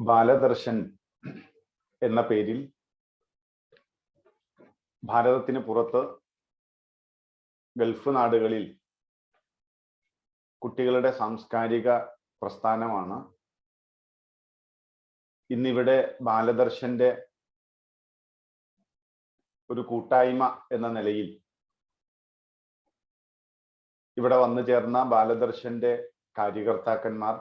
ബാലദർശൻ എന്ന പേരിൽ ഭാരതത്തിന് പുറത്ത് ഗൾഫ് നാടുകളിൽ കുട്ടികളുടെ സാംസ്കാരിക പ്രസ്ഥാനമാണ്. ഇന്നിവിടെ ബാലദർശന്റെ ഒരു കൂട്ടായ്മ എന്ന നിലയിൽ ഇവിടെ വന്നു ചേർന്ന ബാലദർശന്റെ കാര്യകർത്താക്കന്മാർ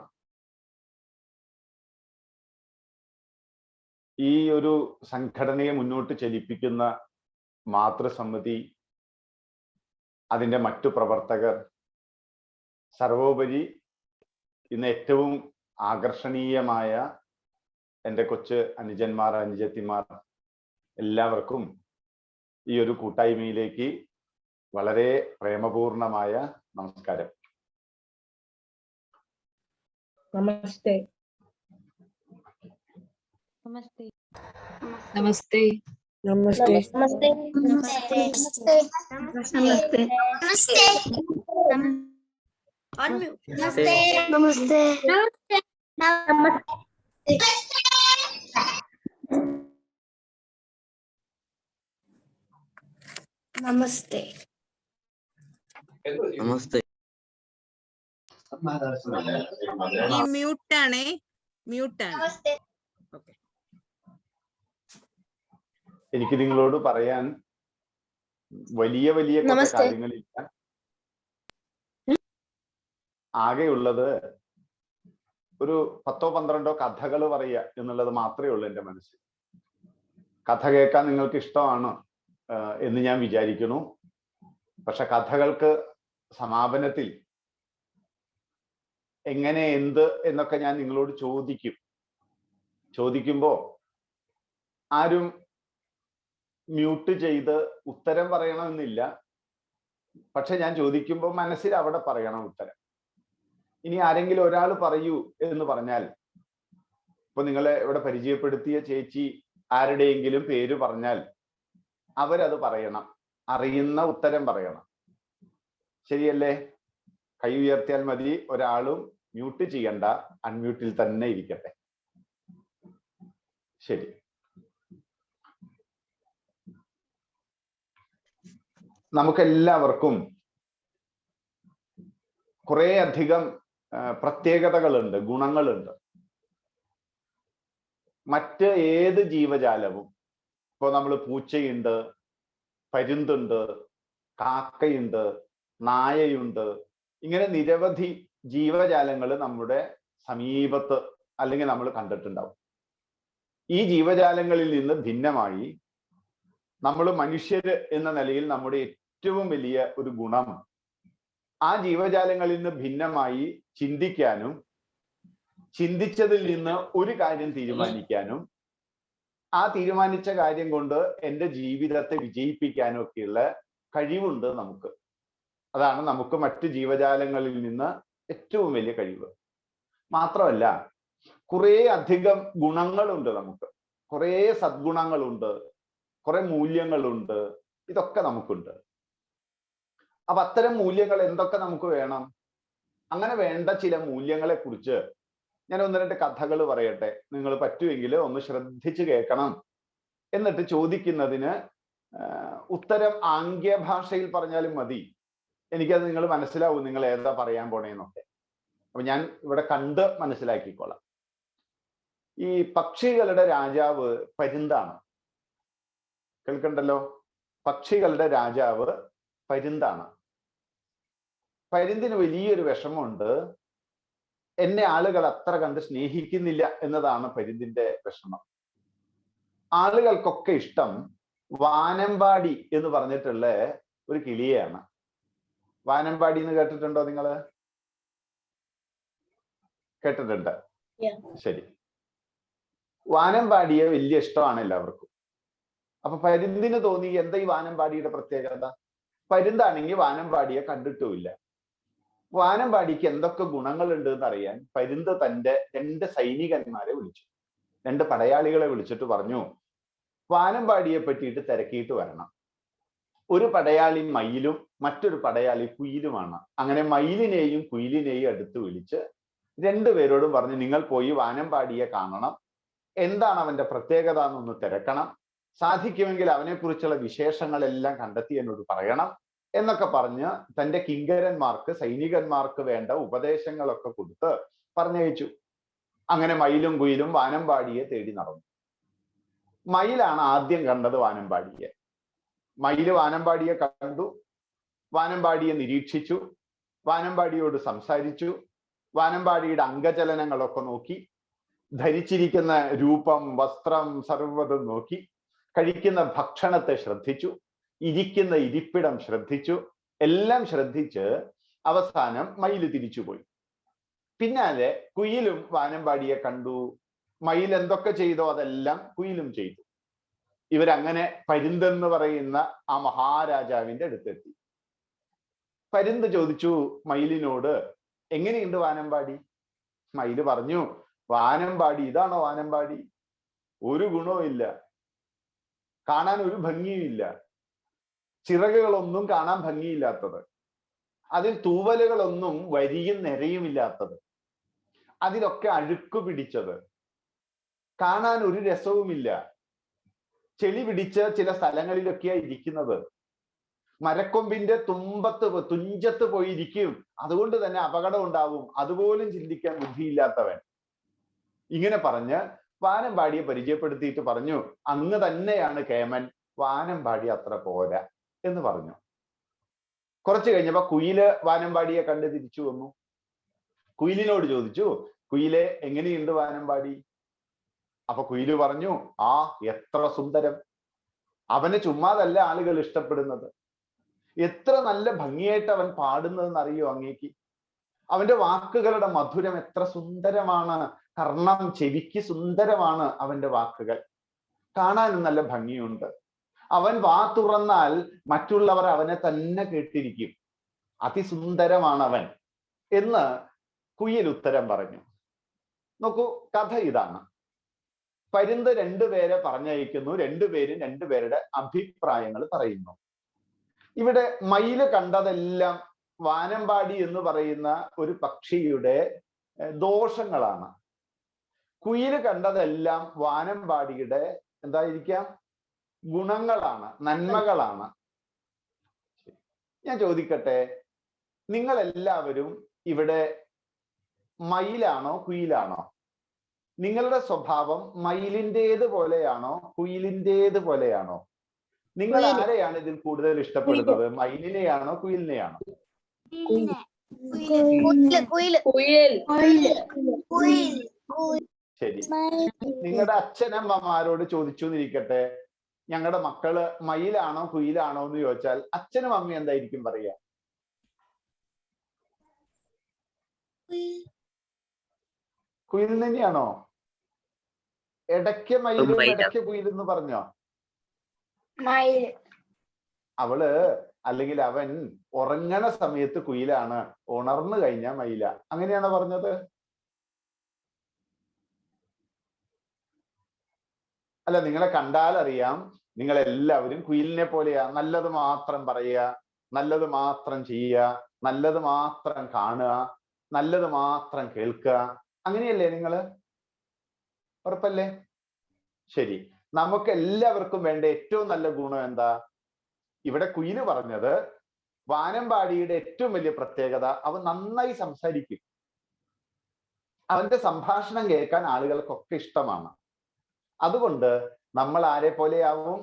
ഈ ഒരു സംഘടനയെ മുന്നോട്ട് ചലിപ്പിക്കുന്ന മാതൃസമിതി, അതിൻ്റെ മറ്റു പ്രവർത്തകർ, സർവോപരി ഇന്ന് ഏറ്റവും ആകർഷണീയമായ എൻ്റെ കൊച്ചു അനുജന്മാർ, അനുജത്തിമാർ, എല്ലാവർക്കും ഈ ഒരു കൂട്ടായ്മയിലേക്ക് വളരെ പ്രേമപൂർണമായ നമസ്കാരം. നമസ്തേ. നമസ്തേ. നമസ്തേ. നമസ്തേ. നമസ്തേ. നമസ്തേ. നമസ്തേ. നമസ്തേ. നമസ്തേ. നമസ്തേ. ഈ മ്യൂട്ടാണ്. എനിക്ക് നിങ്ങളോട് പറയാൻ വലിയ വലിയ കാര്യങ്ങളില്ല. ആകെയുള്ളത് ഒരു 10-12 കഥകൾ പറയുക എന്നുള്ളത് മാത്രമേ ഉള്ളൂ എൻ്റെ മനസ്സിൽ. കഥ കേൾക്കാൻ നിങ്ങൾക്ക് ഇഷ്ടമാണ് എന്ന് ഞാൻ വിചാരിക്കുന്നു. പക്ഷെ കഥകൾക്ക് സമാപനത്തിൽ എങ്ങനെ, എന്ത് എന്നൊക്കെ ഞാൻ നിങ്ങളോട് ചോദിക്കുമ്പോൾ ആരും മ്യൂട്ട് ചെയ്ത് ഉത്തരം പറയണമെന്നില്ല. പക്ഷെ ഞാൻ ചോദിക്കുമ്പോൾ മനസ്സിൽ അവിടെ പറയണം ഉത്തരം. ഇനി ആരെങ്കിലും ഒരാൾ പറയൂ എന്ന് പറഞ്ഞാൽ, ഇപ്പൊ നിങ്ങളെ ഇവിടെ പരിചയപ്പെടുത്തിയ ചേച്ചി ആരുടെയെങ്കിലും പേര് പറഞ്ഞാൽ അവരത് പറയണം, അറിയുന്ന ഉത്തരം പറയണം. ശരിയല്ലേ? കൈ ഉയർത്തിയാൽ മതി. ഒരാളും മ്യൂട്ട് ചെയ്യണ്ട, അൺമ്യൂട്ടിൽ തന്നെ ഇരിക്കട്ടെ. ശരി. നമുക്കെല്ലാവർക്കും കുറേ അധികം പ്രത്യേകതകളുണ്ട്, ഗുണങ്ങളുണ്ട്. മറ്റ് ഏത് ജീവജാലവും, ഇപ്പോൾ നമ്മൾ പൂച്ചയുണ്ട്, പരുന്തുണ്ട്, കാക്കയുണ്ട്, നായയുണ്ട്, ഇങ്ങനെ നിരവധി ജീവജാലങ്ങൾ നമ്മുടെ സമീപത്ത് അല്ലെങ്കിൽ നമ്മൾ കണ്ടിട്ടുണ്ടാവും. ഈ ജീവജാലങ്ങളിൽ നിന്ന് ഭിന്നമായി നമ്മൾ മനുഷ്യര് എന്ന നിലയിൽ നമ്മുടെ ഏറ്റവും വലിയ ഒരു ഗുണം ആ ജീവജാലങ്ങളിൽ നിന്ന് ഭിന്നമായി ചിന്തിക്കാനും ചിന്തിച്ചതിൽ നിന്ന് ഒരു കാര്യം തീരുമാനിക്കാനും ആ തീരുമാനിച്ച കാര്യം കൊണ്ട് എൻ്റെ ജീവിതത്തെ വിജയിപ്പിക്കാനും ഒക്കെയുള്ള കഴിവുണ്ട് നമുക്ക്. അതാണ് നമുക്ക് മറ്റു ജീവജാലങ്ങളിൽ നിന്ന് ഏറ്റവും വലിയ കഴിവ്. മാത്രമല്ല, കുറേ അധികം ഗുണങ്ങളുണ്ട് നമുക്ക്. കുറേ സദ്ഗുണങ്ങളുണ്ട്, കുറെ മൂല്യങ്ങളുണ്ട്. ഇതൊക്കെ നമുക്കുണ്ട്. അപ്പൊ അത്തരം മൂല്യങ്ങൾ എന്തൊക്കെ നമുക്ക് വേണം? അങ്ങനെ വേണ്ട ചില മൂല്യങ്ങളെ കുറിച്ച് ഞാൻ 1-2 കഥകൾ പറയട്ടെ. നിങ്ങൾ പറ്റുമെങ്കിൽ ഒന്ന് ശ്രദ്ധിച്ച് കേൾക്കണം. എന്നിട്ട് ചോദിക്കുന്നതിന് ഉത്തരം ആംഗ്യഭാഷയിൽ പറഞ്ഞാലും മതി. എനിക്കത് നിങ്ങൾ മനസ്സിലാവും, നിങ്ങൾ ഏതാ പറയാൻ പോണേന്നൊക്കെ. അപ്പൊ ഞാൻ ഇവിടെ കണ്ട് മനസ്സിലാക്കിക്കോളാം. ഈ പക്ഷികളുടെ രാജാവ് പരുന്താണ്. കേൾക്കണ്ടല്ലോ? പക്ഷികളുടെ രാജാവ് പരുന്താണ്. പരുന്തിന് വലിയൊരു വിഷമമുണ്ട്. എന്നെ ആളുകൾ അത്ര കണ്ട് സ്നേഹിക്കുന്നില്ല എന്നതാണ് പരുന്തിന്റെ വിഷമം. ആളുകൾക്കൊക്കെ ഇഷ്ടം വാനമ്പാടി എന്ന് പറഞ്ഞിട്ടുള്ള ഒരു കിളിയാണ്. വാനമ്പാടി എന്ന് കേട്ടിട്ടുണ്ടോ നിങ്ങള്? കേട്ടിട്ടുണ്ട്. ശരി. വാനമ്പാടിയെ വലിയ ഇഷ്ടമാണ് എല്ലാവർക്കും. അപ്പൊ പരുന്തിന് തോന്നി, എന്താ ഈ വാനമ്പാടിയുടെ പ്രത്യേകത? പരുന്താണെങ്കിൽ വാനമ്പാടിയെ കണ്ടിട്ടുമില്ല. വാനമ്പാടിക്ക് എന്തൊക്കെ ഗുണങ്ങളുണ്ട് എന്ന് അറിയാൻ പരുന്ത് തൻ്റെ 2 സൈനികന്മാരെ വിളിച്ചു, 2 പടയാളികളെ വിളിച്ചിട്ട് പറഞ്ഞു, വാനമ്പാടിയെ പറ്റിയിട്ട് തിരക്കിയിട്ട് വരണം. ഒരു പടയാളി മയിലും മറ്റൊരു പടയാളി കുയിലുമാണ്. അങ്ങനെ മയിലിനെയും കുയിലിനെയും അടുത്ത് വിളിച്ച് 2 പേരോടും പറഞ്ഞു, നിങ്ങൾ പോയി വാനമ്പാടിയെ കാണണം, എന്താണ് അവന്റെ പ്രത്യേകത എന്നൊന്ന് തിരക്കണം, സാധിക്കുമെങ്കിൽ അവനെക്കുറിച്ചുള്ള വിശേഷങ്ങളെല്ലാം കണ്ടെത്തി എന്നോട് പറയണം എന്നൊക്കെ പറഞ്ഞ് തന്റെ കിങ്കരന്മാർക്ക്, സൈനികന്മാർക്ക് വേണ്ട ഉപദേശങ്ങളൊക്കെ കൊടുത്ത് പറഞ്ഞയച്ചു. അങ്ങനെ മയിലും കുയിലും വാനമ്പാടിയെ തേടി നടന്നു. മയിലാണ് ആദ്യം കണ്ടത് വാനമ്പാടിയെ. മയില് വാനമ്പാടിയെ കണ്ടു, വാനമ്പാടിയെ നിരീക്ഷിച്ചു, വാനമ്പാടിയോട് സംസാരിച്ചു, വാനമ്പാടിയുടെ അംഗചലനങ്ങളൊക്കെ നോക്കി, ധരിച്ചിരിക്കുന്ന രൂപം, വസ്ത്രം, സർവ്വതും നോക്കി, കഴിക്കുന്ന ഭക്ഷണത്തെ ശ്രദ്ധിച്ചു, ഇരിക്കുന്ന ഇരിപ്പിടം ശ്രദ്ധിച്ചു, എല്ലാം ശ്രദ്ധിച്ച് അവസാനം മയില് തിരിച്ചുപോയി. പിന്നാലെ കുയിലും വാനമ്പാടിയെ കണ്ടു. മയിൽ എന്തൊക്കെ ചെയ്തോ അതെല്ലാം കുയിലും ചെയ്തു. ഇവരങ്ങനെ പരുന്തെന്ന് പറയുന്ന ആ മഹാരാജാവിന്റെ അടുത്തെത്തി. പരുന്ത് ചോദിച്ചു മയിലിനോട്, എങ്ങനെയുണ്ട് വാനമ്പാടി? മയില് പറഞ്ഞു, വാനമ്പാടി ഇതാണോ വാനമ്പാടി? ഒരു ഗുണവും ഇല്ല, കാണാൻ ഒരു ഭംഗിയുമില്ല, ചിറകുകളൊന്നും കാണാൻ ഭംഗിയില്ലാത്തത്, അതിൽ തൂവലുകളൊന്നും വരിയും നിരയുമില്ലാത്തത്, അതിലൊക്കെ അഴുക്ക് പിടിച്ചത്, കാണാൻ ഒരു രസവുമില്ല, ചെളി പിടിച്ച് ചില സ്ഥലങ്ങളിലൊക്കെയാ ഇരിക്കുന്നത്, മരക്കൊമ്പിന്റെ തുഞ്ചത്ത് പോയിരിക്കും, അതുകൊണ്ട് തന്നെ അപകടം ഉണ്ടാവും, അതുപോലും ചിന്തിക്കാൻ ബുദ്ധിയില്ലാത്തവൻ. ഇങ്ങനെ പറഞ്ഞ് വാനമ്പാടിയെ പരിചയപ്പെടുത്തിയിട്ട് പറഞ്ഞു, അങ്ങ് തന്നെയാണ് കേമൻ, വാനമ്പാടി അത്ര പോരാ എന്ന് പറഞ്ഞു. കുറച്ചു കഴിഞ്ഞപ്പോ കുയില് വാനമ്പാടിയെ കണ്ട് തിരിച്ചു വന്നു. കുയിലിനോട് ചോദിച്ചു, കുയിലെ എങ്ങനെയുണ്ട് വാനമ്പാടി? അപ്പൊ കുയില് പറഞ്ഞു, ആ എത്ര സുന്ദരം, അവനെ ചുമ്മാതല്ല ആളുകൾ ഇഷ്ടപ്പെടുന്നത്, എത്ര നല്ല ഭംഗിയായിട്ട് അവൻ പാടുന്നതെന്ന് അറിയോ അങ്ങേക്ക്? അവന്റെ വാക്കുകളുടെ മധുരം എത്ര സുന്ദരമാണ്, കർണം ചെവിക്ക് സുന്ദരമാണ് അവന്റെ വാക്കുകൾ, കാണാനും നല്ല ഭംഗിയുണ്ട്, അവൻ വാ തുറന്നാൽ മറ്റുള്ളവർ അവനെ തന്നെ കേട്ടിരിക്കും, അതിസുന്ദരമാണ് അവൻ എന്ന് കുയിൽ ഉത്തരം പറഞ്ഞു. നോക്കൂ, കഥ ഇതാണ്. പരുന്ത് രണ്ടുപേരെ പറഞ്ഞയക്കുന്നു, രണ്ടുപേരും രണ്ടുപേരുടെ അഭിപ്രായങ്ങൾ പറയുന്നു. ഇവിടെ മയില് കണ്ടതെല്ലാം വാനമ്പാടി എന്ന് പറയുന്ന ഒരു പക്ഷിയുടെ ദോഷങ്ങളാണ്. കുയില് കണ്ടതെല്ലാം വാനമ്പാടിയുടെ എന്തായിരിക്കാം, ഗുണങ്ങളാണ്, നന്മകളാണ്. ഞാൻ ചോദിക്കട്ടെ, നിങ്ങൾ എല്ലാവരും ഇവിടെ മയിലാണോ കുയിലാണോ? നിങ്ങളുടെ സ്വഭാവം മയിലിൻ്റേത് പോലെയാണോ കുയിലിൻ്റേത് പോലെയാണോ? നിങ്ങൾ ആരെയാണ് ഇതിൽ കൂടുതൽ ഇഷ്ടപ്പെടുന്നത്, മയിലിനെയാണോ കുയിലിനെയാണോ? ശരി, നിങ്ങളുടെ അച്ഛനമ്മമാരോട് ചോദിച്ചു എന്നിരിക്കട്ടെ, ഞങ്ങളുടെ മക്കള് മയിലാണോ കുയിലാണോ എന്ന് ചോദിച്ചാൽ അച്ഛനും അമ്മയും എന്തായിരിക്കും പറയാ? കുയിൽ തന്നെയാണോ? ഇടയ്ക്ക് മയിലും ഇടയ്ക്ക് കുയിലെന്ന് പറഞ്ഞോ? അവള് അല്ലെങ്കിൽ അവൻ ഉറങ്ങണ സമയത്ത് കുയിലാണ്, ഉണർന്നു കഴിഞ്ഞാൽ മയില, അങ്ങനെയാണോ പറഞ്ഞത്? അല്ല, നിങ്ങളെ കണ്ടാൽ അറിയാം നിങ്ങൾ എല്ലാവരും കുയിലിനെ പോലെയാ, നല്ലത് മാത്രം പറയുക, നല്ലത് മാത്രം ചെയ്യുക, നല്ലത് മാത്രം കാണുക, നല്ലത് മാത്രം കേൾക്കുക, അങ്ങനെയല്ലേ നിങ്ങള്? ഉറപ്പല്ലേ? ശരി, നമുക്ക് എല്ലാവർക്കും വേണ്ട ഏറ്റവും നല്ല ഗുണം എന്താ? ഇവിടെ കുയില് പറഞ്ഞത് വാനമ്പാടിയുടെ ഏറ്റവും വലിയ പ്രത്യേകത, അവൻ നന്നായി സംസാരിക്കും, അവന്റെ സംഭാഷണം കേൾക്കാൻ ആളുകൾക്കൊക്കെ ഇഷ്ടമാണ്. അതുകൊണ്ട് നമ്മൾ ആരെ പോലെയാവും?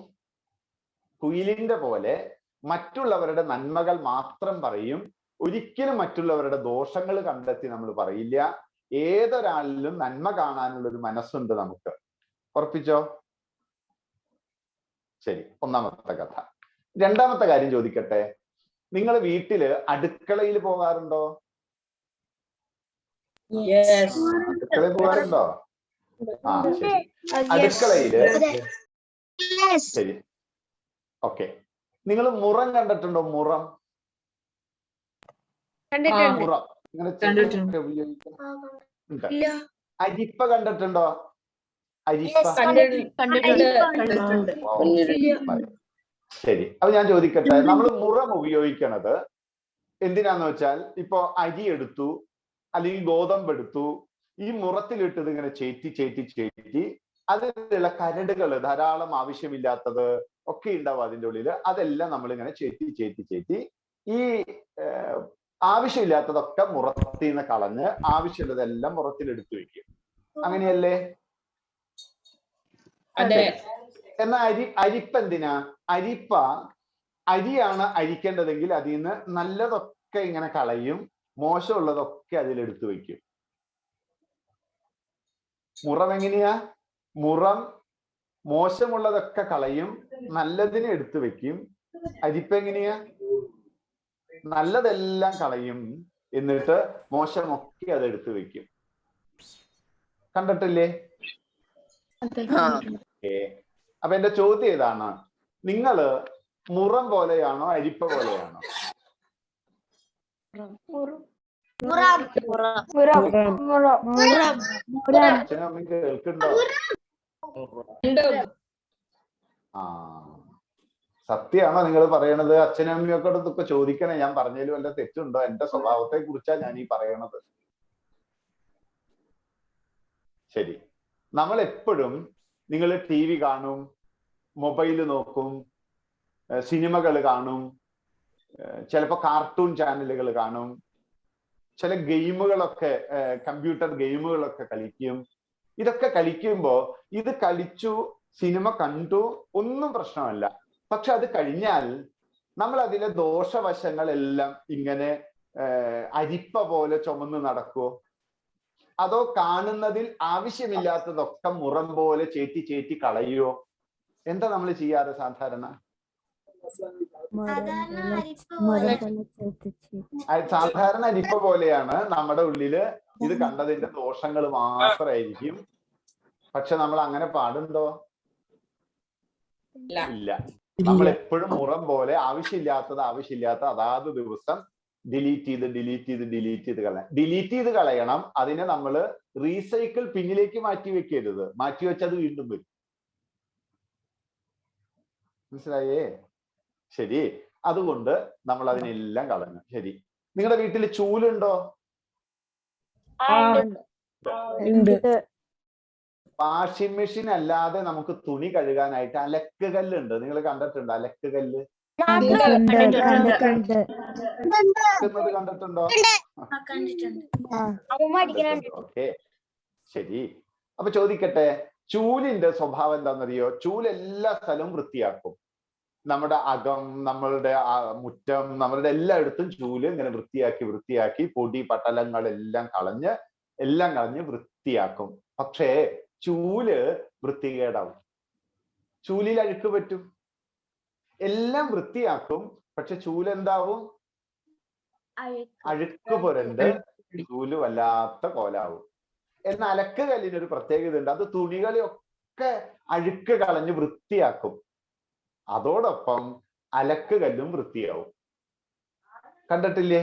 കുയിലിന്റെ പോലെ മറ്റുള്ളവരുടെ നന്മകൾ മാത്രം പറയും, ഒരിക്കലും മറ്റുള്ളവരുടെ ദോഷങ്ങൾ കണ്ടെത്തി നമ്മൾ പറയില്ല. ഏതൊരാളിലും നന്മ കാണാനുള്ള ഒരു മനസ്സുണ്ട് നമുക്ക്. ഉറപ്പിച്ചോ? ശരി, ഒന്നാമത്തെ കഥ. രണ്ടാമത്തെ കാര്യം ചോദിക്കട്ടെ, നിങ്ങൾ വീട്ടില് അടുക്കളയിൽ പോകാറുണ്ടോ? അടുക്കളയിൽ പോകാറുണ്ടോ? ആ ശരി, അടുക്കളയില് ശരി, ഓക്കെ. നിങ്ങൾ മുറം കണ്ടിട്ടുണ്ടോ? മുറം, മുറം ഇങ്ങനെ ഉപയോഗിക്കുന്നുണ്ട്. അരിപ്പ കണ്ടിട്ടുണ്ടോ? അരിപ്പ. ശരി, അപ്പൊ ഞാൻ ചോദിക്കട്ടെ, നമ്മൾ മുറം ഉപയോഗിക്കണത് എന്തിനാന്ന് വെച്ചാൽ, ഇപ്പൊ അരി എടുത്തു അല്ലെങ്കിൽ ഗോതമ്പ് എടുത്തു, ഈ മുറത്തിലിട്ടത് ഇങ്ങനെ ചേറ്റി ചേറ്റി ചേറ്റി അതിലുള്ള കരടുകൾ ധാരാളം ആവശ്യമില്ലാത്തത് ഒക്കെ ഉണ്ടാവും അതിൻ്റെ ഉള്ളില്. അതെല്ലാം നമ്മൾ ഇങ്ങനെ ചേറ്റി ഈ ആവശ്യമില്ലാത്തതൊക്കെ മുറത്തിൽ നിന്ന് കളഞ്ഞ് ആവശ്യമുള്ളതെല്ലാം മുറത്തിൽ എടുത്തു വെക്കും. അങ്ങനെയല്ലേ? എന്നാ അരിപ്പ എന്തിനാ? അരിയാണ് അരിക്കേണ്ടതെങ്കിൽ അതിൽ നിന്ന് നല്ലതൊക്കെ ഇങ്ങനെ കളയും, മോശമുള്ളതൊക്കെ അതിലെടുത്തു വെക്കും. മുറം എങ്ങനെയാ? മുറം മോശമുള്ളതൊക്കെ കളയും, നല്ലതിനെ എടുത്തു വെക്കും. അരിപ്പ എങ്ങനെയാ? നല്ലതെല്ലാം കളയും, എന്നിട്ട് മോശമൊക്കെ അത് എടുത്തു വെക്കും. കണ്ടിട്ടില്ലേ? അപ്പൊ എന്റെ ചോദ്യം ഇതാണ്, നിങ്ങള് മുറം പോലെയാണോ അരിപ്പ പോലെയാണോ? അച്ഛനും അമ്മയും കേൾക്കുന്നുണ്ടോ? ആ, സത്യമാണോ നിങ്ങൾ പറയണത്? അച്ഛനും അമ്മയൊക്കെ അടുത്തൊക്കെ ചോദിക്കണേ, ഞാൻ പറഞ്ഞതിൽ വല്ല തെറ്റുണ്ടോ? എന്റെ സ്വഭാവത്തെ കുറിച്ചാ ഞാൻ ഈ പറയണത്. ശരി, നമ്മൾ എപ്പോഴും, നിങ്ങൾ TV കാണും, മൊബൈല് നോക്കും, സിനിമകൾ കാണും, ചിലപ്പോൾ കാർട്ടൂൺ ചാനലുകൾ കാണും, ചില ഗെയിമുകളൊക്കെ, കമ്പ്യൂട്ടർ ഗെയിമുകളൊക്കെ കളിക്കും. ഇതൊക്കെ കളിക്കുമ്പോൾ ഇത് കളിച്ചു, സിനിമ കണ്ടു, ഒന്നും പ്രശ്നമല്ല. പക്ഷെ അത് കഴിഞ്ഞാൽ നമ്മൾ അതിലെ ദോഷവശങ്ങളെല്ലാം ഇങ്ങനെ അരിപ്പ പോലെ ചുമന്ന് നടക്കുമോ? അതോ കാണുന്നതിൽ ആവശ്യമില്ലാത്തതൊക്കെ മുറം പോലെ ചേറ്റി കളയുമോ? എന്താ നമ്മൾ ചെയ്യാറ് സാധാരണ? സാധാരണ അരിപ്പ പോലെയാണ് നമ്മുടെ ഉള്ളില്. ഇത് കണ്ടതിന്റെ ദോഷങ്ങൾ മാത്രമായിരിക്കും. പക്ഷെ നമ്മൾ അങ്ങനെ പാടുണ്ടോ? ഇല്ല. നമ്മൾ എപ്പോഴും മുറം പോലെ ആവശ്യമില്ലാത്ത അതാത് ദിവസം ഡിലീറ്റ് ചെയ്ത് കളയണം. ഡിലീറ്റ് ചെയ്ത് കളയണം. അതിനെ നമ്മൾ റീസൈക്കിൾ പിന്നിലേക്ക് മാറ്റി വെക്കരുത്. മാറ്റി വെച്ചത് വീണ്ടും വരും. മനസ്സിലായേ? ശരി, അതുകൊണ്ട് നമ്മൾ അതിനെല്ലാം കളഞ്ഞു. ശരി, നിങ്ങളുടെ വീട്ടിൽ ചൂലുണ്ടോ? വാഷിംഗ് മെഷീൻ അല്ലാതെ നമുക്ക് തുണി കഴുകാനായിട്ട് അലക്ക് കല്ലുണ്ട്. നിങ്ങൾ കണ്ടിട്ടുണ്ടോ അലക്ക് കല്ല്? കണ്ടിട്ടുണ്ടോ? ഓക്കെ, ശരി. അപ്പൊ ചോദിക്കട്ടെ, ചൂലിന്റെ സ്വഭാവം എന്താണെന്നറിയോ? ചൂല് എല്ലാ സ്ഥലവും വൃത്തിയാക്കും. നമ്മുടെ അകം, നമ്മളുടെ മുറ്റം, നമ്മളുടെ എല്ലായിടത്തും ചൂല് ഇങ്ങനെ വൃത്തിയാക്കി പൊടി പട്ടലങ്ങളെല്ലാം കളഞ്ഞ് വൃത്തിയാക്കും. പക്ഷേ ചൂല് വൃത്തികേടാവും. ചൂലിൽ അഴുക്ക് പറ്റും. എല്ലാം വൃത്തിയാക്കും, പക്ഷെ ചൂല് എന്താവും? അഴുക്ക് പുരണ്ട് ചൂല് വല്ലാത്ത കോലാവും. എന്നാൽ അലക്ക് കല്ലിനൊരു പ്രത്യേകത ഉണ്ട്. അത് തുണികളെയൊക്കെ അഴുക്ക് കളഞ്ഞ് വൃത്തിയാക്കും. അതോടൊപ്പം അലക്ക് കല്ലും വൃത്തിയാവും. കണ്ടിട്ടില്ലേ?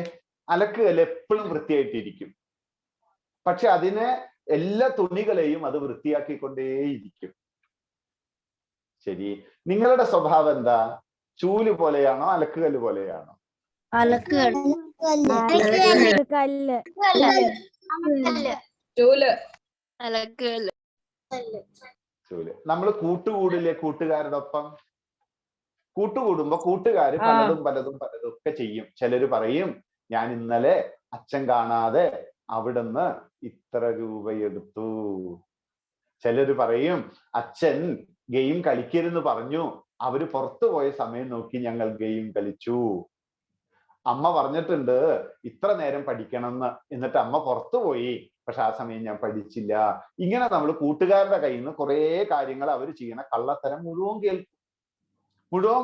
അലക്ക് കല്ല് എപ്പോഴും വൃത്തിയായിട്ടിരിക്കും. പക്ഷെ അതിനെ എല്ലാ തുണികളെയും അത് വൃത്തിയാക്കിക്കൊണ്ടേയിരിക്കും. ശരി, നിങ്ങളുടെ സ്വഭാവം എന്താ? ചൂല് പോലെയാണോ അലക്ക് കല്ല് പോലെയാണോ? ചൂല്. നമ്മൾ കൂട്ടുകൂടില്ലേ കൂട്ടുകാരുടെ ഒപ്പം? കൂട്ടുകൂടുമ്പോ കൂട്ടുകാര് പലതും ഒക്കെ ചെയ്യും. ചിലര് പറയും, ഞാൻ ഇന്നലെ അച്ഛൻ കാണാതെ അവിടുന്ന് ഇത്ര രൂപയെടുത്തു. ചിലര് പറയും, അച്ഛൻ ഗെയിം കളിക്കരുതെന്ന് പറഞ്ഞു, അവര് പുറത്തു പോയ സമയം നോക്കി ഞങ്ങൾ ഗെയിം കളിച്ചു. അമ്മ പറഞ്ഞിട്ടുണ്ട് ഇത്ര നേരം പഠിക്കണമെന്ന്, എന്നിട്ട് അമ്മ പുറത്തു പോയി, പക്ഷെ ആ സമയം ഞാൻ പഠിച്ചില്ല. ഇങ്ങനെ നമ്മൾ കൂട്ടുകാരുടെ കയ്യിൽ നിന്ന് കുറെ കാര്യങ്ങൾ അവർ ചെയ്യണ കള്ളത്തരം മുഴുവൻ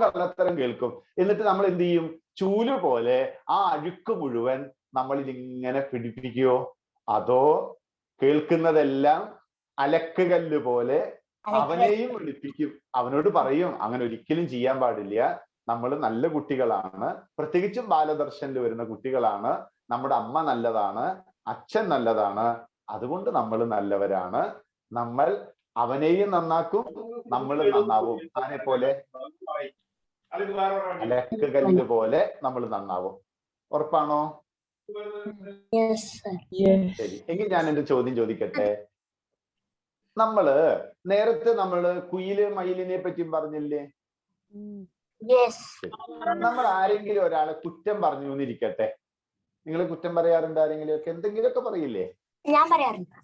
കള്ളത്തരം കേൾക്കും. എന്നിട്ട് നമ്മൾ എന്ത് ചെയ്യും? ചൂല് പോലെ ആ അഴുക്ക് മുഴുവൻ നമ്മളിൽ ഇങ്ങനെ പിടിപ്പിക്കുകയോ, അതോ കേൾക്കുന്നതെല്ലാം അലക്ക് കല്ല് പോലെ അവനെയും വിളിപ്പിക്കും. അവനോട് പറയും, അങ്ങനെ ഒരിക്കലും ചെയ്യാൻ പാടില്ല, നമ്മൾ നല്ല കുട്ടികളാണ്, പ്രത്യേകിച്ചും ബാലദർശനിൽ വരുന്ന കുട്ടികളാണ്, നമ്മുടെ അമ്മ നല്ലതാണ്, അച്ഛൻ നല്ലതാണ്, അതുകൊണ്ട് നമ്മൾ നല്ലവരാണ്, നമ്മൾ അവനെയും നന്നാക്കും, നമ്മൾ നന്നാവും. ആരെ പോലെ? അലക്ക് കല്ല് പോലെ നമ്മൾ നന്നാവും. ഉറപ്പാണോ? ശരി, എങ്കിൽ ഞാൻ എന്റെ ചോദ്യം ചോദിക്കട്ടെ. നേരത്തെ കുയില് മയിലിനെ പറ്റിയും പറഞ്ഞില്ലേ? നമ്മൾ ആരെങ്കിലും ഒരാളെ കുറ്റം പറഞ്ഞു എന്നിരിക്കട്ടെ, നിങ്ങൾ കുറ്റം പറയാറുണ്ട് ആരെങ്കിലും ഒക്കെ? എന്തെങ്കിലുമൊക്കെ പറയില്ലേ? ഞാൻ പറയാറുണ്ട്.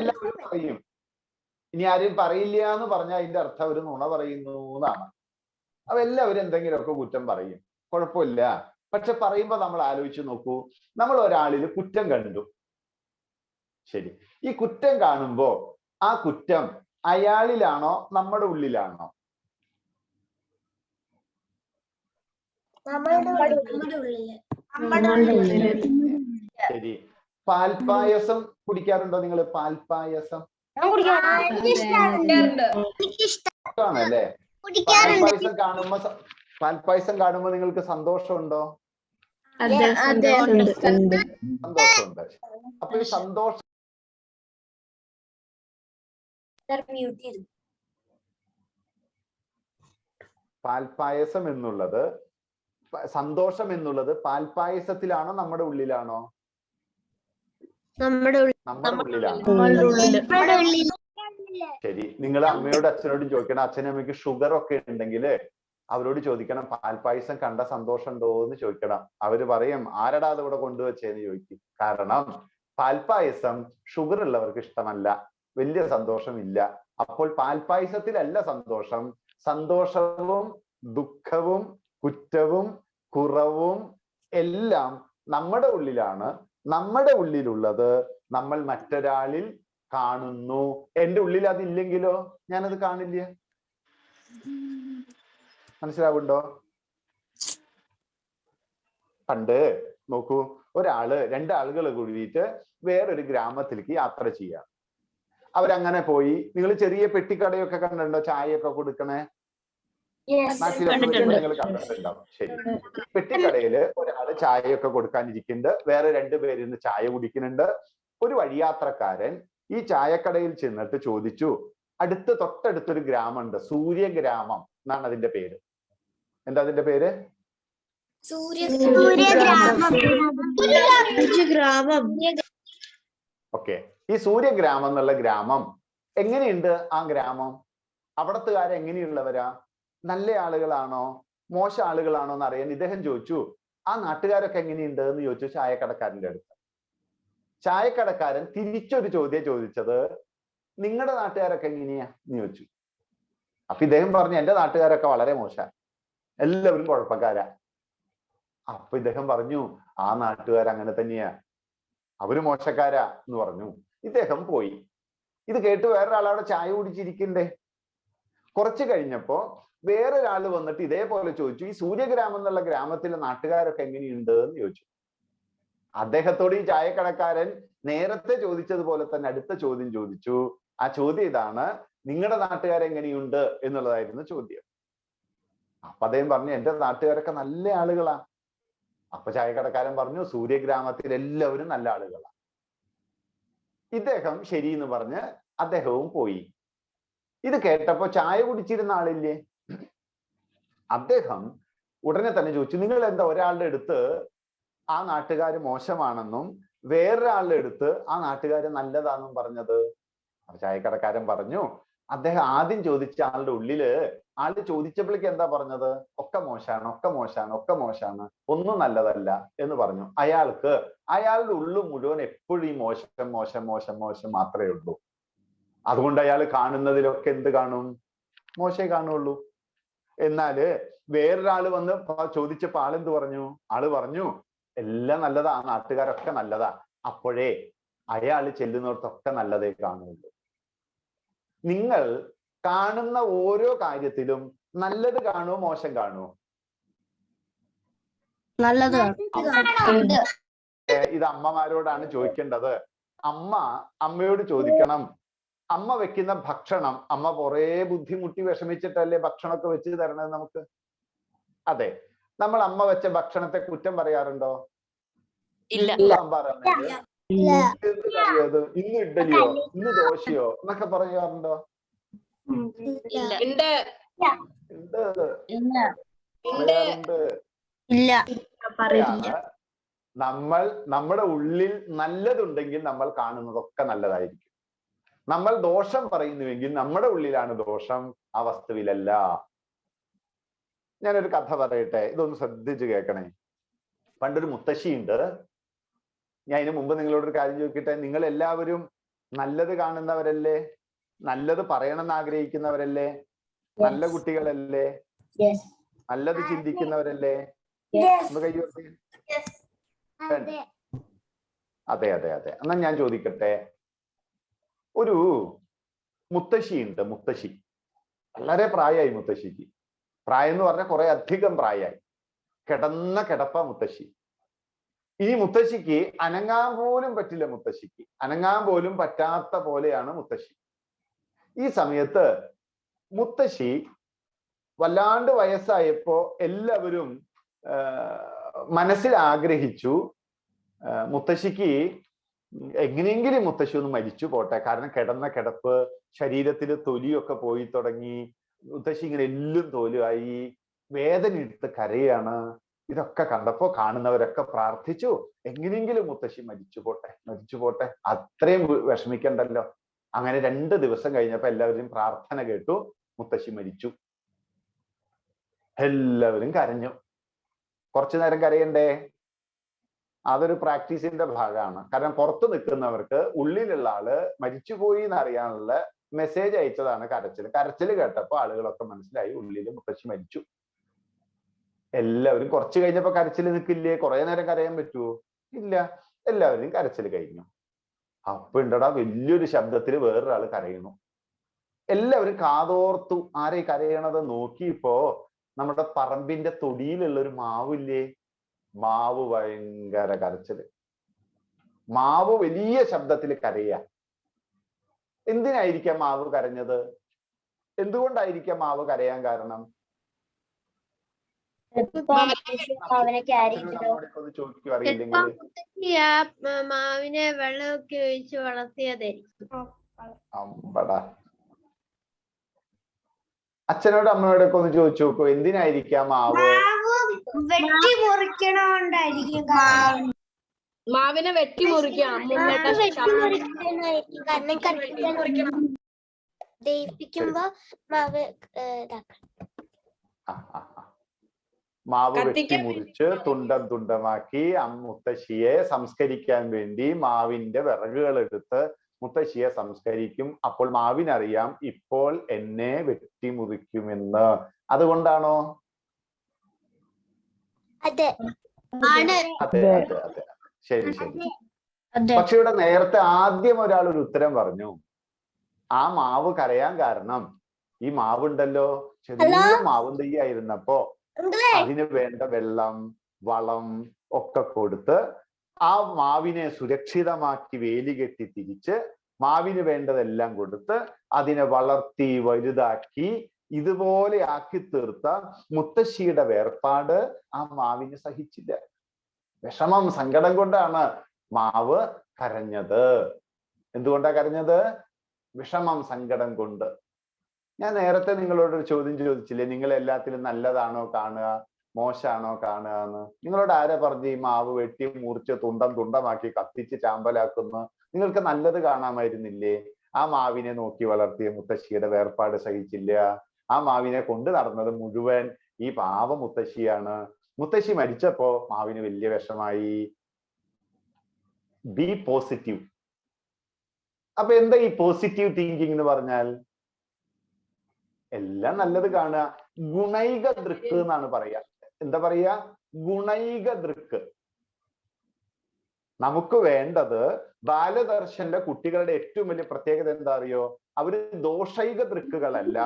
എല്ലാവരും പറയും. ഇനി ആരും പറയില്ല എന്ന് പറഞ്ഞാൽ അതിന്റെ അർത്ഥം അവർ നുണ പറയുന്നു എന്നാണ്. അപ്പൊ എല്ലാവരും എന്തെങ്കിലുമൊക്കെ കുറ്റം പറയും, കുഴപ്പമില്ല. പക്ഷെ പറയുമ്പോ നമ്മൾ ആലോചിച്ച് നോക്കൂ, നമ്മൾ ഒരാളിൽ കുറ്റം കണ്ടു, ശരി. ഈ കുറ്റം കാണുമ്പോ ആ കുറ്റം അയാളിലാണോ നമ്മുടെ ഉള്ളിലാണോ? ശരി. പാൽപ്പായസം കുടിക്കാറുണ്ടോ നിങ്ങൾ? പാൽപ്പായസം ആണല്ലേ? പാൽപ്പായസം കാണുമ്പോ നിങ്ങൾക്ക് സന്തോഷമുണ്ടോ? സന്തോഷമുണ്ട്. അപ്പൊ ഈ സന്തോഷം പാൽപ്പായസം എന്നുള്ളത്, സന്തോഷം എന്നുള്ളത് പാൽപ്പായസത്തിലാണോ നമ്മുടെ ഉള്ളിലാണോ? നമ്മുടെ ഉള്ളിലാണ്. ശരി. നിങ്ങൾ അമ്മയോടും അച്ഛനോടും ചോദിക്കണം, അച്ഛനും അമ്മയ്ക്ക് ഷുഗർ ഒക്കെ ഉണ്ടെങ്കിൽ അവരോട് ചോദിക്കണം, പാൽപ്പായസം കണ്ട സന്തോഷം ഉണ്ടോ എന്ന് ചോദിക്കണം. അവര് പറയും, ആരടാ അത് ഇവിടെ കൊണ്ടുവച്ചേന്ന് ചോദിക്കും. കാരണം പാൽപ്പായസം ഷുഗർ ഉള്ളവർക്ക് ഇഷ്ടമല്ല, വലിയ സന്തോഷമില്ല. അപ്പോൾ പാൽപ്പായസത്തിലല്ല സന്തോഷം. സന്തോഷവും ദുഃഖവും കുറ്റവും കുറവും എല്ലാം നമ്മുടെ ഉള്ളിലാണ്. നമ്മുടെ ഉള്ളിലുള്ളത് നമ്മൾ മറ്റൊരാളിൽ കാണുന്നു. എന്റെ ഉള്ളിൽ അതില്ലെങ്കിലോ ഞാനത് കാണില്ല. മനസ്സിലാവുണ്ടോ? പണ്ട് നോക്കൂ, രണ്ടാളുകൾ കൂടിയിട്ട് വേറൊരു ഗ്രാമത്തിലേക്ക് യാത്ര ചെയ്യാം. അവരങ്ങനെ പോയി. നിങ്ങൾ ചെറിയ പെട്ടിക്കടയൊക്കെ കണ്ടിട്ടുണ്ടോ? ചായയൊക്കെ കൊടുക്കണേ നാട്ടിലൊക്കെ നിങ്ങൾ കണ്ടിട്ടുണ്ടാവും. ശരി. പെട്ടിക്കടയില് ഒരാള് ചായയൊക്കെ കൊടുക്കാനിരിക്കുന്നുണ്ട്, വേറെ രണ്ടുപേരിന്ന് ചായ കുടിക്കുന്നുണ്ട്. ഒരു വഴിയാത്രക്കാരൻ ഈ ചായക്കടയിൽ ചെന്നിട്ട് ചോദിച്ചു, തൊട്ടടുത്തൊരു ഗ്രാമമുണ്ട്, സൂര്യഗ്രാമം എന്നാണ് അതിന്റെ പേര്. എന്താ അതിന്റെ പേര്? ഓക്കെ. ഈ സൂര്യഗ്രാമം എന്നുള്ള ഗ്രാമം എങ്ങനെയുണ്ട്? ആ ഗ്രാമം അവിടത്തുകാരെ എങ്ങനെയുള്ളവരാ? നല്ല ആളുകളാണോ മോശ ആളുകളാണോ എന്ന് അറിയാൻ ഇദ്ദേഹം ചോദിച്ചു, ആ നാട്ടുകാരൊക്കെ എങ്ങനെയുണ്ട് എന്ന് ചോദിച്ചു ചായക്കടക്കാരന്റെ അടുത്ത്. ചായക്കടക്കാരൻ തിരിച്ചൊരു ചോദ്യം ചോദിച്ചത്, നിങ്ങളുടെ നാട്ടുകാരൊക്കെ എങ്ങനെയാ എന്ന് ചോദിച്ചു. അപ്പൊ ഇദ്ദേഹം പറഞ്ഞു, എന്റെ നാട്ടുകാരൊക്കെ വളരെ മോശ, എല്ലാവരും കുഴപ്പക്കാരാ. അപ്പൊ ഇദ്ദേഹം പറഞ്ഞു, ആ നാട്ടുകാർ അങ്ങനെ തന്നെയാ, അവര് മോശക്കാരാ എന്ന് പറഞ്ഞു. ഇദ്ദേഹം പോയി. ഇത് കേട്ട് വേറൊരാളവിടെ ചായ കുടിച്ചിരിക്കണ്ടേ. കുറച്ച് കഴിഞ്ഞപ്പോ വേറൊരാൾ വന്നിട്ട് ഇതേപോലെ ചോദിച്ചു, ഈ സൂര്യഗ്രാമം എന്നുള്ള ഗ്രാമത്തിലെ നാട്ടുകാരൊക്കെ എങ്ങനെയുണ്ട് എന്ന് ചോദിച്ചു. അദ്ദേഹത്തോട് ഈ ചായക്കടക്കാരൻ നേരത്തെ ചോദിച്ചതുപോലെ തന്നെ അടുത്ത ചോദ്യം ചോദിച്ചു. ആ ചോദ്യം ഇതാണ്, നിങ്ങളുടെ നാട്ടുകാരെങ്ങനെയുണ്ട് എന്നുള്ളതായിരുന്നു ചോദ്യം. അപ്പൊ അദ്ദേഹം പറഞ്ഞു, എന്റെ നാട്ടുകാരൊക്കെ നല്ല ആളുകളാ. അപ്പൊ ചായക്കടക്കാരൻ പറഞ്ഞു, സൂര്യഗ്രാമത്തിൽ എല്ലാവരും നല്ല ആളുകളാ. ഇദ്ദേഹം ശരി എന്ന് പറഞ്ഞ് അദ്ദേഹവും പോയി. ഇത് കേട്ടപ്പോ ചായ കുടിച്ചിരുന്ന ആളില്ലേ, അദ്ദേഹം ഉടനെ തന്നെ ചോദിച്ചു, നിങ്ങൾ എന്താ ഒരാളുടെ അടുത്ത് ആ നാട്ടുകാര് മോശമാണെന്നും വേറൊരാളുടെ അടുത്ത് ആ നാട്ടുകാര് നല്ലതാണെന്നും പറഞ്ഞത്? ചായക്കടക്കാരൻ പറഞ്ഞു, അദ്ദേഹം ആദ്യം ചോദിച്ച ആളുടെ ഉള്ളില് ആള് ചോദിച്ചപ്പോഴേക്ക് എന്താ പറഞ്ഞത്? ഒക്കെ മോശമാണ്, ഒക്കെ മോശമാണ്, ഒക്കെ മോശമാണ്, ഒന്നും നല്ലതല്ല എന്ന് പറഞ്ഞു. അയാളുടെ ഉള്ളു മുഴുവൻ എപ്പോഴും ഈ മോശം മോശം മോശം മോശം മാത്രമേ ഉള്ളൂ. അതുകൊണ്ട് അയാൾ കാണുന്നതിലൊക്കെ എന്ത് കാണും? മോശമേ കാണുള്ളൂ. എന്നാല് വേറൊരാള് വന്ന് ചോദിച്ചപ്പോ ആളെന്ത് പറഞ്ഞു? ആള് പറഞ്ഞു, എല്ലാം നല്ലതാ, നാട്ടുകാരൊക്കെ നല്ലതാ. അപ്പോഴേ അയാൾ ചെല്ലുന്നിടത്തൊക്കെ നല്ലതേ കാണുള്ളൂ. നിങ്ങൾ കാണുന്ന ഓരോ കാര്യത്തിലും നല്ലത് കാണുമോ മോശം കാണുമോ? നല്ലത്. ഇത് അമ്മമാരോടാണ് ചോദിക്കേണ്ടത്. അമ്മയോട് ചോദിക്കണം, അമ്മ വെക്കുന്ന ഭക്ഷണം, അമ്മ കുറെ ബുദ്ധിമുട്ടി വിഷമിച്ചിട്ടല്ലേ ഭക്ഷണമൊക്കെ വെച്ച് തരണത് നമുക്ക്? അതെ. നമ്മൾ അമ്മ വെച്ച ഭക്ഷണത്തെ കുറ്റം പറയാറുണ്ടോ? സാമ്പാറാണ്, എന്ത് കറിയത്, ഇന്ന് ഇഡ്ഡലിയോ ഇന്ന് ദോശയോ എന്നൊക്കെ പറയാറുണ്ടോ? നമ്മുടെ ഉള്ളിൽ നല്ലതുണ്ടെങ്കിൽ നമ്മൾ കാണുന്നതൊക്കെ നല്ലതായിരിക്കും. നമ്മൾ ദോഷം പറയുന്നുവെങ്കിൽ നമ്മുടെ ഉള്ളിലാണ് ദോഷം, ആ വസ്തുവിലല്ല. ഞാനൊരു കഥ പറയട്ടെ, ഇതൊന്ന് ശ്രദ്ധിച്ച് കേൾക്കണേ. പണ്ടൊരു മുത്തശ്ശിയുണ്ട്. ഞാൻ ഇതിനു മുമ്പ് നിങ്ങളോടൊരു കാര്യം ചോദിക്കട്ടെ, നിങ്ങൾ എല്ലാവരും നല്ലത് കാണുന്നവരല്ലേ? നല്ലത് പറയണമെന്ന് ആഗ്രഹിക്കുന്നവരല്ലേ? നല്ല കുട്ടികളല്ലേ? നല്ലത് ചിന്തിക്കുന്നവരല്ലേ? കൈ ഉയർത്തി. അതെ അതെ അതെ. എന്നാ ഞാൻ ചോദിക്കട്ടെ, ഒരു മുത്തശ്ശിയുണ്ട്. മുത്തശ്ശി വളരെ പ്രായമായി. മുത്തശ്ശിക്ക് പ്രായം എന്ന് പറഞ്ഞാൽ കുറെ അധികം പ്രായമായി. കിടന്ന കിടപ്പ മുത്തശ്ശി. ഈ മുത്തശ്ശിക്ക് അനങ്ങാൻ പോലും പറ്റില്ല. മുത്തശ്ശിക്ക് അനങ്ങാൻ പോലും പറ്റാത്ത പോലെയാണ് മുത്തശ്ശി. ഈ സമയത്ത് മുത്തശ്ശി വല്ലാണ്ട് വയസ്സായപ്പോ എല്ലാവരും മനസ്സിൽ ആഗ്രഹിച്ചു, മുത്തശ്ശിക്ക് എങ്ങനെയെങ്കിലും മുത്തശ്ശി ഒന്ന് മരിച്ചു പോട്ടെ. കാരണം കിടന്ന കിടപ്പ്, ശരീരത്തിൽ തൊലിയൊക്കെ പോയി തുടങ്ങി, മുത്തശ്ശി ഇങ്ങനെ എല്ലും തോലുമായി, വേദന എടുത്ത് കരയാണ്. ഇതൊക്കെ കണ്ടപ്പോ കാണുന്നവരൊക്കെ പ്രാർത്ഥിച്ചു, എങ്ങനെയെങ്കിലും മുത്തശ്ശി മരിച്ചു പോട്ടെ, മരിച്ചു പോട്ടെ, അത്രയും വിഷമിക്കണ്ടല്ലോ. അങ്ങനെ 2 ദിവസം കഴിഞ്ഞപ്പോ എല്ലാവരും പ്രാർത്ഥന കേട്ടു, മുത്തശ്ശി മരിച്ചു. എല്ലാവരും കരഞ്ഞു. കുറച്ചു നേരം കരയണ്ടേ? അതൊരു പ്രാക്ടീസിന്റെ ഭാഗമാണ്. കാരണം പുറത്ത് നിൽക്കുന്നവർക്ക് ഉള്ളിലുള്ള ആള് മരിച്ചുപോയി എന്നറിയാനുള്ള മെസ്സേജ് അയച്ചതാണ് കരച്ചിൽ. കരച്ചിൽ കേട്ടപ്പോ ആളുകളൊക്കെ മനസ്സിലായി ഉള്ളിൽ മുത്തശ്ശി മരിച്ചു. എല്ലാവരും കുറച്ച് കഴിഞ്ഞപ്പോ കരച്ചിൽ നിൽക്കില്ലേ? കുറെ നേരം കരയാൻ പറ്റുമോ? ഇല്ല. എല്ലാവരും കരച്ചിൽ കഴിഞ്ഞു. അപ്പൊ ഉണ്ടടാ വലിയൊരു ശബ്ദത്തിൽ വേറൊരാൾ കരയുന്നു. എല്ലാവരും കാതോർത്തു ആരെ കരയണത് നോക്കിയപ്പോ നമ്മുടെ പറമ്പിന്റെ തൊടിയിലുള്ള ഒരു മാവില്ലേ, മാവ് ഭയങ്കര കരച്ചില്. മാവ് വലിയ ശബ്ദത്തിൽ കരയ. എന്തിനായിരിക്കാം മാവ് കരഞ്ഞത്? എന്തുകൊണ്ടായിരിക്കാം മാവ് കരയാൻ കാരണം? ചോദിക്കും അറിയില്ലെങ്കിൽ. മാവിനെ വെള്ളമൊക്കെ ഒഴിച്ച് വളർത്തിയതായിരിക്കും. അച്ഛനോട് അമ്മയോടൊക്കെ ഒന്ന് ചോദിച്ചു നോക്കൂ, എന്തിനായിരിക്കാം മാവ്? വെട്ടി മുറിക്കണോണ്ടായിരിക്കും. മാവിനെ വെട്ടി മുറിക്കണം. ദഹിപ്പിക്കുമ്പോ മാവ് മാവ് വെട്ടി മുറിച്ച് തുണ്ടം തുണ്ടമാക്കി മുത്തശ്ശിയെ സംസ്കരിക്കാൻ വേണ്ടി മാവിന്റെ വിറകുകൾ എടുത്ത് മുത്തശ്ശിയെ സംസ്കരിക്കും. അപ്പോൾ മാവിനറിയാം ഇപ്പോൾ എന്നെ വെട്ടിമുറിക്കുമെന്ന്. അതുകൊണ്ടാണോ? അതെ അതെ അതെ അതെ. ശരി ശരി. പക്ഷെ ഇവിടെ നേരത്തെ ആദ്യം ഒരാൾ ഒരു ഉത്തരം പറഞ്ഞു. ആ മാവ് കരയാൻ കാരണം ഈ മാവുണ്ടല്ലോ, ചെറിയ മാവും തയ്യായിരുന്നപ്പോ അതിന് വേണ്ട വെള്ളം, വളം ഒക്കെ കൊടുത്ത് ആ മാവിനെ സുരക്ഷിതമാക്കി വേലി കെട്ടി തിരിച്ച് മാവിന് വേണ്ടതെല്ലാം കൊടുത്ത് അതിനെ വളർത്തി വലുതാക്കി ഇതുപോലെ ആക്കി തീർത്ത മുത്തശ്ശിയുടെ വേർപാട് ആ മാവിന് സഹിച്ചില്ല. വിഷമം, സങ്കടം കൊണ്ടാണ് മാവ് കരഞ്ഞത്. എന്തുകൊണ്ടാ കരഞ്ഞത്? വിഷമം, സങ്കടം കൊണ്ട്. ഞാൻ നേരത്തെ നിങ്ങളോടൊരു ചോദ്യം ചോദിച്ചില്ലേ, നിങ്ങൾ എല്ലാത്തിലും നല്ലതാണോ കാണുക, മോശമാണോ കാണുക എന്ന്? നിങ്ങളോട് ആരാ പറഞ്ഞു ഈ മാവ് വെട്ടി മുറിച്ച് തുണ്ടം തുണ്ടമാക്കി കത്തിച്ച് ചാമ്പലാക്കുന്നു? നിങ്ങൾക്ക് നല്ലത് കാണാമായിരുന്നില്ലേ? ആ മാവിനെ നോക്കി വളർത്തിയ മുത്തശ്ശിയുടെ വേർപാട് സഹിച്ചില്ല. ആ മാവിനെ കൊണ്ട് നടന്നത് മുഴുവൻ ഈ പാവ മുത്തശ്ശിയാണ്. മുത്തശ്ശി മരിച്ചപ്പോ മാവിന് വലിയ വിഷമായി. B positive. അപ്പൊ എന്താ ഈ പോസിറ്റീവ് തിങ്കിങ് എന്ന് പറഞ്ഞാൽ? എല്ലാം നല്ലത് കാണുക. ഗുണൈക ദൃക്ക് എന്നാണ് പറയാ. എന്താ പറയാ? ഗുണൈക ദൃക്ക്. നമുക്ക് വേണ്ടത് ബാലദർശന്റെ കുട്ടികളുടെ ഏറ്റവും വലിയ പ്രത്യേകത എന്താ അറിയോ? അവര് ദോഷൈക ദൃക്കുകളല്ല,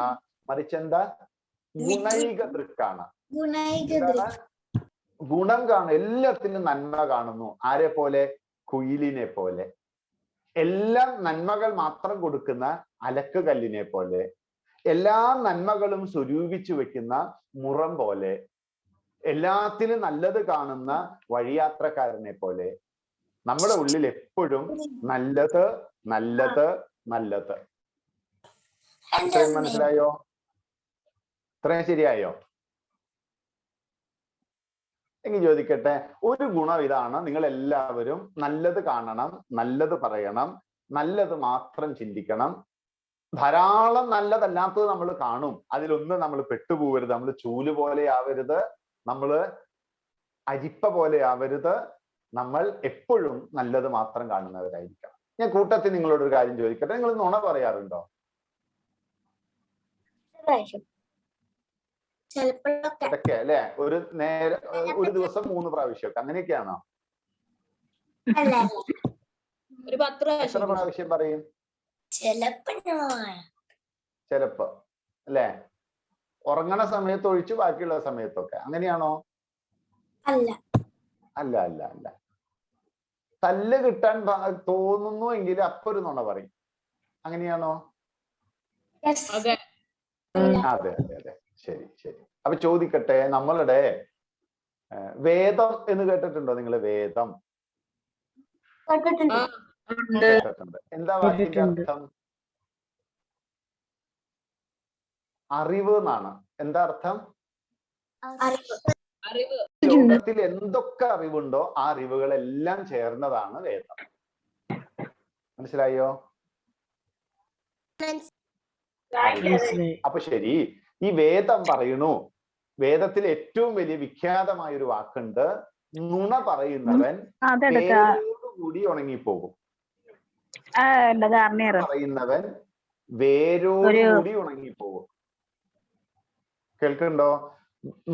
മറിച്ച് എന്താ? ഗുണൈക ദൃക്കാണ്. ഗുണം കാണും, എല്ലാത്തിനും നന്മ കാണുന്നു. ആരെ പോലെ? കുയിലിനെ പോലെ. എല്ലാം നന്മകൾ മാത്രം കൊടുക്കുന്ന അലക്ക് കല്ലിനെ പോലെ. എല്ലാ നന്മകളും സ്വരൂപിച്ചു വെക്കുന്ന മുറം പോലെ. എല്ലാത്തിലും നല്ലത് കാണുന്ന വഴിയാത്രക്കാരനെ പോലെ. നമ്മുടെ ഉള്ളിൽ എപ്പോഴും നല്ലത് നല്ലത് നല്ലത്. ഇത്രയും മനസ്സിലായോ? ഇത്രയും ശരിയായോ? എങ്കിൽ ചോദിക്കട്ടെ, ഒരു ഗുണം ഇതാണ്, നിങ്ങൾ എല്ലാവരും നല്ലത് കാണണം, നല്ലത് പറയണം, നല്ലത് മാത്രം ചിന്തിക്കണം. ധാരാളം നല്ലതല്ലാത്തത് നമ്മൾ കാണും, അതിലൊന്നും നമ്മൾ പെട്ടുപോകരുത്. നമ്മൾ ചൂല് പോലെ ആവരുത്, നമ്മൾ അരിപ്പ പോലെ ആവരുത്. നമ്മൾ എപ്പോഴും നല്ലത് മാത്രം കാണുന്നവരായിരിക്കണം. ഞാൻ കൂട്ടത്തിൽ നിങ്ങളോടൊരു കാര്യം ചോദിക്കട്ടെ, നിങ്ങൾ നുണ പറയാറുണ്ടോ? ഇടയ്ക്ക് അല്ലെ, ഒരു ദിവസം 3 പ്രാവശ്യമൊക്കെ അങ്ങനെയൊക്കെയാണോ? ഒരു 10 എത്ര പ്രാവശ്യം പറയും? ചിലപ്പോ അല്ലെ, ഉറങ്ങണ സമയത്ത് ഒഴിച്ച് ബാക്കിയുള്ള സമയത്തൊക്കെ അങ്ങനെയാണോ? അല്ല അല്ല അല്ല അല്ല. തല്ല് കിട്ടാൻ തോന്നുന്നു എങ്കിൽ അപ്പൊ ഒരു നുണ പറയും, അങ്ങനെയാണോ? അതെ അതെ അതെ, ശരി ശരി. അപ്പൊ ചോദിക്കട്ടെ, നമ്മളുടെ വേദം എന്ന് കേട്ടിട്ടുണ്ടോ നിങ്ങൾ? വേദം കേട്ടിട്ടുണ്ട്. എന്താ വാക്കിന്റെ അർത്ഥം? അറിവ് എന്നാണ്. എന്താ അർത്ഥം? ലോകത്തിൽ എന്തൊക്കെ അറിവുണ്ടോ ആ അറിവുകളെല്ലാം ചേർന്നതാണ് വേദം. മനസ്സിലായോ? അപ്പൊ ശരി, ഈ വേദം പറയണു, വേദത്തിൽ ഏറ്റവും വലിയ വിഖ്യാതമായ ഒരു വാക്കുണ്ട്, നുണ പറയുന്നവൻ വേരോടുകൂടി ഉണങ്ങിപ്പോകും. പറയുന്നവൻ വേരോടുകൂടി ഉണങ്ങിപ്പോകും. കേൾക്കുന്നുണ്ടോ?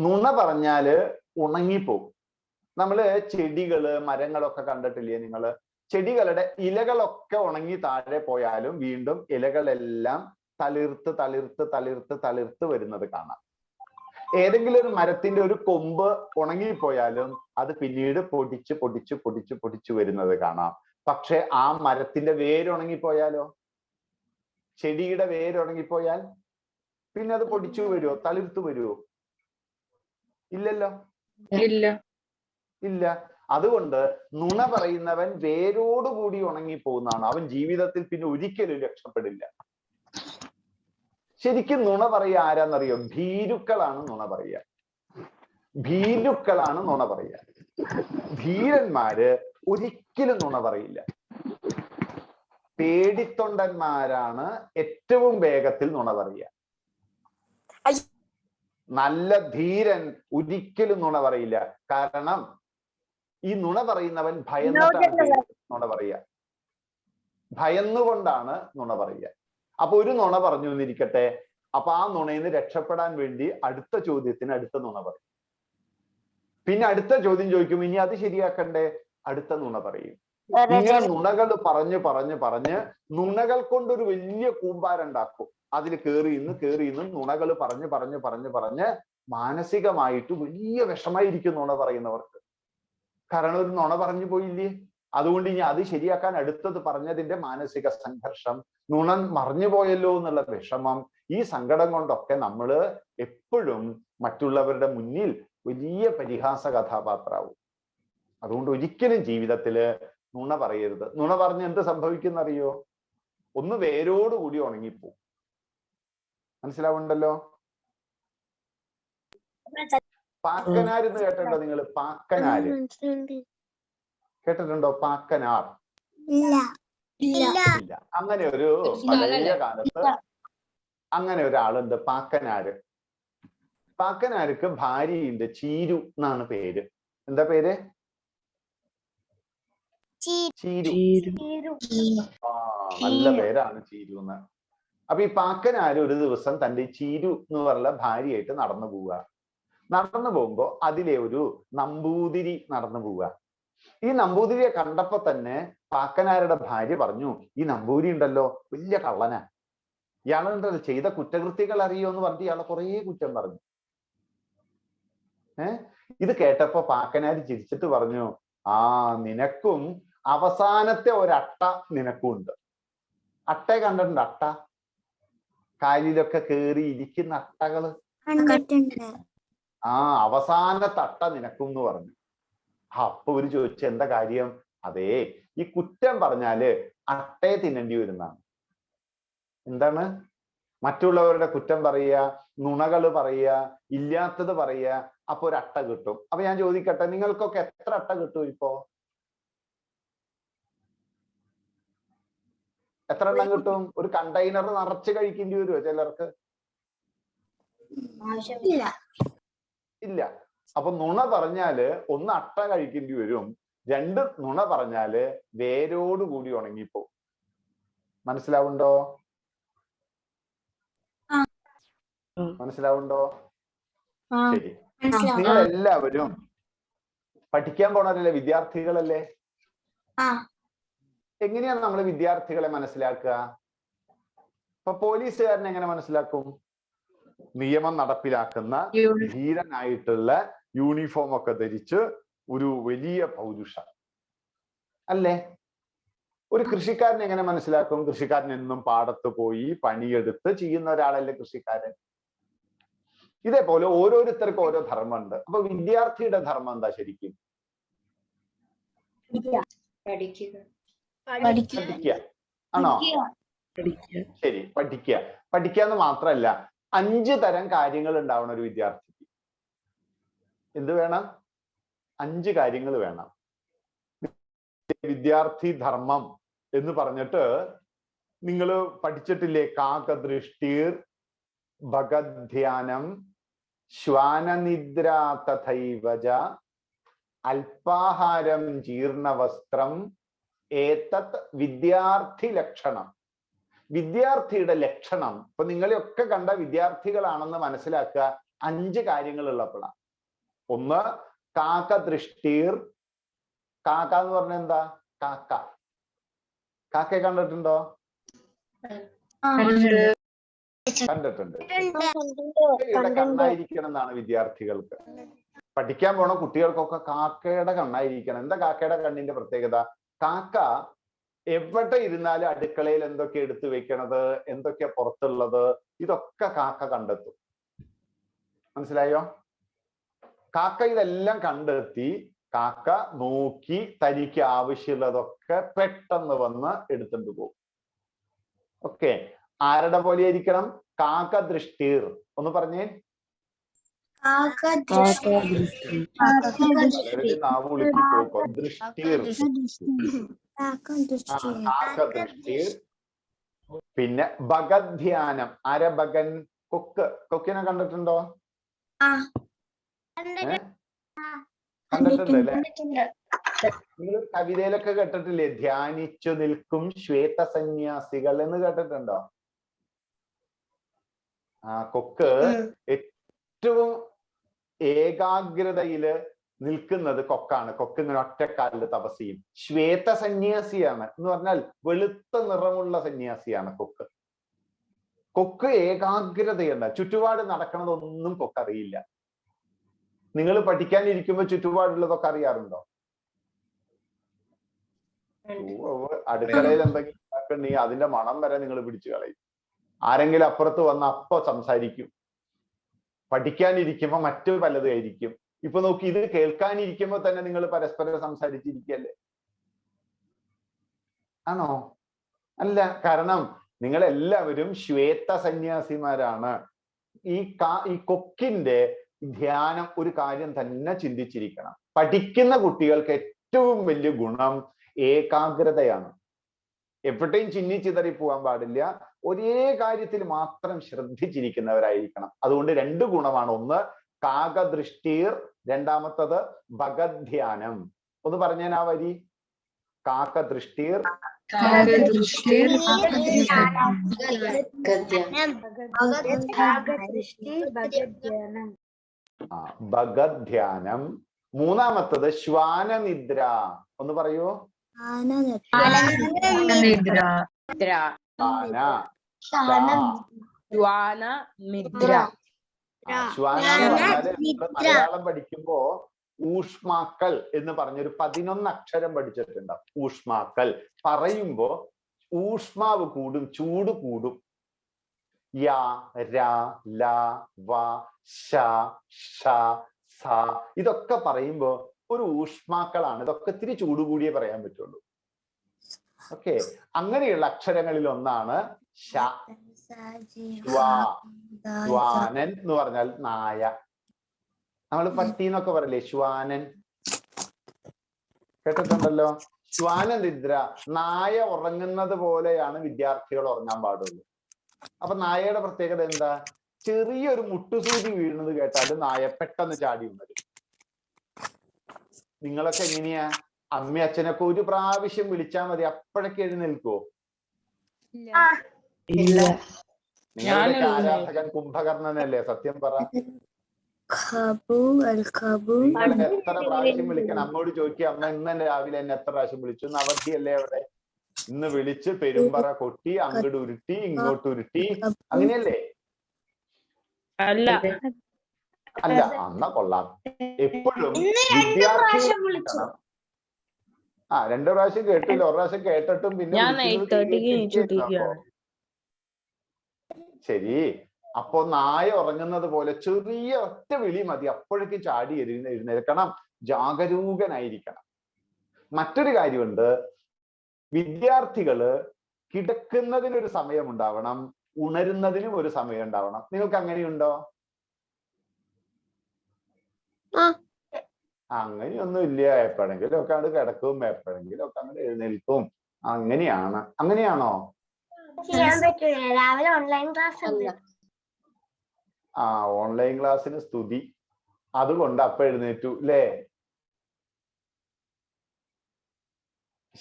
നുണ പറഞ്ഞാല് ഉണങ്ങിപ്പോകും. നമ്മള് ചെടികള് മരങ്ങളൊക്കെ കണ്ടിട്ടില്ലേ നിങ്ങള്? ചെടികളുടെ ഇലകളൊക്കെ ഉണങ്ങി താഴെ പോയാലും വീണ്ടും ഇലകളെല്ലാം തളിർത്ത് തളിർത്ത് തളിർത്ത് തളിർത്ത് വരുന്നത് കാണാം. ഏതെങ്കിലും ഒരു മരത്തിന്റെ ഒരു കൊമ്പ് ഉണങ്ങിപ്പോയാലും അത് പിന്നീട് പൊടിച്ച് പൊടിച്ച് പൊടിച്ച് പൊടിച്ച് വരുന്നത് കാണാം. പക്ഷെ ആ മരത്തിന്റെ വേരുണങ്ങിപ്പോയാലോ, ചെടിയുടെ വേരുണങ്ങിപ്പോയാൽ പിന്നെ അത് പൊടിച്ചു വരുമോ, തളിർത്തു വരുമോ? ഇല്ലല്ലോ, ഇല്ല ഇല്ല. അതുകൊണ്ട് നുണ പറയുന്നവൻ വേരോടുകൂടി ഉണങ്ങിപ്പോകുന്നതാണ്. അവൻ ജീവിതത്തിൽ പിന്നെ ഒരിക്കലും രക്ഷപ്പെടില്ല. ശരിക്കും നുണ പറയുക ആരാന്നറിയോ? ഭീരുക്കളാണ് നുണ പറയുക. ഭീരുക്കളാണ് നുണ പറയുക. ധീരന്മാര് ഒരിക്കലും നുണ പറയില്ല. പേടിത്തൊണ്ടന്മാരാണ് ഏറ്റവും വേഗത്തിൽ നുണ പറയുക. നല്ല ധീരൻ ഒരിക്കലും നുണ പറയില്ല. കാരണം ഈ നുണ പറയുന്നവൻ ഭയന്നിട്ടാണ് നുണ പറയുക. ഭയന്നുകൊണ്ടാണ് നുണ പറയുക. അപ്പൊ ഒരു നുണ പറഞ്ഞു എന്നിരിക്കട്ടെ, അപ്പൊ ആ നുണയിൽ നിന്ന് രക്ഷപ്പെടാൻ വേണ്ടി അടുത്ത ചോദ്യത്തിന് അടുത്ത നുണ പറയും. പിന്നെ അടുത്ത ചോദ്യം ചോദിക്കും, ഇനി അത് ശരിയാക്കണ്ടേ, അടുത്ത നുണ പറയും. ഇങ്ങനെ നുണകൾ പറഞ്ഞ് പറഞ്ഞ് പറഞ്ഞ് നുണകൾ കൊണ്ടൊരു വലിയ കൂമ്പാരുണ്ടാക്കും. അതിൽ കേറിയിന്ന് നുണകൾ പറഞ്ഞ് പറഞ്ഞ് പറഞ്ഞ് പറഞ്ഞ് മാനസികമായിട്ട് വലിയ വിഷമായിരിക്കും നുണ പറയുന്നവർക്ക്. കാരണം ഒരു നുണ പറഞ്ഞു പോയില്ലേ, അതുകൊണ്ട് ഇനി അത് ശരിയാക്കാൻ അടുത്തത് പറഞ്ഞതിന്റെ മാനസിക സംഘർഷം, നുണ മറിഞ്ഞു പോയല്ലോ എന്നുള്ള വിഷമം, ഈ സങ്കടം കൊണ്ടൊക്കെ നമ്മൾ എപ്പോഴും മറ്റുള്ളവരുടെ മുന്നിൽ വലിയ പരിഹാസ കഥാപാത്രാവും. അതുകൊണ്ട് ഒരിക്കലും ജീവിതത്തില് നുണ പറയരുത്. നുണ പറഞ്ഞ് എന്ത് സംഭവിക്കുന്നറിയോ? ഒന്ന് വേരോടുകൂടി ഉണങ്ങിപ്പോവും. മനസ്സിലാവുണ്ടല്ലോ? പാക്കനാർ എന്ന് കേട്ടിട്ടുണ്ടോ നിങ്ങൾ? പാക്കനാര് കേട്ടിട്ടുണ്ടോ? പാക്കനാർ ഇല്ല. അങ്ങനെ ഒരു പഴയ കാലത്ത് അങ്ങനെ ഒരാളുണ്ട്, പാക്കനാര്. പാക്കനാർക്ക് ഭാര്യയുണ്ട്, ചീരു എന്നാണ് പേര്. എന്താ പേര്? ചീരു. നല്ല പേരാണ് ചീരു എന്ന്. അപ്പൊ ഈ പാക്കനാര് ഒരു ദിവസം തന്റെ ചീരു എന്ന് പറഞ്ഞ ഭാര്യയായിട്ട് നടന്നു പോവുക. നടന്നു പോകുമ്പോ അതിലെ ഒരു നമ്പൂതിരി നടന്നു പോവുക. ഈ നമ്പൂതിരിയെ കണ്ടപ്പോ തന്നെ പാക്കനാരുടെ ഭാര്യ പറഞ്ഞു, ഈ നമ്പൂതിരി ഉണ്ടല്ലോ വലിയ കള്ളനാ, ഇയാളുണ്ടല്ലോ ചെയ്ത കുറ്റകൃത്യങ്ങൾ അറിയോ എന്ന് പറഞ്ഞിട്ട് ഇയാളെ കുറേ കുറ്റം പറഞ്ഞു. ഇത് കേട്ടപ്പോ പാക്കനാര് ചിരിച്ചിട്ട് പറഞ്ഞു, ആ നിനക്കും അവസാനത്തെ ഒരട്ട നിനക്കും ഉണ്ട്. അട്ടയെ കണ്ടിട്ടുണ്ട്? അട്ട കാലിലൊക്കെ കേറി ഇരിക്കുന്ന അട്ടകള്. ആ അവസാനത്തെ അട്ട നിനക്കും എന്ന് പറഞ്ഞു. അപ്പൊ ഒരു ചോദിച്ചു, എന്താ കാര്യം? അതേ, ഈ കുറ്റം പറഞ്ഞാല് അട്ടയെ തിന്നേണ്ടി വരുന്നതാണ്. എന്താണ്? മറ്റുള്ളവരുടെ കുറ്റം പറയുക, നുണകൾ പറയുക, ഇല്ലാത്തത് പറയുക, അപ്പൊ ഒരു അട്ട കിട്ടും. അപ്പൊ ഞാൻ ചോദിക്കട്ടെ, നിങ്ങൾക്കൊക്കെ എത്ര അട്ട കിട്ടും ഇപ്പോ? എത്ര എണ്ണം കിട്ടും? ഒരു കണ്ടെയ്നർ നിറച്ച് കഴിക്കേണ്ടി വരുമോ ചിലർക്ക്? ഇല്ല. അപ്പൊ നുണ പറഞ്ഞാല് ഒന്ന് അട്ട കഴിക്കേണ്ടി വരും, രണ്ട് നുണ പറഞ്ഞാല് വേരോടുകൂടി ഉണങ്ങിപ്പോ. മനസ്സിലാവുണ്ടോ? മനസ്സിലാവുണ്ടോ? ശരി. നിങ്ങൾ എല്ലാവരും പഠിക്കാൻ പോണവരല്ലേ? വിദ്യാർത്ഥികളല്ലേ? എങ്ങനെയാണ് നമ്മൾ വിദ്യാർത്ഥികളെ മനസ്സിലാക്കുക? ഇപ്പൊ പോലീസുകാരനെ എങ്ങനെ മനസ്സിലാക്കും? നിയമം നടപ്പിലാക്കുന്ന ധീരനായിട്ടുള്ള യൂണിഫോം ഒക്കെ ധരിച്ച് ഒരു വലിയ പൗരുഷ അല്ലേ? ഒരു കൃഷിക്കാരനെ എങ്ങനെ മനസ്സിലാക്കും? കൃഷിക്കാരൻ എന്നും പാടത്ത് പോയി പണിയെടുത്ത് ചെയ്യുന്ന ഒരാളല്ലേ കൃഷിക്കാരൻ. ഇതേപോലെ ഓരോരുത്തർക്കും ഓരോ ധർമ്മമുണ്ട്. അപ്പൊ വിദ്യാർത്ഥിയുടെ ധർമ്മം എന്താ ശരിക്കും? പഠിക്കുക ആണോ? ശരി, പഠിക്കുക. പഠിക്കാന്ന് മാത്രല്ല, 5 തരം കാര്യങ്ങൾ ഉണ്ടാവണം ഒരു വിദ്യാർത്ഥിക്ക്. എന്ത് വേണം? 5 കാര്യങ്ങൾ വേണം. വിദ്യാർത്ഥി ധർമ്മം എന്ന് പറഞ്ഞിട്ട് നിങ്ങൾ പഠിച്ചിട്ടില്ലേ? കാകദൃഷ്ടിർ, ഭഗധ്യാനം, ശ്വാനനിദ്ര തഥൈവച, അല്പാഹാരം, ജീർണവസ്ത്രം, ഏതത് വിദ്യാർത്ഥി ലക്ഷണം. വിദ്യാർത്ഥിയുടെ ലക്ഷണം ഇപ്പൊ നിങ്ങളെയൊക്കെ കണ്ട വിദ്യാർത്ഥികളാണെന്ന് മനസ്സിലാക്കുക 5 കാര്യങ്ങൾ ഉള്ളപ്പോഴാണ്. ഒന്ന് കാകദൃഷ്ടിർ. കാക്ക എന്ന് പറഞ്ഞ എന്താ? കാക്ക. കാക്കയെ കണ്ടിട്ടുണ്ടോ? കണ്ടിട്ടുണ്ട്. കാക്കയുടെ കണ്ണായിരിക്കണം എന്നാണ് വിദ്യാർത്ഥികൾക്ക്. പഠിക്കാൻ പോണ കുട്ടികൾക്കൊക്കെ കാക്കയുടെ കണ്ണായിരിക്കണം. എന്താ കാക്കയുടെ കണ്ണിന്റെ പ്രത്യേകത? കാക്ക എവിടെ ഇരുന്നാലും അടുക്കളയിൽ എന്തൊക്കെ എടുത്തു വെക്കണത്, എന്തൊക്കെ പുറത്തുള്ളത്, ഇതൊക്കെ കാക്ക കണ്ടെത്തും. മനസ്സിലായോ? കാക്ക ഇതെല്ലാം കണ്ടെത്തി കാക്ക നോക്കി തനിക്ക് ആവശ്യമുള്ളതൊക്കെ പെട്ടെന്ന് വന്ന് എടുത്തുകൊണ്ട് പോകും. ഓക്കെ. ആരുടെ പോലെ ആയിരിക്കണം? കാകദൃഷ്ടിർ. ഒന്ന് പറഞ്ഞേ. നാവ് ഉളുക്കി പോക്കോ. ദൃഷ്ടിർ. കാകദൃഷ്ടിർ. പിന്നെ ഭഗധ്യാനം. ആരെ? ഭഗൻ. കൊക്ക്. കൊക്കിനെ കണ്ടിട്ടുണ്ടോ? കണ്ടിട്ടുണ്ട് അല്ലെ? നിങ്ങൾ കവിതയിലൊക്കെ കേട്ടിട്ടില്ലേ? ധ്യാനിച്ചു നിൽക്കും ശ്വേത സന്യാസികൾ എന്ന് കേട്ടിട്ടുണ്ടോ? കൊക്ക് ഏറ്റവും ഏകാഗ്രതയില് നിൽക്കുന്നത് കൊക്കാണ്. കൊക്ക് ഇങ്ങനെ ഒറ്റക്കാലില് തപസ് ചെയ്യും. ശ്വേത സന്യാസിയാണ് എന്ന് പറഞ്ഞാൽ വെളുത്ത നിറമുള്ള സന്യാസിയാണ് കൊക്ക്. കൊക്ക് ഏകാഗ്രതയുണ്ട്. ചുറ്റുപാട് നടക്കണതൊന്നും കൊക്ക് അറിയില്ല. നിങ്ങൾ പഠിക്കാനിരിക്കുമ്പോ ചുറ്റുപാടുള്ളതൊക്കെ അറിയാറുണ്ടോ? അടുക്കളയിൽ എന്തെങ്കിലും നീ അതിന്റെ മണം വരെ നിങ്ങൾ പിടിച്ചു കളയും. ആരെങ്കിലും അപ്പുറത്ത് വന്ന് അപ്പൊ സംസാരിക്കും. പഠിക്കാനിരിക്കുമ്പോ മറ്റു പലതും ആയിരിക്കും. ഇപ്പൊ നോക്കി, ഇത് കേൾക്കാനിരിക്കുമ്പോ തന്നെ നിങ്ങൾ പരസ്പരം സംസാരിച്ചിരിക്കല്ലേ? ആണോ? അല്ല. കാരണം നിങ്ങൾ എല്ലാവരും ശ്വേത സന്യാസിമാരാണ്. ഈ കൊക്കിന്റെ ധ്യാനം ഒരു കാര്യം തന്നെ ചിന്തിച്ചിരിക്കണം. പഠിക്കുന്ന കുട്ടികൾക്ക് ഏറ്റവും വലിയ ഗുണം ഏകാഗ്രതയാണ്. എവിടെയും ചിന്നിച്ചിതറി പോകാൻ പാടില്ല. ഒരേ കാര്യത്തിൽ മാത്രം ശ്രദ്ധിച്ചിരിക്കുന്നവരായിരിക്കണം. അതുകൊണ്ട് 2 ഗുണമാണ്. ഒന്ന് കാകദൃഷ്ടിർ, രണ്ടാമത്തത് ഭഗധ്യാനം. ഒന്ന് പറഞ്ഞാൽ ആ വരി. കാകദൃഷ്ടിർ, ഭഗധ്യാനം. മൂന്നാമത്തത് ശ്വാനനിദ്ര. ഒന്ന് പറയൂ. മലയാളം പഠിക്കുമ്പോ ഊഷ്മാക്കൾ എന്ന് പറഞ്ഞൊരു 11 അക്ഷരം പഠിച്ചിട്ടുണ്ടാവും. ഊഷ്മാക്കൾ പറയുമ്പോ ഊഷ്മാവ് കൂടും, ചൂട് കൂടും. യാ, രാ, ല, വ, ശ, ഷ, സ ഇതൊക്കെ പറയുമ്പോ ഒരു ഊഷ്മാക്കളാണ്. ഇതൊക്കെ ഇത്തിരി ചൂട് കൂടിയേ പറയാൻ പറ്റുള്ളൂ. ഓക്കെ. അങ്ങനെയുള്ള അക്ഷരങ്ങളിൽ ഒന്നാണ് ശ. ശ്വാനൻ എന്ന് പറഞ്ഞാൽ നായ. നമ്മൾ പട്ടി എന്നൊക്കെ പറയില്ലേ? ശ്വാനൻ കേട്ടിട്ടുണ്ടല്ലോ. ശ്വാനനിദ്ര, നായ ഉറങ്ങുന്നത് പോലെയാണ് വിദ്യാർത്ഥികൾ ഉറങ്ങാൻ പാടുള്ളൂ. അപ്പൊ നായയുടെ പ്രത്യേകത എന്താ? ചെറിയൊരു മുട്ടുസൂചി വീഴുന്നത് കേട്ടാൽ നായ പെട്ടെന്ന് ചാടി ഉണരും. നിങ്ങളൊക്കെ എങ്ങനെയാ? അമ്മ അച്ഛനൊക്കെ ഒരു പ്രാവശ്യം വിളിച്ചാൽ മതി അപ്പോഴൊക്കെ എഴുന്നേൽക്കുവോ? ഇല്ല. നിങ്ങളുടെയൊക്കെ ആരാധകൻ കുംഭകർണനല്ലേ? സത്യം പറ. നിങ്ങൾ എത്ര പ്രാവശ്യം വിളിക്കണം? അമ്മോട് ചോദിക്കുക, അമ്മ ഇന്ന് രാവിലെ എന്നെ എത്ര പ്രാവശ്യം വിളിച്ചു? ഇന്ന് അവധിയല്ലേ അവിടെ? ഇന്ന് വിളിച്ച് പെരുമ്പറ കൊട്ടി, അങ്ങോട്ട് ഉരുട്ടി ഇങ്ങോട്ട് ഉരുട്ടി, അങ്ങനെയല്ലേ? അല്ല. അല്ല, അന്ന കൊള്ളാം. എപ്പോഴും വിദ്യാർത്ഥി 2 പ്രാവശ്യം കേട്ടില്ല, 1 പ്രാവശ്യം കേട്ടിട്ടും പിന്നെ ശരി. അപ്പൊ നായ ഉറങ്ങുന്നത് പോലെ ചെറിയ ഒറ്റ വിളി മതി, അപ്പോഴേക്കും ചാടി എഴുന്നേൽക്കണം, ജാഗരൂകനായിരിക്കണം. മറ്റൊരു കാര്യമുണ്ട്, വിദ്യാർത്ഥികള് കിടക്കുന്നതിനൊരു സമയം ഉണ്ടാവണം, ഉണരുന്നതിനും ഒരു സമയം ഉണ്ടാവണം. നിങ്ങൾക്ക് അങ്ങനെയുണ്ടോ? അങ്ങനെയൊന്നും ഇല്ല. എപ്പോഴെങ്കിലും ഒക്കെ അങ്ങോട്ട് കിടക്കും, എപ്പോഴെങ്കിലും ഒക്കെ അങ്ങോട്ട് എഴുന്നേൽക്കും. അങ്ങനെയാണ്. അങ്ങനെയാണോ? രാവിലെ ഓൺലൈൻ ക്ലാസ് ഉണ്ട്. ഓൺലൈൻ ക്ലാസ്സിന് സ്തുതി. അതുകൊണ്ട് അപ്പൊ എഴുന്നേറ്റു അല്ലേ?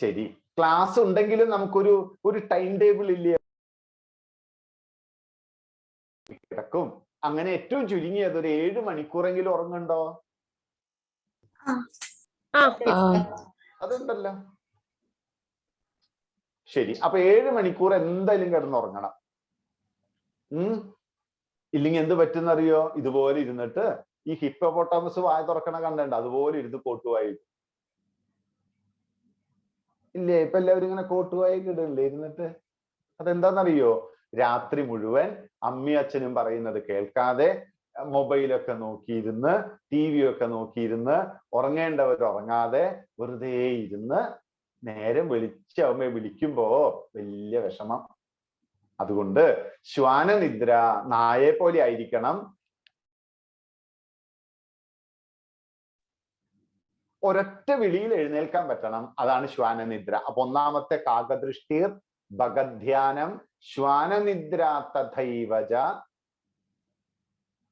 ശരി. ക്ലാസ് ഉണ്ടെങ്കിലും നമുക്കൊരു ടൈം ടേബിൾ ഇല്ലേ? കിടക്കും. അങ്ങനെ ഏറ്റവും ചുരുങ്ങിയത് ഒരു 7 മണിക്കൂറെങ്കിലും ഉറങ്ങുണ്ടോ? അതുണ്ടല്ലോ. ശരി. അപ്പൊ 7 മണിക്കൂർ എന്തായാലും കിടന്നുറങ്ങണം. ഇല്ലെങ്കിൽ എന്ത് പറ്റുന്നറിയോ? ഇതുപോലെ ഇരുന്നിട്ട് ഈ ഹിപ്പോപ്പൊട്ടാമസ് വായ തുറക്കണ കണ്ടുണ്ട്, അതുപോലെ ഇരുന്ന് കോട്ടുവായി ഇല്ലേ? ഇപ്പൊ എല്ലാവരും ഇങ്ങനെ കോട്ടുവായി ഇടല്ലേ ഇരുന്നിട്ട്? അതെന്താന്നറിയോ? രാത്രി മുഴുവൻ അമ്മയും അച്ഛനും പറയുന്നത് കേൾക്കാതെ മൊബൈലൊക്കെ നോക്കിയിരുന്ന്, TV ഒക്കെ നോക്കിയിരുന്ന്, ഉറങ്ങേണ്ടവർ ഉറങ്ങാതെ വെറുതെ ഇരുന്ന് നേരം വെളിച്ചമ്മയെ വിളിക്കുമ്പോ വലിയ വിഷമം. അതുകൊണ്ട് ശ്വാനനിദ്ര നായെ പോലെ ആയിരിക്കണം. ഒരൊറ്റ വിളിയിൽ എഴുന്നേൽക്കാൻ പറ്റണം. അതാണ് ശ്വാനനിദ്ര. അപ്പൊ ഒന്നാമത്തെ കാകദൃഷ്ടിർ ഭഗധ്യാനം ശ്വാനനിദ്ര തഥൈവച.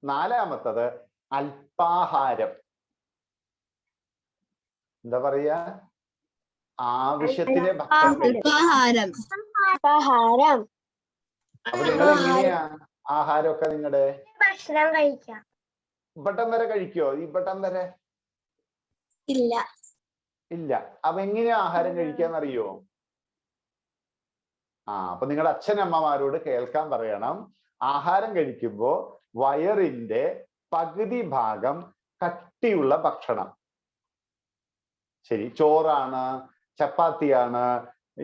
4-മത്തത് അല്പാഹാരം. എന്താ പറയാ? ആവശ്യത്തിന് ഭക്ഷണം. അപ്പൊ നിങ്ങൾ എങ്ങനെയാ ആഹാരമൊക്കെ? നിങ്ങളുടെ ഭക്ഷണം കഴിക്കാം. ഇപ്പട്ടം വരെ കഴിക്കോ? ഇപ്പട്ടം വരെ ഇല്ല. അപ്പൊ എങ്ങനെയാ ആഹാരം കഴിക്കാന്നറിയോ? അപ്പൊ നിങ്ങളുടെ അച്ഛനമ്മമാരോട് കേൾക്കാൻ പറയണം. ആഹാരം കഴിക്കുമ്പോ വയറിന്റെ പകുതി ഭാഗം കട്ടിയുള്ള ഭക്ഷണം. ശരി, ചോറാണ്, ചപ്പാത്തിയാണ്,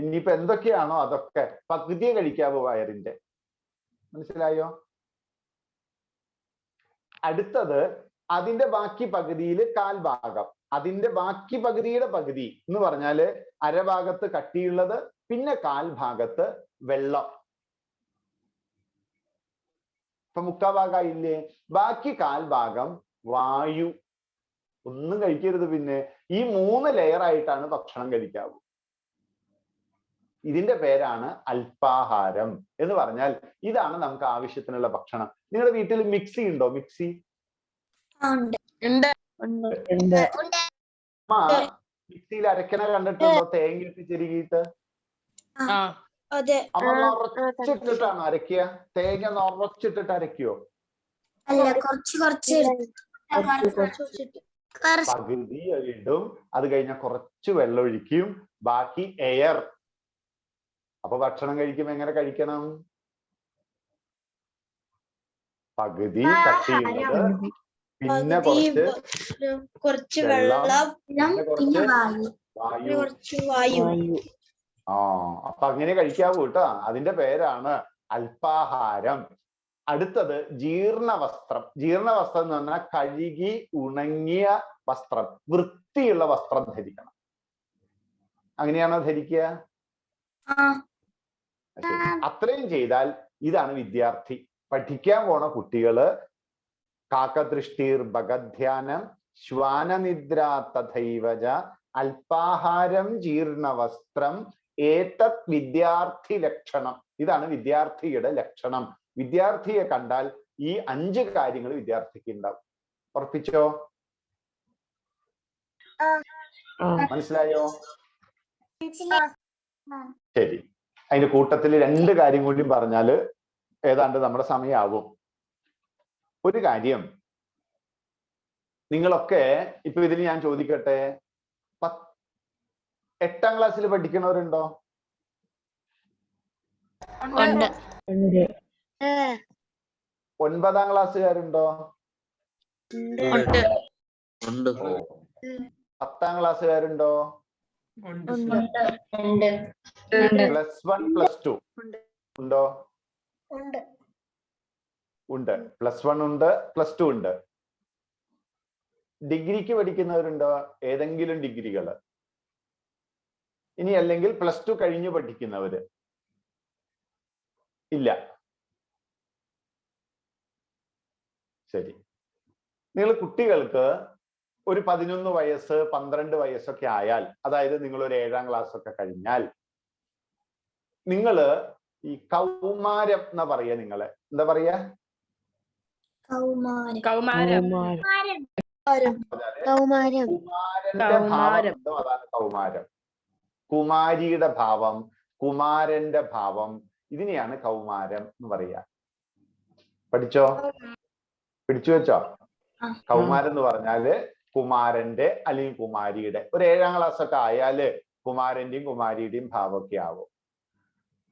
ഇനിയിപ്പോ എന്തൊക്കെയാണോ അതൊക്കെ പകുതിയെ കഴിക്കാവൂ വയറിന്റെ. മനസ്സിലായോ? അടുത്തത് അതിന്റെ ബാക്കി പകുതിയിൽ 1/4 ഭാഗം. അതിന്റെ ബാക്കി പകുതിയുടെ പകുതി എന്ന് പറഞ്ഞാല് അരഭാഗത്ത് കട്ടിയുള്ളത്, പിന്നെ 1/4 ഭാഗത്ത് വെള്ളം. ഇപ്പൊ 3/4 ഭാഗമായില്ലേ? ബാക്കി 1/4 ഭാഗം വായു. ഒന്നും കഴിക്കരുത്. പിന്നെ ഈ 3 ലെയറായിട്ടാണ് ഭക്ഷണം കഴിക്കാവൂ. ഇതിന്റെ പേരാണ് അല്പാഹാരം എന്ന് പറഞ്ഞാൽ ഇതാണ് നമുക്ക് ആവശ്യത്തിനുള്ള ഭക്ഷണം. നിങ്ങളുടെ വീട്ടിൽ മിക്സി ഉണ്ടോ? മിക്സി മിക്സിയിൽ അരക്കണ കണ്ടിട്ടുണ്ടോ? തേങ്ങ ഇട്ട് ചെരുകിയിട്ട് അമ്മ നിറച്ചിട്ടിട്ടാണ് അരയ്ക്കുക? തേങ്ങ നിറച്ചിട്ടിട്ട് അരയ്ക്കുവോ? പകുതി ഇടും, അത് കഴിഞ്ഞാൽ കുറച്ച് വെള്ളം ഒഴിക്കും, ബാക്കി എയർ. അപ്പൊ ഭക്ഷണം കഴിക്കുമ്പോ എങ്ങനെ കഴിക്കണം? പകുതി കട്ടിയുള്ളത്, പിന്നെ കുറച്ച് വെള്ളം, പിന്നെ കുറച്ച് വായു. അപ്പൊ അങ്ങനെ കഴിക്കാവൂ കേട്ടോ. അതിന്റെ പേരാണ് അല്പാഹാരം. അടുത്തത് ജീർണവസ്ത്രം. ജീർണവസ്ത്രം എന്ന് പറഞ്ഞാൽ കഴുകി ഉണങ്ങിയ വസ്ത്രം, വൃത്തിയുള്ള വസ്ത്രം ധരിക്കണം. അങ്ങനെയാണോ ധരിക്കുക? അത്രയും ചെയ്താൽ ഇതാണ് വിദ്യാർത്ഥി. പഠിക്കാൻ പോണ കുട്ടികള് കാകദൃഷ്ടിർ ഭഗധ്യാനം ശ്വാനനിദ്ര തഥൈവച അല്പാഹാരം ജീർണവസ്ത്രം ഏതത് വിദ്യാർത്ഥി ലക്ഷണം. ഇതാണ് വിദ്യാർത്ഥിയുടെ ലക്ഷണം. വിദ്യാർത്ഥിയെ കണ്ടാൽ ഈ 5 കാര്യങ്ങൾ വിദ്യാർത്ഥിക്ക് ഉണ്ടാവും. ഉറപ്പിച്ചോ? മനസ്സിലായോ? ശരി. അതിന്റെ കൂട്ടത്തിൽ 2 കാര്യം കൂടി പറഞ്ഞാല് ഏതാണ്ട് നമ്മുടെ സമയമാവും. ഒരു കാര്യം, നിങ്ങളൊക്കെ ഇപ്പൊ ഇതിന് ഞാൻ ചോദിക്കട്ടെ, 8ാം ക്ലാസ്സിൽ പഠിക്കണവരുണ്ടോ? ഉണ്ട്. 9ാം ക്ലാസ്സുകാരുണ്ടോ? ഉണ്ട്. 10ാം ക്ലാസ്സുകാരുണ്ടോ? ഉണ്ട്. +1 +2 ഉണ്ടോ? ഉണ്ട്. ഉണ്ട്. +1 ഉണ്ട്, +2 ഉണ്ട്. ഡിഗ്രിക്ക് പഠിക്കുന്നവരുണ്ടോ? ഏതെങ്കിലും ഡിഗ്രികള്? ഇനി അല്ലെങ്കിൽ +2 കഴിഞ്ഞ് പഠിക്കുന്നവര്? ഇല്ല. ശരി. നിങ്ങൾ കുട്ടികൾക്ക് ഒരു 11 വയസ്സ് 12 വയസ്സൊക്കെ ആയാൽ, അതായത് നിങ്ങൾ ഒരു 7ാം ക്ലാസ് ഒക്കെ കഴിഞ്ഞാൽ, നിങ്ങള് ഈ കൗമാരം എന്നാ പറയാ. നിങ്ങള് എന്താ പറയാ? കൗമാരം. കുമാരന്റെ ഭാവം ഉണ്ടോ? അതാണ് കൗമാരം. കുമാരിയുടെ ഭാവം, കുമാരന്റെ ഭാവം, ഇതിനെയാണ് കൗമാരം എന്ന് പറയാ. പഠിച്ചോ? പിടിച്ചു വെച്ചോ? കൗമാരം എന്ന് പറഞ്ഞാല് കുമാരന്റെ അല്ലെങ്കിൽ കുമാരിയുടെ, ഒരു 7ാം ക്ലാസ് ഒക്കെ ആയാല് കുമാരന്റെയും കുമാരിയുടെയും ഭാവമൊക്കെ ആവും.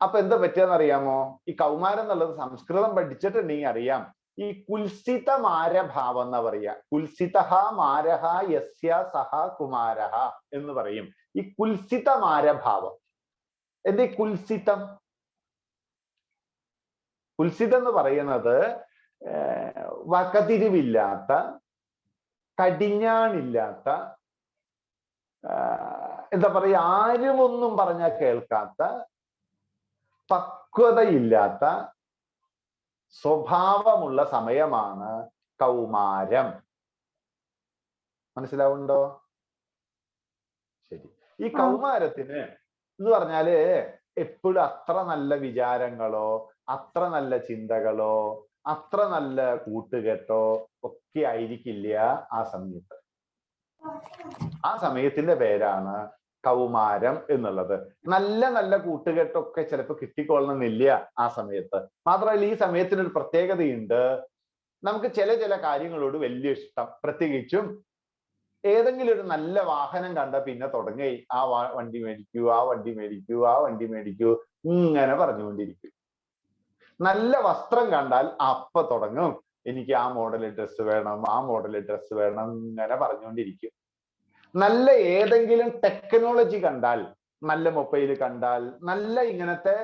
അപ്പൊ എന്താ പറ്റുകയെന്ന് അറിയാമോ? ഈ കൗമാരം എന്നുള്ളത് സംസ്കൃതം പഠിച്ചിട്ടുണ്ടെങ്കിൽ അറിയാം. ഈ കുൽസിത മാരഭാവം എന്നാ പറയാ. കുൽസിതഃ മാരഹ യസ്യ സഹ കുമാരഹ എന്ന് പറയും. ഈ കുൽസിത മാരഭാവം. എന്താ കുൽസിതം? കുൽസിതം എന്ന് പറയുന്നത് വകതിരിവില്ലാത്ത, കടിഞ്ഞാണില്ലാത്ത, എന്താ പറയാ, ആരും ഒന്നും പറഞ്ഞാൽ കേൾക്കാത്ത, പക്വതയില്ലാത്ത സ്വഭാവമുള്ള സമയമാണ് കൗമാരം. മനസ്സിലാവുണ്ടോ? ശരി. ഈ കൗമാരത്തിന് എന്ന് പറഞ്ഞാല് എപ്പോഴും അത്ര നല്ല വിചാരങ്ങളോ, അത്ര നല്ല ചിന്തകളോ, അത്ര നല്ല കൂട്ടുകെട്ടോ ഒക്കെ ആയിരിക്കില്ല ആ സമയത്ത്. ആ സമയത്തിന്റെ പേരാണ് കൗമാരം എന്നുള്ളത്. നല്ല നല്ല കൂട്ടുകെട്ടൊക്കെ ചിലപ്പോൾ കിട്ടിക്കൊള്ളണമെന്നില്ല ആ സമയത്ത്. മാത്രമല്ല ഈ സമയത്തിനൊരു പ്രത്യേകതയുണ്ട്. നമുക്ക് ചില കാര്യങ്ങളോട് വലിയ ഇഷ്ടം, പ്രത്യേകിച്ചും ഏതെങ്കിലും ഒരു നല്ല വാഹനം കണ്ട പിന്നെ തുടങ്ങി ആ വണ്ടി മേടിക്കൂ, ആ വണ്ടി മേടിക്കൂ, ആ വണ്ടി മേടിക്കൂ, ഇങ്ങനെ പറഞ്ഞുകൊണ്ടിരിക്കും. നല്ല വസ്ത്രം കണ്ടാൽ അപ്പൊ തുടങ്ങും, എനിക്ക് ആ മോഡൽ ഡ്രസ്സ് വേണം, ആ മോഡൽ ഡ്രസ്സ് വേണം, ഇങ്ങനെ പറഞ്ഞുകൊണ്ടിരിക്കും. നല്ല ഏതെങ്കിലും ടെക്നോളജി കണ്ടാൽ, നല്ല മൊബൈൽ കണ്ടാൽ, നല്ല ഇങ്ങനത്തെ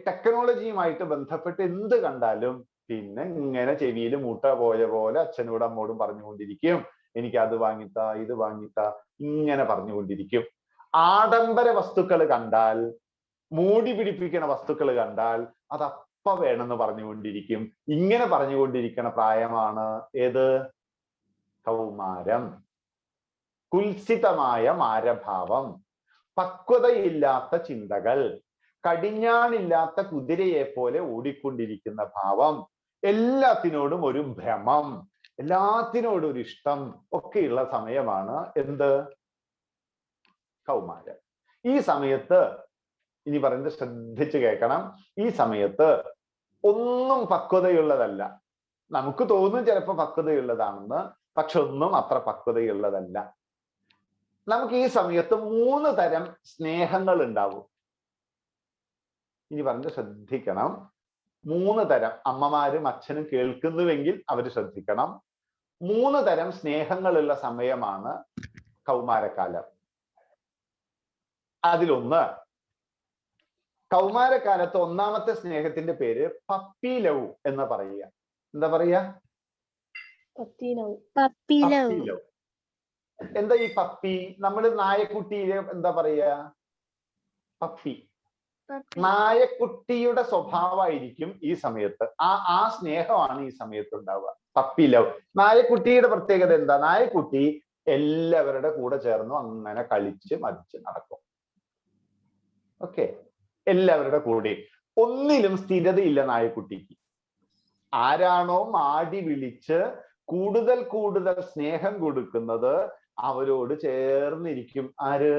ടെക്നോളജിയുമായിട്ട് ബന്ധപ്പെട്ട് എന്ത് കണ്ടാലും പിന്നെ ഇങ്ങനെ ചെവിയിൽ മൂട്ട പോയ പോലെ അച്ഛനോടും അമ്മോടും പറഞ്ഞുകൊണ്ടിരിക്കും, എനിക്ക് അത് വാങ്ങിത്താ, ഇത് വാങ്ങിത്താ, ഇങ്ങനെ പറഞ്ഞുകൊണ്ടിരിക്കും. ആഡംബര വസ്തുക്കൾ കണ്ടാൽ, മൂടി പിടിപ്പിക്കുന്ന വസ്തുക്കൾ കണ്ടാൽ അത് അപ്പ വേണമെന്ന് പറഞ്ഞുകൊണ്ടിരിക്കും. ഇങ്ങനെ പറഞ്ഞുകൊണ്ടിരിക്കുന്ന പ്രായമാണ് ഏത്? കൗമാരം. കുൽസിതമായ മാരഭാവം, പക്വതയില്ലാത്ത ചിന്തകൾ, കടിഞ്ഞാണില്ലാത്ത കുതിരയെ പോലെ ഓടിക്കൊണ്ടിരിക്കുന്ന ഭാവം, എല്ലാത്തിനോടും ഒരു ഭ്രമം, എല്ലാത്തിനോടും ഒരു ഇഷ്ടം ഒക്കെയുള്ള സമയമാണ് എന്ത്? കൗമാരം. ഈ സമയത്ത് ഇനി പറയുന്നത് ശ്രദ്ധിച്ച് കേൾക്കണം. ഈ സമയത്ത് ഒന്നും പക്വതയുള്ളതല്ല. നമുക്ക് തോന്നും ചിലപ്പോൾ പക്വതയുള്ളതാണെന്ന്, പക്ഷെ ഒന്നും അത്ര പക്വതയുള്ളതല്ല. നമുക്ക് ഈ സമയത്ത് 3 തരം സ്നേഹങ്ങൾ ഉണ്ടാവും. ഇനി പറഞ്ഞ് ശ്രദ്ധിക്കണം. 3 തരം, അമ്മമാരും അച്ഛനും കേൾക്കുന്നുവെങ്കിൽ അവർ ശ്രദ്ധിക്കണം. 3 തരം സ്നേഹങ്ങളുള്ള സമയമാണ് കൗമാരക്കാലം. അതിലൊന്ന്, കൗമാരക്കാലത്ത് ഒന്നാമത്തെ സ്നേഹത്തിന്റെ പേര് പപ്പി ലവ് എന്ന് പറയുക. എന്താ പറയാ? Puppy love. എന്താ ഈ പപ്പി? നമ്മള് നായക്കുട്ടിയിലെ എന്താ പറയാ? പപ്പി. നായക്കുട്ടിയുടെ സ്വഭാവമായിരിക്കും ഈ സമയത്ത്. ആ സ്നേഹമാണ് ഈ സമയത്ത് ഉണ്ടാവുക. Puppy love. നായക്കുട്ടിയുടെ പ്രത്യേകത എന്താ? നായക്കുട്ടി എല്ലാവരുടെ കൂടെ ചേർന്നു അങ്ങനെ കളിച്ച് മതിച്ച് നടക്കും. ഓക്കെ, എല്ലാവരുടെ കൂടെ. ഒന്നിലും സ്ഥിരതയില്ല നായക്കുട്ടിക്ക്. ആരാണോ മാടി വിളിച്ച് കൂടുതൽ കൂടുതൽ സ്നേഹം കൊടുക്കുന്നത് അവരോട് ചേർന്നിരിക്കും. ആര്?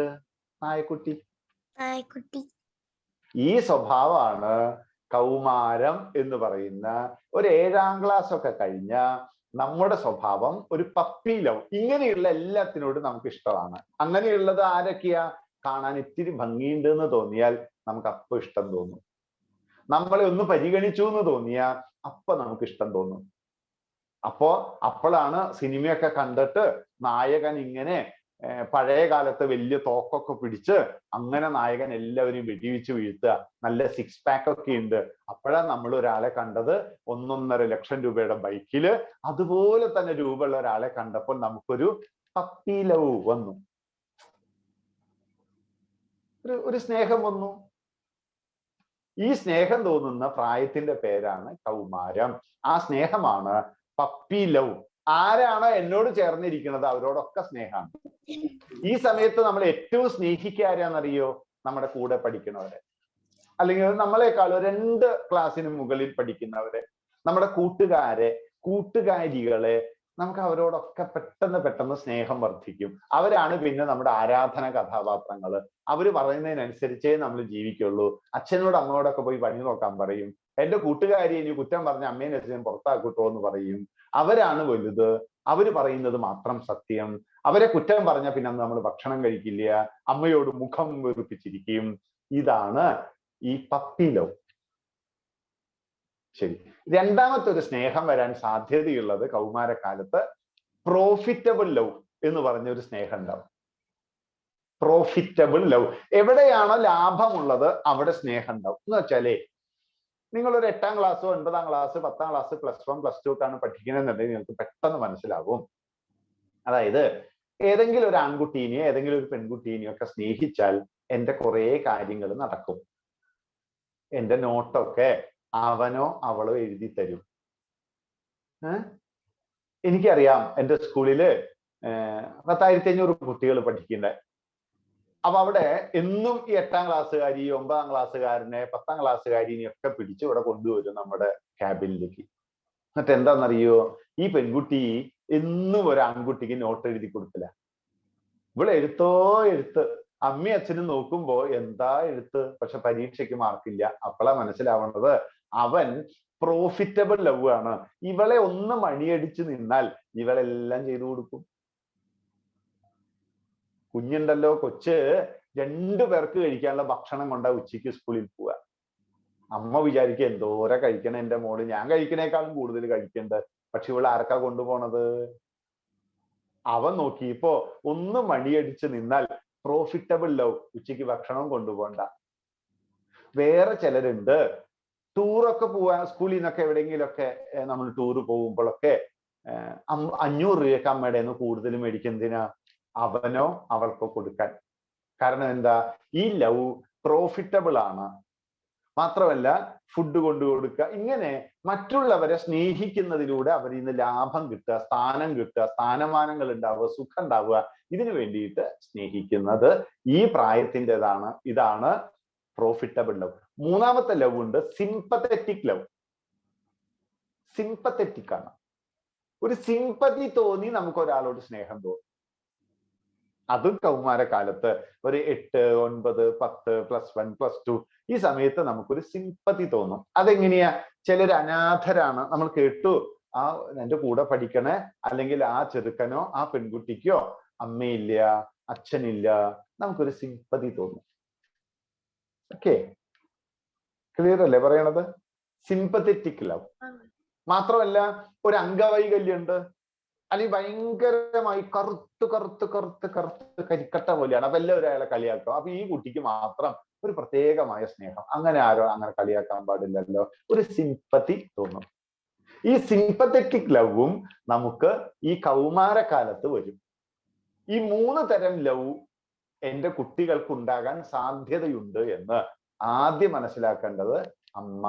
നായക്കുട്ടി. നായക്കുട്ടി. ഈ സ്വഭാവമാണ് കൗമാരം എന്ന് പറയുന്ന ഒരു 7ാം ക്ലാസ് ഒക്കെ കഴിഞ്ഞ നമ്മുടെ സ്വഭാവം. ഒരു പപ്പി ലവ്. ഇങ്ങനെയുള്ള എല്ലാത്തിനോടും നമുക്ക് ഇഷ്ടമാണ്. അങ്ങനെയുള്ളത് ആരൊക്കെയാ? കാണാൻ ഇത്തിരി ഭംഗിയുണ്ട് എന്ന് തോന്നിയാൽ നമുക്ക് അപ്പൊ ഇഷ്ടം തോന്നും. നമ്മളെ ഒന്ന് പരിഗണിച്ചു എന്ന് തോന്നിയാൽ അപ്പൊ നമുക്ക് ഇഷ്ടം തോന്നും. അപ്പോഴാണ് സിനിമയൊക്കെ കണ്ടിട്ട് നായകൻ ഇങ്ങനെ പഴയ കാലത്ത് വലിയ തോക്കൊക്കെ പിടിച്ച് അങ്ങനെ നായകൻ എല്ലാവരെയും വെടിവെച്ച് വീഴ്ത്തുക, നല്ല 6 പാക്ക് ഒക്കെ ഉണ്ട്. അപ്പോഴാണ് നമ്മൾ ഒരാളെ കണ്ടത് 1.5 ലക്ഷം രൂപയുടെ ബൈക്കില് അതുപോലെ തന്നെ രൂപമുള്ള ഒരാളെ കണ്ടപ്പോൾ നമുക്കൊരു പപ്പി ലവ് വന്നു, ഒരു സ്നേഹം വന്നു. ഈ സ്നേഹം തോന്നുന്ന പ്രായത്തിന്റെ പേരാണ് കൗമാരം. ആ സ്നേഹമാണ് പപ്പി ലവ്. ആരാണോ എന്നോട് ചേർന്നിരിക്കുന്നത് അവരോടൊക്കെ സ്നേഹമാണ്. ഈ സമയത്ത് നമ്മൾ ഏറ്റവും സ്നേഹിക്കുക ആരാന്നറിയോ? നമ്മുടെ കൂടെ പഠിക്കുന്നവരെ, അല്ലെങ്കിൽ നമ്മളെക്കാൾ 2 ക്ലാസ്സിന് മുകളിൽ പഠിക്കുന്നവരെ, നമ്മുടെ കൂട്ടുകാരെ, കൂട്ടുകാരികളെ. നമുക്ക് അവരോടൊക്കെ പെട്ടെന്ന് സ്നേഹം വർദ്ധിക്കും. അവരാണ് പിന്നെ നമ്മുടെ ആരാധന കഥാപാത്രങ്ങള്. അവര് പറയുന്നതിനനുസരിച്ചേ നമ്മൾ ജീവിക്കുള്ളൂ. അച്ഛനോട് അമ്മയോടൊക്കെ പോയി പണി നോക്കാൻ പറയും. എന്റെ കൂട്ടുകാരി ഇനി കുറ്റം പറഞ്ഞ അമ്മേനെ അച്ഛനും പുറത്താക്കൂട്ടോ എന്ന് പറയും. അവരാണ് വലുത്. അവര് പറയുന്നത് മാത്രം സത്യം. അവരെ കുറ്റം പറഞ്ഞാൽ പിന്നെ നമ്മൾ ഭക്ഷണം കഴിക്കില്ല, അമ്മയോട് മുഖം വെറുപ്പിച്ചിരിക്കും. ഇതാണ് ഈ പപ്പി ലവ്. ശരി, രണ്ടാമത്തെ ഒരു സ്നേഹം വരാൻ സാധ്യതയുള്ളത് കൗമാരക്കാലത്ത് പ്രോഫിറ്റബിൾ ലവ് എന്ന് പറഞ്ഞ ഒരു സ്നേഹം ഉണ്ടാവും. Profitable love. എവിടെയാണോ ലാഭമുള്ളത് അവിടെ സ്നേഹം ഉണ്ടാവും. എന്ന് വെച്ചാലേ, നിങ്ങളൊരു 8ാം ക്ലാസ്സോ 9ാം ക്ലാസ് 10ാം ക്ലാസ് +1 +2 ഒക്കെയാണ് പഠിക്കണമെന്നുണ്ടെങ്കിൽ നിങ്ങൾക്ക് പെട്ടെന്ന് മനസ്സിലാവും. അതായത് ഏതെങ്കിലും ഒരു ആൺകുട്ടീനെയോ ഏതെങ്കിലും ഒരു പെൺകുട്ടീനെയോ ഒക്കെ സ്നേഹിച്ചാൽ എൻ്റെ കുറേ കാര്യങ്ങൾ നടക്കും. എൻ്റെ നോട്ടൊക്കെ അവനോ അവളോ എഴുതി തരും. എനിക്കറിയാം, എൻ്റെ സ്കൂളില് 10,500 കുട്ടികൾ പഠിക്കണ്ടേ. അപ്പൊ അവിടെ എന്നും ഈ 8ാം ക്ലാസ്സുകാരി 9ാം ക്ലാസ്സുകാരനെ 10ാം ക്ലാസ്സുകാരിനെ ഒക്കെ പിടിച്ച് ഇവിടെ കൊണ്ടുവരും നമ്മുടെ ക്യാബിനിലേക്ക്. എന്നിട്ട് എന്താണെന്നറിയോ? ഈ പെൺകുട്ടി എന്നും ഒരു ആൺകുട്ടിക്ക് നോട്ട് എഴുതി കൊടുത്തില്ല. ഇവിടെ എഴുത്ത്. അമ്മയും അച്ഛനും നോക്കുമ്പോ എന്താ എഴുത്ത്, പക്ഷെ പരീക്ഷയ്ക്ക് മാർക്കില്ല. അപ്പോഴാ മനസ്സിലാവുന്നത് അവൻ പ്രോഫിറ്റബിൾ ലവ് ആണ്. ഇവളെ ഒന്ന് മണിയടിച്ച് നിന്നാൽ ഇവളെല്ലാം ചെയ്തു കൊടുക്കും. കുഞ്ഞുണ്ടല്ലോ, കൊച്ച് 2 പേർക്ക് കഴിക്കാനുള്ള ഭക്ഷണം കൊണ്ടാ ഉച്ചയ്ക്ക് സ്കൂളിൽ പോവുക. അമ്മ വിചാരിക്കുക എന്തോര കഴിക്കണ എൻ്റെ മോള്, ഞാൻ കഴിക്കണേക്കാളും കൂടുതൽ കഴിക്കണ്ട്. പക്ഷെ ഇവൾ ആർക്കാ കൊണ്ടുപോണത്? അവൻ നോക്കിയപ്പോ ഒന്ന് മണിയടിച്ച് നിന്നാൽ പ്രോഫിറ്റബിൾ ലവ്, ഉച്ചയ്ക്ക് ഭക്ഷണം കൊണ്ടുപോകണ്ട. വേറെ ചിലരുണ്ട്, ടൂറൊക്കെ പോവാൻ സ്കൂളിൽ നിന്നൊക്കെ എവിടെയെങ്കിലുമൊക്കെ നമ്മൾ ടൂറ് പോകുമ്പോഴൊക്കെ 500 രൂപയൊക്കെ അമ്മയുടെ നിന്ന് കൂടുതൽ മേടിക്കുന്നതിനാ അവനോ അവൾക്കോ കൊടുക്കാൻ. കാരണം എന്താ? ഈ ലവ് പ്രോഫിറ്റബിൾ ആണ്. മാത്രമല്ല ഫുഡ് കൊണ്ടു കൊടുക്കുക. ഇങ്ങനെ മറ്റുള്ളവരെ സ്നേഹിക്കുന്നതിലൂടെ അവരിൽ നിന്ന് ലാഭം കിട്ടുക, സ്ഥാനം കിട്ടുക, സ്ഥാനമാനങ്ങൾ ഉണ്ടാവുക, സുഖം ഉണ്ടാവുക. ഇതിനു വേണ്ടിയിട്ട് സ്നേഹിക്കുന്നത് ഈ പ്രായത്തിൻ്റെതാണ്. ഇതാണ് പ്രോഫിറ്റബിൾ ലവ്. മൂന്നാമത്തെ ലവ് ഉണ്ട്, സിംപത്തറ്റിക് ലവ്. സിംപത്തറ്റിക് ആണ്. ഒരു സിംപതി തോന്നി നമുക്ക് ഒരാളോട് സ്നേഹം തോന്നും. അതും കൗമാരകാലത്ത് ഒരു 8, 9, 10, +1 +2 ഈ സമയത്ത് നമുക്കൊരു സിംപതി തോന്നും. അതെങ്ങനെയാ? ചിലർ അനാഥരാണ്. നമ്മൾ കേട്ടു, ആ എൻ്റെ കൂടെ പഠിക്കണേ അല്ലെങ്കിൽ ആ ചെറുക്കനോ ആ പെൺകുട്ടിക്കോ അമ്മയില്ല, അച്ഛനില്ല. നമുക്കൊരു സിംപതി തോന്നും. ഓക്കെ, ക്ലിയർ അല്ലേ പറയണത്? Sympathetic love. മാത്രമല്ല ഒരു അംഗവൈകല്യമുണ്ട്, അല്ലെങ്കിൽ ഭയങ്കരമായി കറുത്ത് കരിക്കട്ട പോലെയാണ്. അപ്പൊ എല്ലാവരും അയാളെ കളിയാക്കും. അപ്പൊ ഈ കുട്ടിക്ക് മാത്രം ഒരു പ്രത്യേകമായ സ്നേഹം. അങ്ങനെ ആരോ അങ്ങനെ കളിയാക്കാൻ പാടില്ലല്ലോ. ഒരു സിംപതി തോന്നും. ഈ സിംപത്തറ്റിക് ലവും നമുക്ക് ഈ കൗമാരകാലത്ത് വരും. ഈ 3 തരം ലവ് എൻ്റെ കുട്ടികൾക്ക് ഉണ്ടാകാൻ സാധ്യതയുണ്ട് എന്ന് ആദ്യം മനസ്സിലാക്കേണ്ടത് അമ്മ,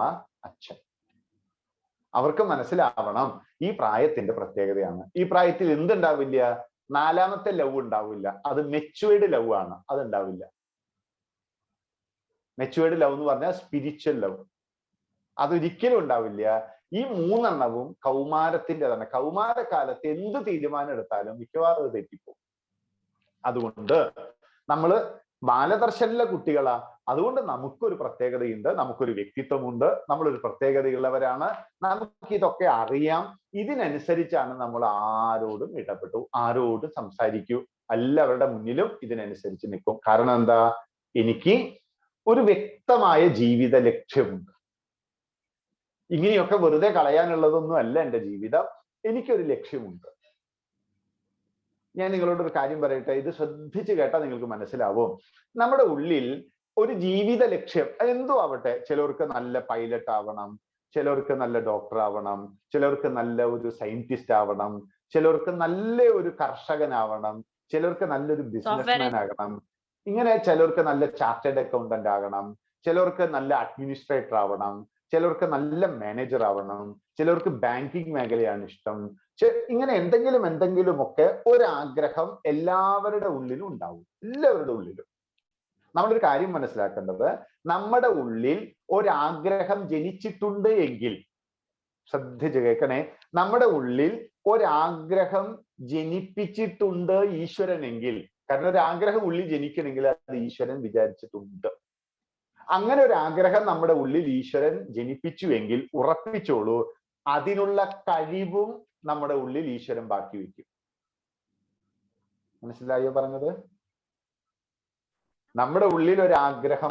അച്ഛൻ. അവർക്ക് മനസ്സിലാവണം ഈ പ്രായത്തിന്റെ പ്രത്യേകതയാണ്. ഈ പ്രായത്തിൽ എന്തുണ്ടാവില്ല? നാലാമത്തെ ലവ് ഉണ്ടാവില്ല. അത് മെച്യൂർഡ് ലവ് ആണ്, അത് ഉണ്ടാവില്ല. മെച്യൂർഡ് ലവ് എന്ന് പറഞ്ഞാൽ സ്പിരിച്വൽ ലവ്, അതൊരിക്കലും ഉണ്ടാവില്ല. ഈ മൂന്നെണ്ണവും കൗമാരത്തിൻ്റെതാണ്. കൗമാരകാലത്ത് എന്ത് തീരുമാനം എടുത്താലും മിക്കവാറും അത് തെറ്റിപ്പോകും. അതുകൊണ്ട് നമ്മള് ബാലദർശനിലെ കുട്ടികളാ, അതുകൊണ്ട് നമുക്കൊരു പ്രത്യേകതയുണ്ട്, നമുക്കൊരു വ്യക്തിത്വമുണ്ട്, നമ്മളൊരു പ്രത്യേകതയുള്ളവരാണ്, നമുക്ക് ഇതൊക്കെ അറിയാം. ഇതിനനുസരിച്ചാണ് നമ്മൾ ആരോടും ഇടപെട്ടു, ആരോടും സംസാരിക്കൂ, എല്ലാവരുടെ മുന്നിലും ഇതിനനുസരിച്ച് നിൽക്കും. കാരണം എന്താ? എനിക്ക് ഒരു വ്യക്തമായ ജീവിത ലക്ഷ്യമുണ്ട്. ഇങ്ങനെയൊക്കെ വെറുതെ കളയാനുള്ളതൊന്നും അല്ല എൻ്റെ ജീവിതം, എനിക്കൊരു ലക്ഷ്യമുണ്ട്. ഞാൻ നിങ്ങളോടൊരു കാര്യം പറയട്ടെ, ഇത് ശ്രദ്ധിച്ച് കേട്ടാൽ നിങ്ങൾക്ക് മനസ്സിലാവും. നമ്മുടെ ഉള്ളിൽ ഒരു ജീവിത ലക്ഷ്യം എന്തോ ആവട്ടെ, ചിലർക്ക് നല്ല പൈലറ്റ് ആവണം, ചിലർക്ക് നല്ല ഡോക്ടർ ആവണം, ചിലർക്ക് നല്ല ഒരു സയന്റിസ്റ്റ് ആവണം, ചിലർക്ക് നല്ല ഒരു കർഷകനാവണം, ചിലർക്ക് നല്ലൊരു ബിസിനസ്മാൻ ആകണം, ഇങ്ങനെ ചിലർക്ക് നല്ല ചാർട്ടേഡ് അക്കൗണ്ടന്റ് ആകണം, ചിലർക്ക് നല്ല അഡ്മിനിസ്ട്രേറ്റർ ആവണം, ചിലർക്ക് നല്ല മാനേജർ ആവണം, ചിലർക്ക് ബാങ്കിങ് മേഖലയാണ് ഇഷ്ടം. ഇങ്ങനെ എന്തെങ്കിലും ഒക്കെ ഒരാഗ്രഹം എല്ലാവരുടെ ഉള്ളിലും ഉണ്ടാവും, എല്ലാവരുടെ ഉള്ളിലും. നമ്മളൊരു കാര്യം മനസ്സിലാക്കേണ്ടത്, നമ്മുടെ ഉള്ളിൽ ഒരാഗ്രഹം ജനിച്ചിട്ടുണ്ട് എങ്കിൽ, ശ്രദ്ധിച്ച് കേൾക്കണേ, നമ്മുടെ ഉള്ളിൽ ഒരാഗ്രഹം ജനിപ്പിച്ചിട്ടുണ്ട് ഈശ്വരനെങ്കിൽ, കാരണം ഒരു ആഗ്രഹം ഉള്ളിൽ ജനിക്കണമെങ്കിൽ അത് ഈശ്വരൻ വിചാരിച്ചിട്ടുണ്ട്. അങ്ങനെ ഒരു ആഗ്രഹം നമ്മുടെ ഉള്ളിൽ ഈശ്വരൻ ജനിപ്പിച്ചുവെങ്കിൽ ഉറപ്പിച്ചോളൂ, അതിനുള്ള കഴിവും നമ്മുടെ ഉള്ളിൽ ഈശ്വരൻ ബാക്കി വയ്ക്കും. മനസ്സിലായോ പറഞ്ഞത്? നമ്മുടെ ഉള്ളിൽ ഒരു ആഗ്രഹം,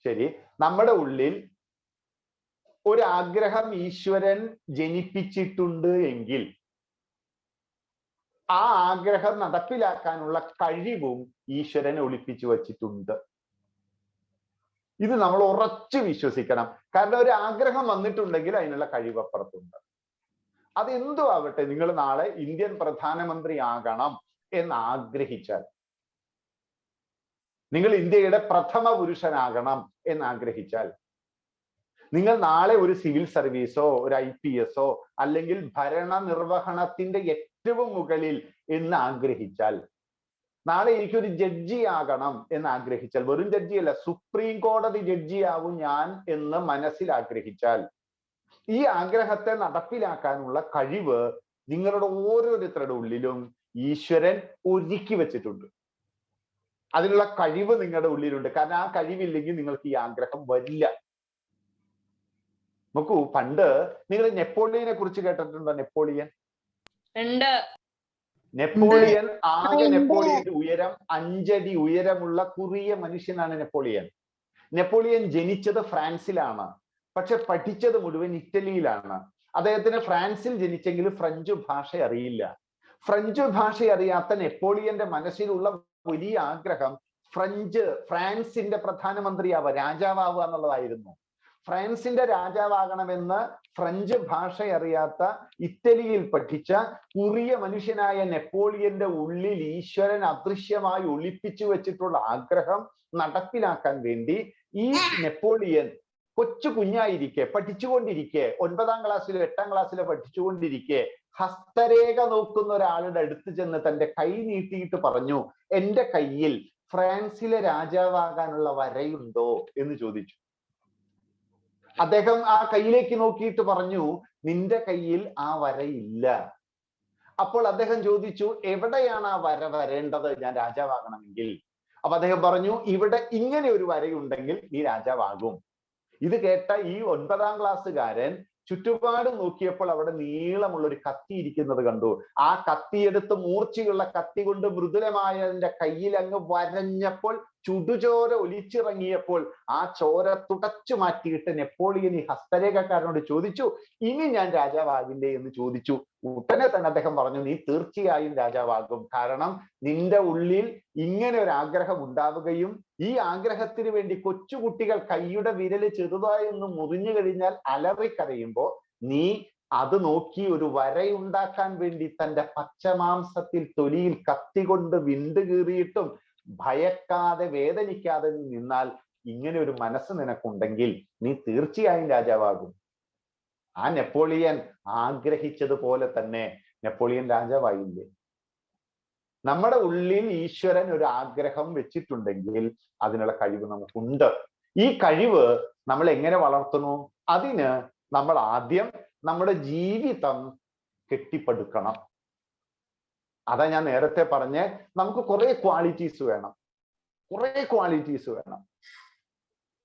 ശരി, നമ്മുടെ ഉള്ളിൽ ഒരു ആഗ്രഹം ഈശ്വരൻ ജനിപ്പിച്ചിട്ടുണ്ട് എങ്കിൽ ആ ആഗ്രഹം നടപ്പിലാക്കാനുള്ള കഴിവും ഈശ്വരൻ ഒളിപ്പിച്ചു വച്ചിട്ടുണ്ട്. ഇത് നമ്മൾ ഉറച്ചു വിശ്വസിക്കണം. കാരണം ഒരു ആഗ്രഹം വന്നിട്ടുണ്ടെങ്കിൽ അതിനുള്ള കഴിവ് അപ്പുറത്തുണ്ട്. അതെന്തോ ആവട്ടെ, നിങ്ങൾ നാളെ ഇന്ത്യൻ പ്രധാനമന്ത്രി ആകണം എന്ന് ആഗ്രഹിച്ചാൽ, നിങ്ങൾ ഇന്ത്യയുടെ പ്രഥമ പുരുഷനാകണം എന്ന് ആഗ്രഹിച്ചാൽ, നിങ്ങൾ നാളെ ഒരു സിവിൽ സർവീസോ ഒരു IPS അല്ലെങ്കിൽ ഭരണനിർവഹണത്തിന്റെ ഏറ്റവും മുകളിൽ എന്ന് ആഗ്രഹിച്ചാൽ, നാളെ എനിക്കൊരു ജഡ്ജി ആകണം എന്ന് ആഗ്രഹിച്ചാൽ, വെറും ജഡ്ജിയല്ല, സുപ്രീം കോടതി ജഡ്ജി ആവും ഞാൻ എന്ന് മനസ്സിൽ ആഗ്രഹിച്ചാൽ, ഈ ആഗ്രഹത്തെ നടപ്പിലാക്കാനുള്ള കഴിവ് നിങ്ങളുടെ ഓരോരുത്തരുടെ ഉള്ളിലും ഈശ്വരൻ ഒരുക്കി വെച്ചിട്ടുണ്ട്. അതിനുള്ള കഴിവ് നിങ്ങളുടെ ഉള്ളിലുണ്ട്. കാരണം ആ കഴിവില്ലെങ്കിൽ നിങ്ങൾക്ക് ഈ ആഗ്രഹം വരില്ല. നോക്കൂ, പണ്ട് നിങ്ങൾ നെപ്പോളിയനെ കുറിച്ച് കേട്ടിട്ടുണ്ടോ? നെപ്പോളിയൻ ആകെ നെപ്പോളിയന്റെ ഉയരം 5 അടി ഉയരമുള്ള കുറിയ മനുഷ്യനാണ് നെപ്പോളിയൻ. നെപ്പോളിയൻ ജനിച്ചത് ഫ്രാൻസിലാണ്, പക്ഷെ പഠിച്ചത് മുഴുവൻ ഇറ്റലിയിലാണ്. അദ്ദേഹത്തിന് ഫ്രാൻസിൽ ജനിച്ചെങ്കിലും ഫ്രഞ്ച് ഭാഷ അറിയില്ല. ഫ്രഞ്ച് ഭാഷ അറിയാത്ത നെപ്പോളിയന്റെ മനസ്സിലുള്ള വലിയ ആഗ്രഹം ഫ്രാൻസിന്റെ പ്രധാനമന്ത്രിയാവുക, രാജാവാവുക എന്നുള്ളതായിരുന്നു. ഫ്രാൻസിന്റെ രാജാവാകണമെന്ന് ഫ്രഞ്ച് ഭാഷ അറിയാത്ത ഇറ്റലിയിൽ പഠിച്ച കുറിയ മനുഷ്യനായ നെപ്പോളിയന്റെ ഉള്ളിൽ ഈശ്വരൻ അദൃശ്യമായി ഒളിപ്പിച്ചു വെച്ചിട്ടുള്ള ആഗ്രഹം നടപ്പിലാക്കാൻ വേണ്ടി ഈ നെപ്പോളിയൻ കൊച്ചു കുഞ്ഞായിരിക്കെ, പഠിച്ചുകൊണ്ടിരിക്കെ, 9ാം ക്ലാസ്സിലോ 8ാം ക്ലാസ്സിലോ പഠിച്ചുകൊണ്ടിരിക്കെ ഹസ്തരേഖ നോക്കുന്ന ഒരാളുടെ അടുത്ത് ചെന്ന് തന്റെ കൈ നീട്ടിയിട്ട് പറഞ്ഞു, എന്റെ കയ്യിൽ ഫ്രാൻസിലെ രാജാവാകാനുള്ള വരയുണ്ടോ എന്ന് ചോദിച്ചു. അദ്ദേഹം ആ കയ്യിലേക്ക് നോക്കിയിട്ട് പറഞ്ഞു, നിന്റെ കയ്യിൽ ആ വരയില്ല. അപ്പോൾ അദ്ദേഹം ചോദിച്ചു, എവിടെയാണ് ആ വര വരേണ്ടത് ഞാൻ രാജാവാകണമെങ്കിൽ? അപ്പൊ അദ്ദേഹം പറഞ്ഞു, ഇവിടെ ഇങ്ങനെ ഒരു വരയുണ്ടെങ്കിൽ നീ രാജാവാകും. ഇത് കേട്ട ഈ 9ാം ക്ലാസ്സുകാരൻ ചുറ്റുപാട് നോക്കിയപ്പോൾ അവിടെ നീളമുള്ള ഒരു കത്തി ഇരിക്കുന്നത് കണ്ടു. ആ കത്തിയെടുത്ത് മൂർച്ചയുള്ള കത്തി കൊണ്ട് മൃദുലമായതിന്റെ കയ്യിൽ അങ്ങ് വരഞ്ഞപ്പോൾ ചുടുചോര ഒലിച്ചിറങ്ങിയപ്പോൾ ആ ചോര തുടച്ചു മാറ്റിയിട്ട് നെപ്പോളിയൻ ഈ ഹസ്തരേഖക്കാരനോട് ചോദിച്ചു, ഇനി ഞാൻ രാജാവാകില്ലേ എന്ന് ചോദിച്ചു. ഉടനെ തന്നെ അദ്ദേഹം പറഞ്ഞു, നീ തീർച്ചയായും രാജാവാകും. കാരണം നിന്റെ ഉള്ളിൽ ഇങ്ങനെ ഒരു ആഗ്രഹം ഉണ്ടാവുകയും ഈ ആഗ്രഹത്തിന് വേണ്ടി കൊച്ചുകുട്ടികൾ കൈയുടെ വിരല് ചെറുതായി ഒന്ന് മുറിഞ്ഞു കഴിഞ്ഞാൽ അലറിക്കരയുമ്പോ നീ അത് നോക്കി ഒരു വരയുണ്ടാക്കാൻ വേണ്ടി തന്റെ പച്ചമാംസത്തിൽ തൊലിയിൽ കത്തി കൊണ്ട് വിണ്ടു കീറിയിട്ടും ഭയക്കാതെ വേദനിക്കാതെ നിന്നാൽ, ഇങ്ങനെ ഒരു മനസ്സ് നിനക്കുണ്ടെങ്കിൽ നീ തീർച്ചയായും രാജാവാകും. ആ നെപ്പോളിയൻ ആഗ്രഹിച്ചതുപോലെ തന്നെ നെപ്പോളിയൻ രാജാവായില്ലേ? നമ്മുടെ ഉള്ളിൽ ഈശ്വരൻ ഒരു ആഗ്രഹം വെച്ചിട്ടുണ്ടെങ്കിൽ അതിനുള്ള കഴിവ് നമുക്കുണ്ട്. ഈ കഴിവ് നമ്മൾ എങ്ങനെ വളർത്തുന്നു? അതിന് നമ്മൾ ആദ്യം നമ്മുടെ ജീവിതം കെട്ടിപ്പടുക്കണം. അതാ ഞാൻ നേരത്തെ പറഞ്ഞ് നമുക്ക് കുറെ ക്വാളിറ്റീസ് വേണം,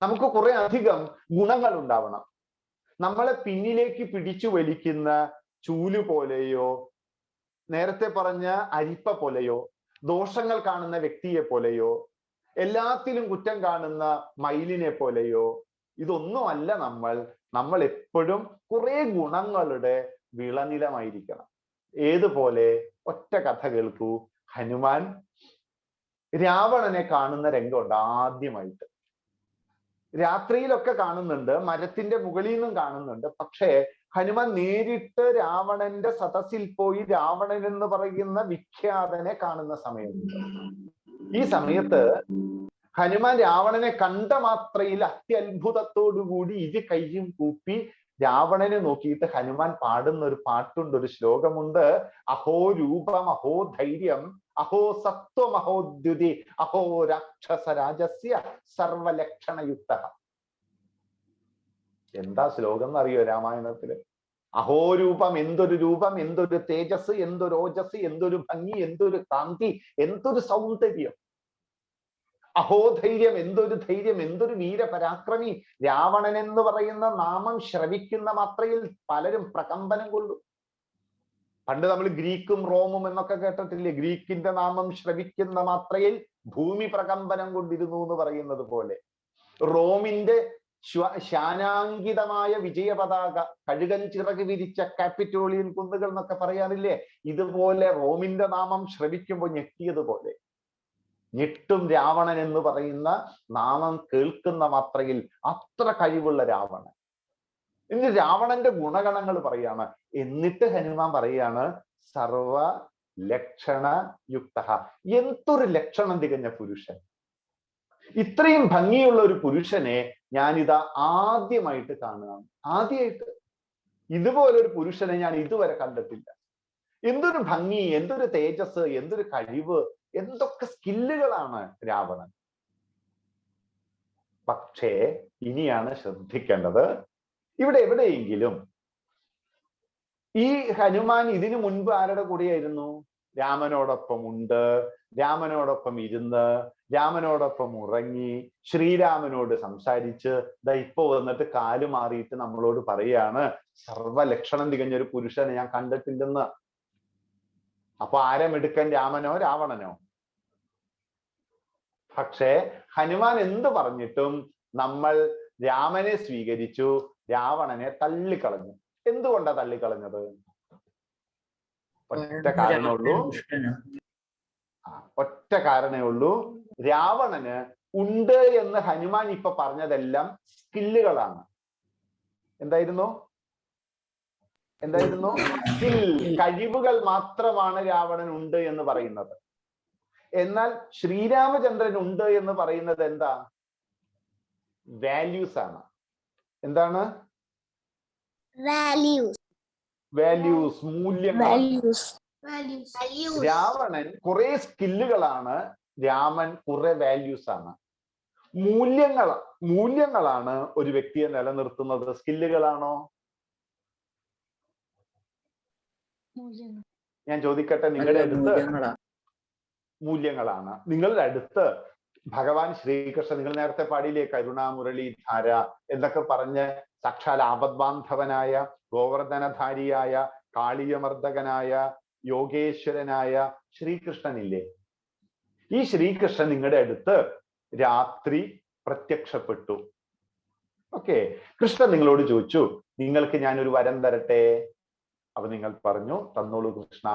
നമുക്ക് കുറെ അധികം ഗുണങ്ങൾ ഉണ്ടാവണം. നമ്മളെ പിന്നിലേക്ക് പിടിച്ചു വലിക്കുന്ന ചൂല് പോലെയോ, നേരത്തെ പറഞ്ഞ അരിപ്പ പോലെയോ, ദോഷങ്ങൾ കാണുന്ന വ്യക്തിയെ പോലെയോ, എല്ലാത്തിലും കുറ്റം കാണുന്ന മയിലിനെ പോലെയോ ഇതൊന്നുമല്ല നമ്മൾ എപ്പോഴും കുറെ ഗുണങ്ങളുടെ വിളനിലമായിരിക്കണം. ഏതുപോലെ? ഒറ്റ കഥ കേൾക്കൂ. ഹനുമാൻ രാവണനെ കാണുന്ന രംഗമുണ്ട്. ആദ്യമായിട്ട് രാത്രിയിലൊക്കെ കാണുന്നുണ്ട്, മരത്തിന്റെ മുകളിൽ നിന്നും കാണുന്നുണ്ട്. പക്ഷേ ഹനുമാൻ നേരിട്ട് രാവണന്റെ സദസ്സിൽ പോയി രാവണൻ എന്ന് പറയുന്ന വിഖ്യാതനെ കാണുന്ന സമയമുണ്ട്. ഈ സമയത്ത് ഹനുമാൻ രാവണനെ കണ്ട മാത്രയിൽ അത്യത്ഭുതത്തോടുകൂടി ഇരു കൈയും കൂപ്പി രാവണനെ നോക്കിയിട്ട് ഹനുമാൻ പാടുന്ന ഒരു പാട്ടുണ്ട്, ഒരു ശ്ലോകമുണ്ട്. അഹോ രൂപം അഹോ ധൈര്യം അഹോ സത്വം അഹോ ദ്യുതി അഹോ രാക്ഷസ രാജസ്യ സർവലക്ഷണയുക്ത. എന്താ ശ്ലോകം എന്നറിയോ രാമായണത്തില്? അഹോ രൂപം, എന്തൊരു രൂപം, എന്തൊരു തേജസ്, എന്തൊരു ഓജസ്, എന്തൊരു ഭംഗി, എന്തൊരു കാന്തി, എന്തൊരു സൗന്ദര്യം. അഹോധൈര്യം, എന്തൊരു ധൈര്യം, എന്തൊരു വീരപരാക്രമി. രാവണൻ എന്ന് പറയുന്ന നാമം ശ്രവിക്കുന്ന മാത്രയിൽ പലരും പ്രകമ്പനം കൊള്ളും. പണ്ട് നമ്മൾ ഗ്രീക്കും റോമും എന്നൊക്കെ കേട്ടിട്ടില്ലേ? ഗ്രീക്കിന്റെ നാമം ശ്രവിക്കുന്ന മാത്രയിൽ ഭൂമി പ്രകമ്പനം കൊണ്ടിരുന്നു എന്ന് പറയുന്നത് പോലെ റോമിന്റെ ശാനാങ്കിതമായ വിജയ പതാക, കഴുകൻ ചിറക് വിരിച്ച കാപ്പിറ്റോളിയൻ കുന്നുകൾ എന്നൊക്കെ പറയാറില്ലേ? ഇതുപോലെ റോമിന്റെ നാമം ശ്രവിക്കുമ്പോൾ ഞെട്ടിയതുപോലെ ഞെട്ടും രാവണൻ എന്ന് പറയുന്ന നാമം കേൾക്കുന്ന മാത്രയിൽ. അത്ര കഴിവുള്ള രാവണൻ. ഇനി രാവണന്റെ ഗുണഗണങ്ങൾ പറയാണ്. എന്നിട്ട് ഹനുമാൻ പറയാണ് സർവ ലക്ഷണ യുക്ത. എന്തൊരു ലക്ഷണം തികഞ്ഞ പുരുഷൻ! ഇത്രയും ഭംഗിയുള്ള ഒരു പുരുഷനെ ഞാനിതാ ആദ്യമായിട്ട് കാണുകയാണ്. ആദ്യമായിട്ട് ഇതുപോലൊരു പുരുഷനെ ഞാൻ ഇതുവരെ കണ്ടിട്ടില്ല. എന്തൊരു ഭംഗി, എന്തൊരു തേജസ്, എന്തൊരു കഴിവ്, എന്തൊക്കെ സ്കില്ലുകളാണ് രാവണൻ. പക്ഷേ ഇനിയാണ് ശ്രദ്ധിക്കേണ്ടത്. ഇവിടെ എവിടെയെങ്കിലും ഈ ഹനുമാൻ ഇതിനു മുൻപ് ആരുടെ കൂടെയായിരുന്നു? രാമനോടൊപ്പം ഉണ്ട്, രാമനോടൊപ്പം ഇരുന്ന്, രാമനോടൊപ്പം ഉറങ്ങി, ശ്രീരാമനോട് സംസാരിച്ച് ദാ ഇപ്പൊ വന്നിട്ട് കാല് മാറിയിട്ട് നമ്മളോട് പറയാണ് സർവലക്ഷണം തികഞ്ഞൊരു പുരുഷനെ ഞാൻ കണ്ടിട്ടില്ലെന്ന്. അപ്പൊ ആരെടുക്കൻ, രാമനോ രാവണനോ? പക്ഷേ ഹനുമാൻ എന്ത് പറഞ്ഞിട്ടും നമ്മൾ രാമനെ സ്വീകരിച്ചു, രാവണനെ തള്ളിക്കളഞ്ഞു. എന്തുകൊണ്ടാ തള്ളിക്കളഞ്ഞത്? ഒറ്റ കാരണമേ ഉള്ളൂ. രാവണന് ഉണ്ട് എന്ന് ഹനുമാൻ ഇപ്പൊ പറഞ്ഞതെല്ലാം സ്കില്ലുകളാണ്. എന്തായിരുന്നു? സ്കിൽ, കഴിവുകൾ മാത്രമാണ് രാവണൻ ഉണ്ട് എന്ന് പറയുന്നത്. എന്നാൽ ശ്രീരാമചന്ദ്രൻ ഉണ്ട് എന്ന് പറയുന്നത് എന്താ? വാല്യൂസ് ആണ്. എന്താണ്? വാല്യൂസ്, മൂല്യങ്ങൾ. രാവണൻ കുറെ സ്കില്ലുകളാണ്, രാമൻ കുറെ വാല്യൂസ് ആണ്. മൂല്യങ്ങളാണ് ഒരു വ്യക്തിയെ നിലനിർത്തുന്നത്. സ്കില്ലുകളാണോ? ഞാൻ ചോദിക്കട്ടെ, നിങ്ങളുടെ അടുത്ത് മൂല്യങ്ങളാണ്. നിങ്ങളുടെ അടുത്ത് ഭഗവാൻ ശ്രീകൃഷ്ണൻ, നിങ്ങൾ നേരത്തെ പാടിയില്ലേ കരുണാമുരളീധാര എന്നൊക്കെ പറഞ്ഞ് സാക്ഷാൽ ആപദ്ബാന്ധവനായ, ഗോവർദ്ധനധാരിയായ, കാളിയമർദ്ദകനായ, യോഗേശ്വരനായ ശ്രീകൃഷ്ണനില്ലേ? ഈ ശ്രീകൃഷ്ണൻ നിങ്ങളുടെ അടുത്ത് രാത്രി പ്രത്യക്ഷപ്പെട്ടു. ഓക്കെ, കൃഷ്ണൻ നിങ്ങളോട് ചോദിച്ചു നിങ്ങൾക്ക് ഞാനൊരു വരം തരട്ടെ. അപ്പൊ നിങ്ങൾ പറഞ്ഞു തന്നോളൂ കൃഷ്ണ.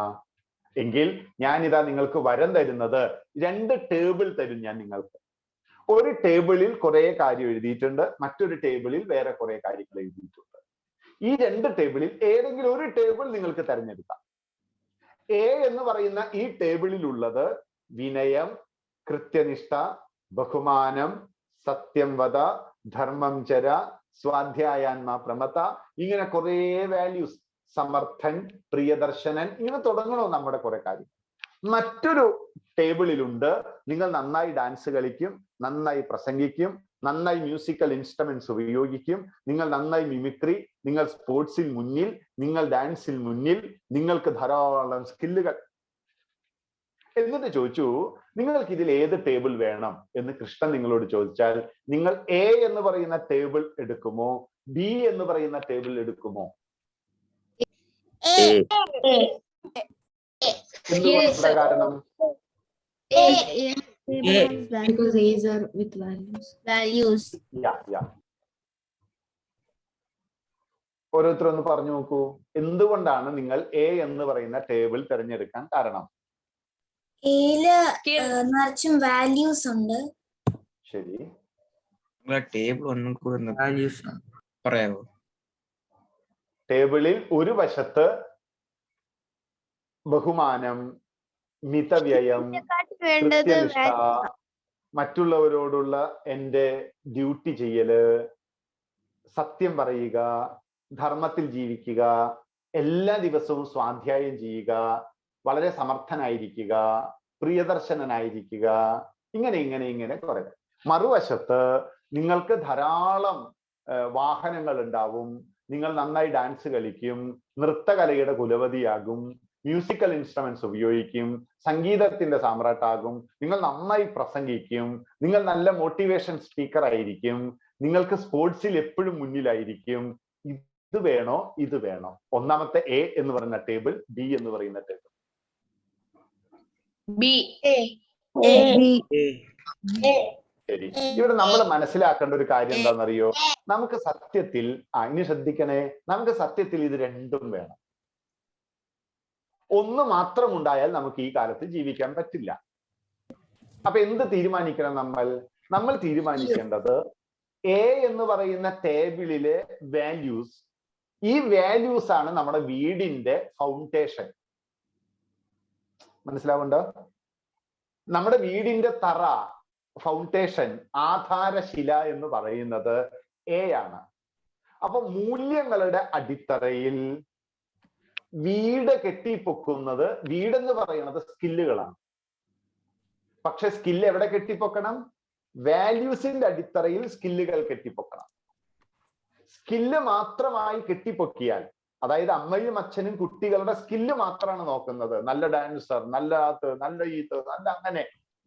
എങ്കിൽ ഞാനിതാ നിങ്ങൾക്ക് വരം തരുന്നത് 2 ടേബിൾ തരും ഞാൻ നിങ്ങൾക്ക്. ഒരു ടേബിളിൽ കുറെ കാര്യം എഴുതിയിട്ടുണ്ട്, മറ്റൊരു ടേബിളിൽ വേറെ കുറെ കാര്യങ്ങൾ എഴുതിയിട്ടുണ്ട്. ഈ 2 ടേബിളിൽ ഏതെങ്കിലും ഒരു ടേബിൾ നിങ്ങൾക്ക് തിരഞ്ഞെടുക്കാം. എ എന്ന് പറയുന്ന ഈ ടേബിളിൽ ഉള്ളത് വിനയം, കൃത്യനിഷ്ഠ, ബഹുമാനം, സത്യം വദ, ധർമ്മം ചര, സ്വാധ്യായാന്മാ പ്രമത്ത, ഇങ്ങനെ കുറെ വാല്യൂസ്, സമർത്ഥൻ, പ്രിയദർശനൻ, ഇങ്ങനെ തുടങ്ങണോ നമ്മുടെ കുറെ കാര്യം. മറ്റൊരു ടേബിളിലുണ്ട് നിങ്ങൾ നന്നായി ഡാൻസ് കളിക്കും, നന്നായി പ്രസംഗിക്കും, നന്നായി മ്യൂസിക്കൽ ഇൻസ്ട്രുമെന്റ്സ് ഉപയോഗിക്കും, നിങ്ങൾ നന്നായി മിമിക്രി, നിങ്ങൾ സ്പോർട്സിൽ മുന്നിൽ, നിങ്ങൾ ഡാൻസിൽ മുന്നിൽ, നിങ്ങൾക്ക് ധാരാളം സ്കില്ലുകൾ. എന്നിട്ട് ചോദിച്ചു നിങ്ങൾക്ക് ഇതിൽ ഏത് ടേബിൾ വേണം എന്ന് കൃഷ്ണൻ നിങ്ങളോട് ചോദിച്ചാൽ നിങ്ങൾ എ എന്ന് പറയുന്ന ടേബിൾ എടുക്കുമോ, ബി എന്ന് പറയുന്ന ടേബിൾ എടുക്കുമോ? എന്തുകൊണ്ടാ കാരണം? Because A's are with values. ഓരോരുത്തരൊന്ന് പറഞ്ഞു നോക്കൂ, എന്തുകൊണ്ടാണ് നിങ്ങൾ എ എന്ന് പറയുന്ന ടേബിൾ തിരഞ്ഞെടുക്കാൻ കാരണം? നിറച്ചും വാല്യൂസ് ഉണ്ട്. ശരി, ടേബിൾ ഒന്നും കൂടെ പറയാമോ? ടേബിളിൽ ഒരു വശത്ത് ബഹുമാനം, മിതവ്യയം, കൃത്യനിഷ്ഠ, മറ്റുള്ളവരോടുള്ള എൻ്റെ ഡ്യൂട്ടി ചെയ്യല്, സത്യം പറയുക, ധർമ്മത്തിൽ ജീവിക്കുക, എല്ലാ ദിവസവും സ്വാധ്യായം ചെയ്യുക, വളരെ സമർത്ഥനായിരിക്കുക, പ്രിയദർശനനായിരിക്കുക, ഇങ്ങനെ ഇങ്ങനെ ഇങ്ങനെ കുറെ. മറുവശത്ത് നിങ്ങൾക്ക് ധാരാളം വാഹനങ്ങൾ ഉണ്ടാവും, നിങ്ങൾ നന്നായി ഡാൻസ് കളിക്കും, നൃത്തകലയുടെ കുലപതിയാകും, മ്യൂസിക്കൽ ഇൻസ്ട്രുമെന്റ്സ് ഉപയോഗിക്കും, സംഗീതത്തിന്റെ സാമ്രാട്ടാകും, നിങ്ങൾ നന്നായി പ്രസംഗിക്കും, നിങ്ങൾ നല്ല മോട്ടിവേഷൻ സ്പീക്കർ ആയിരിക്കും, നിങ്ങൾക്ക് സ്പോർട്സിൽ എപ്പോഴും മുന്നിലായിരിക്കും. ഇത് വേണോ ഇത് വേണോ? ഒന്നാമത്തെ എ എന്ന് പറയുന്ന ടേബിൾ, ബി എന്ന് പറയുന്ന ടേബിൾ. ശരി, ഇവിടെ നമ്മൾ മനസ്സിലാക്കേണ്ട ഒരു കാര്യം എന്താണെന്നറിയോ? നമുക്ക് സത്യത്തിൽ ഇനി ശ്രദ്ധിക്കണേ, നമുക്ക് സത്യത്തിൽ ഇത് രണ്ടും വേണം. ഒന്ന് മാത്രം ഉണ്ടായാൽ നമുക്ക് ഈ കാലത്ത് ജീവിക്കാൻ പറ്റില്ല. അപ്പൊ എന്ത് തീരുമാനിക്കണം നമ്മൾ തീരുമാനിക്കേണ്ടത് എ എന്ന് പറയുന്ന ടേബിളിലെ വാല്യൂസ്, ഈ വാല്യൂസ് ആണ് നമ്മുടെ വീടിന്റെ ഫൗണ്ടേഷൻ. മനസ്സിലാവുണ്ടോ? നമ്മുടെ വീടിന്റെ തറ, ഫൗണ്ടേഷൻ, ആധാരശില എന്ന് പറയുന്നത് എ ആണ്. അപ്പൊ മൂല്യങ്ങളുടെ അടിത്തറയിൽ വീട് കെട്ടിപ്പൊക്കുന്നത്, വീടെന്ന് പറയുന്നത് സ്കില്ലുകളാണ്. പക്ഷെ സ്കില്ല് എവിടെ കെട്ടിപ്പൊക്കണം? വാല്യൂസിന്റെ അടിത്തറയിൽ സ്കില്ലുകൾ കെട്ടിപ്പൊക്കണം. സ്കില്ല് മാത്രമായി കെട്ടിപ്പൊക്കിയാൽ, അതായത് അമ്മയും അച്ഛനും കുട്ടികളുടെ സ്കില്ല് മാത്രമാണ് നോക്കുന്നത്, നല്ല ഡാൻസർ, നല്ല ഈത്ത്, നല്ല അങ്ങനെ,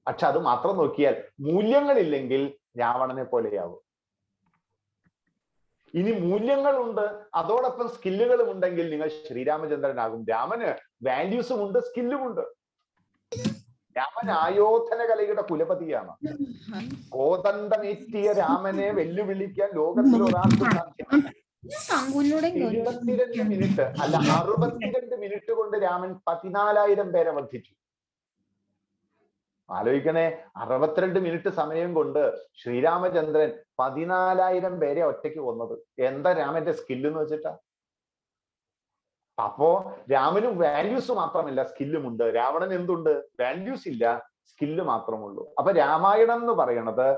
പക്ഷെ അത് മാത്രം നോക്കിയാൽ മൂല്യങ്ങളില്ലെങ്കിൽ രാവണനെ പോലെയാവും. ഇനി മൂല്യങ്ങളുണ്ട്, അതോടൊപ്പം സ്കില്ലുകളും ഉണ്ടെങ്കിൽ നിങ്ങൾ ശ്രീരാമചന്ദ്രനാകും. രാമന് വാല്യൂസും ഉണ്ട്, സ്കില്ലുമുണ്ട്. രാമൻ ആയോധന കലയുടെ കുലപതിയാണ്. കോതണ്ടമേറ്റിയ രാമനെ വെല്ലുവിളിക്കാൻ ലോകത്തിൽ ഒരാൾക്കും സാധ്യമല്ല. 72 മിനിറ്റ് അല്ല 62 മിനിറ്റ് കൊണ്ട് രാമൻ 14,000 പേരെ വധിച്ചു. ആലോചിക്കണേ, 62 മിനിറ്റ് സമയം കൊണ്ട് ശ്രീരാമചന്ദ്രൻ 14,000 പേരെ ഒറ്റയ്ക്ക് കൊന്നത്. എന്താ രാമന്റെ സ്കില്ല് എന്ന് വെച്ചിട്ടാ? അപ്പോ രാമന് വാല്യൂസ് മാത്രമല്ല, സ്കില്ലുമുണ്ട്. രാവണൻ എന്തുണ്ട്? വാല്യൂസ് ഇല്ല, സ്കില്ല് മാത്രമുള്ളൂ. അപ്പൊ രാമായണം എന്ന് പറയണത്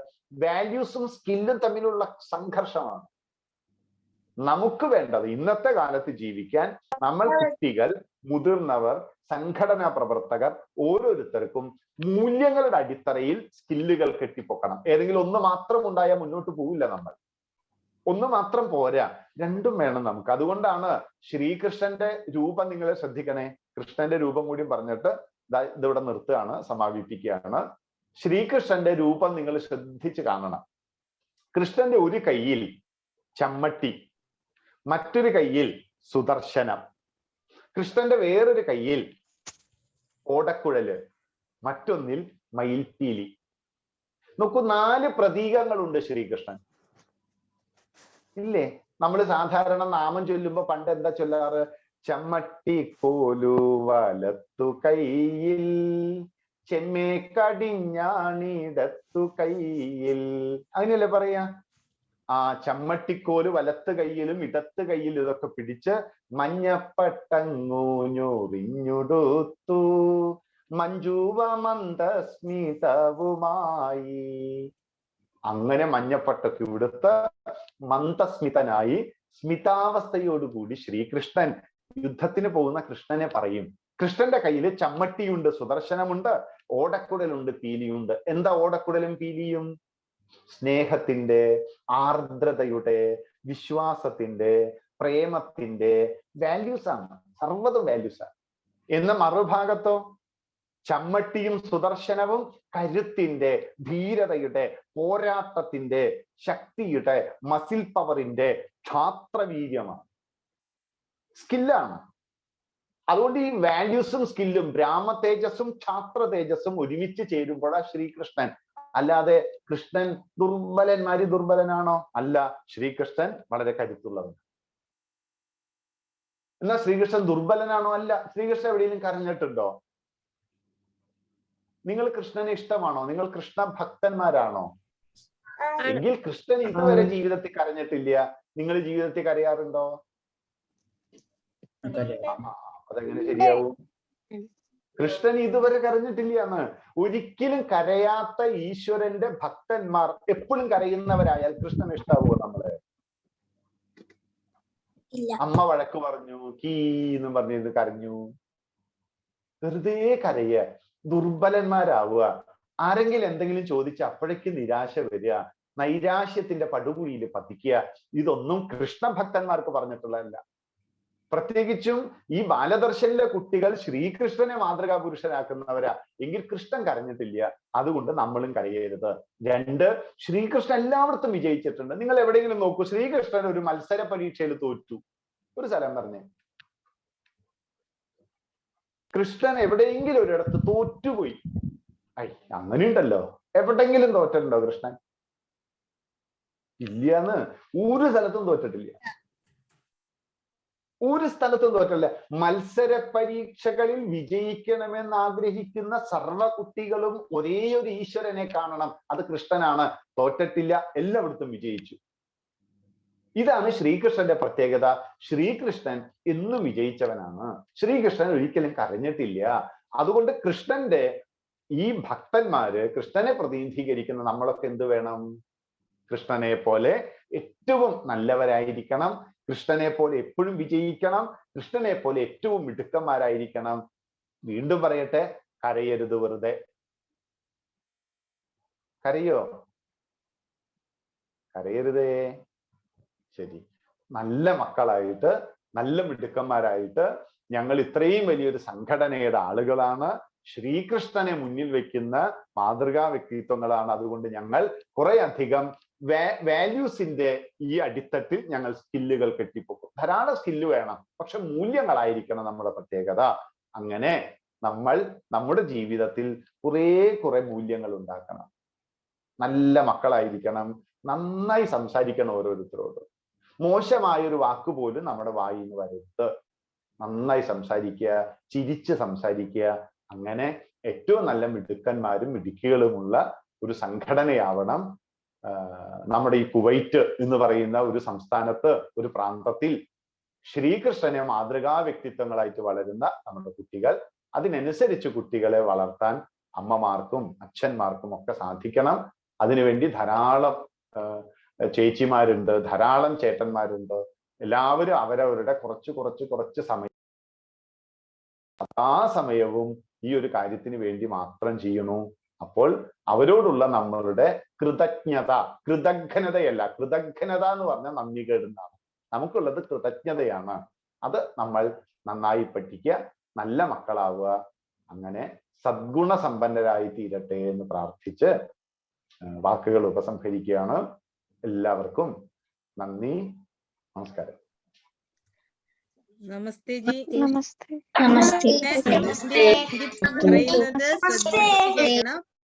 വാല്യൂസും സ്കില്ലും തമ്മിലുള്ള സംഘർഷമാണ്. നമുക്ക് വേണ്ടത് ഇന്നത്തെ കാലത്ത് ജീവിക്കാൻ നമ്മൾ കുട്ടികൾ, മുതിർന്നവർ, സംഘടനാ പ്രവർത്തകർ ഓരോരുത്തർക്കും മൂല്യങ്ങളുടെ അടിത്തറയിൽ സ്കില്ലുകൾ കെട്ടിപ്പൊക്കണം. ഏതെങ്കിലും ഒന്ന് മാത്രം ഉണ്ടായാൽ മുന്നോട്ട് പോവില്ല. നമ്മൾ ഒന്ന് മാത്രം പോരാ, രണ്ടും വേണം നമുക്ക്. അതുകൊണ്ടാണ് ശ്രീകൃഷ്ണന്റെ രൂപം, നിങ്ങൾ ശ്രദ്ധിക്കണേ, കൃഷ്ണന്റെ രൂപം കൂടി പറഞ്ഞിട്ട് ഇതിവിടെ നിർത്തുകയാണ്, സമാപിപ്പിക്കുകയാണ്. ശ്രീകൃഷ്ണന്റെ രൂപം നിങ്ങൾ ശ്രദ്ധിച്ച് കാണണം. കൃഷ്ണന്റെ ഒരു കയ്യിൽ ചമ്മട്ടി, മറ്റൊരു കയ്യിൽ സുദർശനം, കൃഷ്ണന്റെ വേറൊരു കയ്യിൽ ഓടക്കുഴല്, മറ്റൊന്നിൽ മയിൽപ്പീലി. നോക്കൂ, 4 പ്രതീകങ്ങളുണ്ട് ശ്രീകൃഷ്ണൻ. ഇല്ലേ? നമ്മൾ സാധാരണ നാമം ചൊല്ലുമ്പോ പണ്ട് എന്താ ചൊല്ലാറ്? ചമ്മട്ടി കോലു വലത്തു കയ്യിൽ, ചെമ്മേ കടിഞ്ഞാണിടത്തു കയ്യിൽ, അങ്ങനെയല്ലേ പറയാ? ചമ്മട്ടിക്കോല് വലത്ത് കയ്യിലും ഇടത്ത് കയ്യിലും ഇതൊക്കെ പിടിച്ച് മഞ്ഞപ്പട്ടങ്ങു ഞൊറിഞ്ഞുടുത്തു മഞ്ജുവ മന്ദസ്മിതവുമായി. അങ്ങനെ മഞ്ഞപ്പട്ടൊക്കെ ഇവിടുത്തെ മന്ദസ്മിതനായി സ്മിതാവസ്ഥയോടുകൂടി ശ്രീകൃഷ്ണൻ യുദ്ധത്തിന് പോകുന്ന കൃഷ്ണനെ പറയും. കൃഷ്ണന്റെ കയ്യിൽ ചമ്മട്ടിയുണ്ട്, സുദർശനമുണ്ട്, ഓടക്കുടലുണ്ട്, പീലിയുണ്ട്. എന്താ ഓടക്കുടലും പീലിയും? സ്നേഹത്തിന്റെ, ആർദ്രതയുടെ, വിശ്വാസത്തിന്റെ, പ്രേമത്തിന്റെ വാല്യൂസ് ആണ്. സർവ്വതും വാല്യൂസ് ആണ്. എന്ന മറുഭാഗത്തോ ചമ്മട്ടിയും സുദർശനവും കരുത്തിന്റെ, ധീരതയുടെ, പോരാട്ടത്തിന്റെ, ശക്തിയുടെ, മസിൽ പവറിന്റെ, ക്ഷാത്രവീര്യമാണ്, സ്കില്ലാണ്. അതുകൊണ്ട് ഈ വാല്യൂസും സ്കില്ലും, ബ്രാഹ്മ തേജസ്സും ക്ഷാത്ര തേജസ്സും ഒരുമിച്ച് ചേരുമ്പോഴാ ശ്രീകൃഷ്ണൻ. അല്ലാതെ കൃഷ്ണൻ ദുർബലനാണോ? അല്ല, ശ്രീകൃഷ്ണൻ വളരെ കരുത്തുള്ളവൻ. എന്നാൽ ശ്രീകൃഷ്ണൻ ദുർബലനാണോ? അല്ല. ശ്രീകൃഷ്ണൻ എവിടെയെങ്കിലും കരഞ്ഞിട്ടുണ്ടോ? നിങ്ങൾ കൃഷ്ണനെ ഇഷ്ടമാണോ? നിങ്ങൾ കൃഷ്ണ ഭക്തന്മാരാണോ? എങ്കിൽ കൃഷ്ണൻ ഇതുവരെ ജീവിതത്തിൽ കരഞ്ഞിട്ടില്ല. നിങ്ങൾ ജീവിതത്തിൽ കരയാറുണ്ടോ? അതെങ്ങനെ ശരിയാവും? കൃഷ്ണൻ ഇതുവരെ കരഞ്ഞിട്ടില്ല എന്ന്. ഒരിക്കലും കരയാത്ത ഈശ്വരന്റെ ഭക്തന്മാർ എപ്പോഴും കരയുന്നവരായാൽ കൃഷ്ണൻ ഇഷ്ടാവുമോ നമ്മളെ? അമ്മ വഴക്ക് പറഞ്ഞു, കീന്നും പറഞ്ഞിരുന്ന് കരഞ്ഞു, വെറുതെ കരയ, ദുർബലന്മാരാവുക. ആരെങ്കിലും എന്തെങ്കിലും ചോദിച്ച് അപ്പോഴേക്ക് നിരാശ വരിക, നൈരാശ്യത്തിന്റെ പടുകുഴിയിൽ പതിക്കുക. ഇതൊന്നും കൃഷ്ണ ഭക്തന്മാർക്ക് പറഞ്ഞിട്ടുള്ളതല്ല. പ്രത്യേകിച്ചും ഈ ബാലദർശനിലെ കുട്ടികൾ ശ്രീകൃഷ്ണനെ മാതൃകാ പുരുഷനാക്കുന്നവരാ. എങ്കിൽ കൃഷ്ണൻ കരഞ്ഞിട്ടില്ല, അതുകൊണ്ട് നമ്മളും കരയരുത്. 2, ശ്രീകൃഷ്ണൻ എല്ലായിടത്തും വിജയിച്ചിട്ടുണ്ട്. നിങ്ങൾ എവിടെയെങ്കിലും നോക്കൂ, ശ്രീകൃഷ്ണൻ ഒരു മത്സര പരീക്ഷയിൽ തോറ്റു. ഒരു സ്ഥലം പറഞ്ഞേ, കൃഷ്ണൻ എവിടെയെങ്കിലും ഒരിടത്ത് തോറ്റുപോയി. അങ്ങനെയുണ്ടല്ലോ. എവിടെയെങ്കിലും തോറ്റിട്ടുണ്ടോ കൃഷ്ണൻ? ഇല്ലന്ന്. ഒരു സ്ഥലത്തും തോറ്റിട്ടില്ല. ഒരു സ്ഥലത്തും തോറ്റല്ല. മത്സര പരീക്ഷകളിൽ വിജയിക്കണമെന്ന് ആഗ്രഹിക്കുന്ന സർവ്വ കുട്ടികളും ഒരേ ഒരു ഈശ്വരനെ കാണണം, അത് കൃഷ്ണനാണ്. തോറ്റിട്ടില്ല, എല്ലായിടത്തും വിജയിച്ചു. ഇതാണ് ശ്രീകൃഷ്ണന്റെ പ്രത്യേകത. ശ്രീകൃഷ്ണൻ എന്നും വിജയിച്ചവനാണ്. ശ്രീകൃഷ്ണൻ ഒരിക്കലും കരഞ്ഞിട്ടില്ല. അതുകൊണ്ട് കൃഷ്ണന്റെ ഈ ഭക്തന്മാര്, കൃഷ്ണനെ പ്രതിനിധീകരിക്കുന്ന നമ്മളൊക്കെ എന്ത് വേണം? കൃഷ്ണനെ പോലെ ഏറ്റവും നല്ലവരായിരിക്കണം, കൃഷ്ണനെ പോലെ എപ്പോഴും വിജയിക്കണം, കൃഷ്ണനെ പോലെ ഏറ്റവും മിടുക്കന്മാരായിരിക്കണം. വീണ്ടും പറയട്ടെ, കരയരുത് വെറുതെ. കരയോ? കരയരുതേ. ശരി, നല്ല മക്കളായിട്ട്, നല്ല മിടുക്കന്മാരായിട്ട്, ഞങ്ങൾ ഇത്രയും വലിയൊരു സംഘടനയുടെ ആളുകളാണ്, ശ്രീകൃഷ്ണനെ മുന്നിൽ വെക്കുന്ന മാതൃകാ വ്യക്തിത്വങ്ങളാണ്. അതുകൊണ്ട് ഞങ്ങൾ കുറെ അധികം വാല്യൂസിന്റെ ഈ അടിത്തട്ടിൽ ഞങ്ങൾ സ്കില്ലുകൾ കെട്ടിപ്പോക്കും. ധാരാളം സ്കില്ല് വേണം, പക്ഷെ മൂല്യങ്ങളായിരിക്കണം നമ്മുടെ പ്രത്യേകത. അങ്ങനെ നമ്മൾ നമ്മുടെ ജീവിതത്തിൽ കുറെ മൂല്യങ്ങൾ ഉണ്ടാക്കണം. നല്ല മക്കളായിരിക്കണം, നന്നായി സംസാരിക്കണം ഓരോരുത്തരോട്. മോശമായൊരു വാക്ക് പോലും നമ്മുടെ വായിൽ നിന്ന് വരരുത്. നന്നായി സംസാരിക്കുക, ചിരിച്ച് സംസാരിക്കുക. അങ്ങനെ ഏറ്റവും നല്ല മിടുക്കന്മാരും മിടുക്കികളുമുള്ള ഒരു സംഘടനയാവണം നമ്മുടെ ഈ കുവൈറ്റ് എന്ന് പറയുന്ന ഒരു സംസ്ഥാനത്ത്, ഒരു പ്രാന്തത്തിൽ ശ്രീകൃഷ്ണനെ മാതൃകാ വ്യക്തിത്വങ്ങളായിട്ട് വളരുന്ന നമ്മുടെ കുട്ടികൾ. അതിനനുസരിച്ച് കുട്ടികളെ വളർത്താൻ അമ്മമാർക്കും അച്ഛന്മാർക്കും ഒക്കെ സാധിക്കണം. അതിനുവേണ്ടി ധാരാളം ചേച്ചിമാരുണ്ട്, ധാരാളം ചേട്ടന്മാരുണ്ട്. എല്ലാവരും അവരവരുടെ കുറച്ച് സമയം, ആ സമയവും ഈ ഒരു കാര്യത്തിന് വേണ്ടി മാത്രം ചെയ്യണു. അപ്പോൾ അവരോടുള്ള നമ്മളുടെ കൃതജ്ഞതയല്ല, കൃതജ്ഞത എന്ന് പറഞ്ഞാൽ നന്ദി കേടുന്നാണ്. നമുക്കുള്ളത് കൃതജ്ഞതയാണ്. അത് നമ്മൾ നന്നായി പഠിക്കുക, നല്ല മക്കളാവുക, അങ്ങനെ സദ്ഗുണ സമ്പന്നരായി തീരട്ടെ എന്ന് പ്രാർത്ഥിച്ച് വാക്കുകൾ ഉപസംഹരിക്കുകയാണ്. എല്ലാവർക്കും നന്ദി, നമസ്കാരം. നമസ്തേ ജി. നമസ്തേ.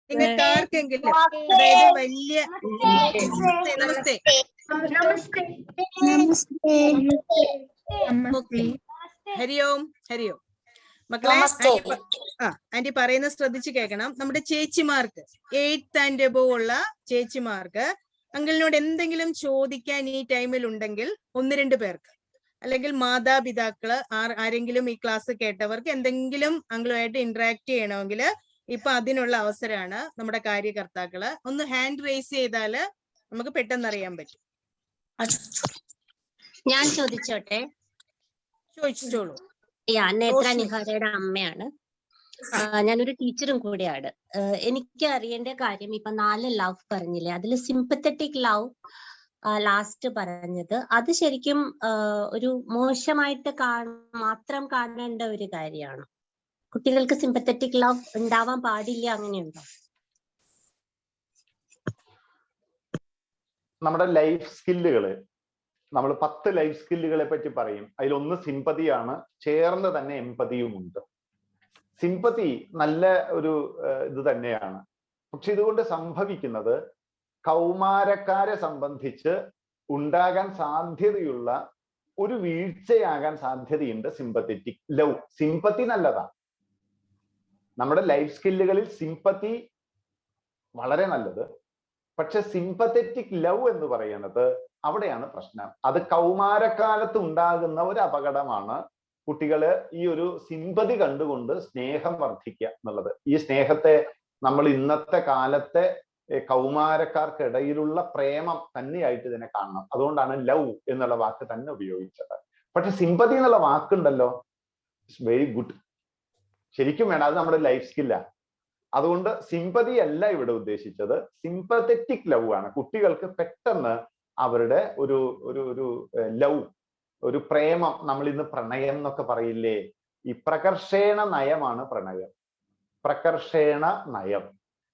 നിങ്ങൾക്ക് ആർക്കെങ്കിലും, അതായത് വലിയ നമസ്തേ ഹരിയോം ഹരിയോം മക്കളെ, ആന്റി പറയുന്നത് ശ്രദ്ധിച്ച് കേൾക്കണം. നമ്മുടെ ചേച്ചിമാർക്ക്, 8th and above ഉള്ള ചേച്ചിമാർക്ക് അങ്കിളിനോട് എന്തെങ്കിലും ചോദിക്കാൻ ഈ ടൈമിൽ ഉണ്ടെങ്കിൽ 1-2 പേർക്ക്, അല്ലെങ്കിൽ മാതാപിതാക്കള് ആരെങ്കിലും ഈ ക്ലാസ് കേട്ടവർക്ക് എന്തെങ്കിലും അങ്കിളുമായിട്ട് ഇന്ററാക്ട് ചെയ്യണമെങ്കിൽ ഇപ്പൊ അതിനുള്ള അവസരമാണ് നമ്മുടെ കാര്യകർത്താക്കള്. ഒന്ന് ഹാൻഡ് റേസ് ചെയ്താല് നമുക്ക് പെട്ടെന്ന് അറിയാൻ പറ്റും. ഞാൻ ചോദിച്ചോട്ടെ? ചോദിച്ചോളൂ. നേത്ര നിഹാരയുടെ അമ്മയാണ്. ഞാനൊരു ടീച്ചറും കൂടിയാണ്. എനിക്ക് അറിയേണ്ട കാര്യം, ഇപ്പൊ 4 ലവ് പറഞ്ഞില്ലേ, അതിൽ സിമ്പത്തറ്റിക് ലവ് ലാസ്റ്റ് പറഞ്ഞത്, അത് ശരിക്കും ഒരു മോശമായിട്ട് മാത്രം കാണേണ്ട ഒരു കാര്യമാണ്? കുട്ടികൾക്ക് സിമ്പത്തറ്റിക് ലവ് ഉണ്ടാവാൻ പാടില്ല, അങ്ങനെയുണ്ടോ? നമ്മുടെ ലൈഫ് സ്കില്ലുകള്, നമ്മൾ 10 ലൈഫ് സ്കില്ലുകളെ പറ്റി പറയും. അതിലൊന്ന് സിമ്പതിയാണ്. ചേർന്ന് തന്നെ എമ്പതിയും ഉണ്ട്. സിമ്പതി നല്ല ഒരു ഇത് തന്നെയാണ്. പക്ഷെ ഇതുകൊണ്ട് സംഭവിക്കുന്നത്, കൗമാരക്കാരെ സംബന്ധിച്ച് ഉണ്ടാകാൻ സാധ്യതയുള്ള ഒരു വീഴ്ചയാകാൻ സാധ്യതയുണ്ട് സിമ്പത്തറ്റിക് ലവ്. സിമ്പതി നല്ലതാണ്. നമ്മുടെ ലൈഫ് സ്കില്ലുകളിൽ സിമ്പതി വളരെ നല്ലത്. പക്ഷെ സിമ്പത്തറ്റിക് ലവ് എന്ന് പറയുന്നത് അവിടെയാണ് പ്രശ്നം. അത് കൗമാരക്കാലത്ത് ഉണ്ടാകുന്ന ഒരു അപകടമാണ്. കുട്ടികള് ഈ ഒരു സിമ്പതി കണ്ടുകൊണ്ട് സ്നേഹം വർദ്ധിക്കുക എന്നുള്ളത്. ഈ സ്നേഹത്തെ നമ്മൾ ഇന്നത്തെ കാലത്തെ കൗമാരക്കാർക്കിടയിലുള്ള പ്രേമം തന്നെയായിട്ട് ഇതിനെ കാണണം. അതുകൊണ്ടാണ് ലവ് എന്നുള്ള വാക്ക് തന്നെ ഉപയോഗിച്ചത്. പക്ഷെ സിമ്പതി എന്നുള്ള വാക്കുണ്ടല്ലോ, ഇറ്റ്സ് വെരി ഗുഡ്, ശരിക്കും വേണം. അത് നമ്മുടെ ലൈഫ് സ്കില്ലാണ്. അതുകൊണ്ട് സിമ്പതി അല്ല ഇവിടെ ഉദ്ദേശിച്ചത്, സിമ്പത്തറ്റിക് ലവ് ആണ്. കുട്ടികൾക്ക് പെട്ടെന്ന് അവരുടെ ഒരു ഒരു ഒരു ലവ്, ഒരു പ്രേമം, നമ്മൾ ഇന്ന് പ്രണയം എന്നൊക്കെ പറയില്ലേ, ഈ പ്രകർഷേണ നയമാണ് പ്രണയം. പ്രകർഷേണ നയം.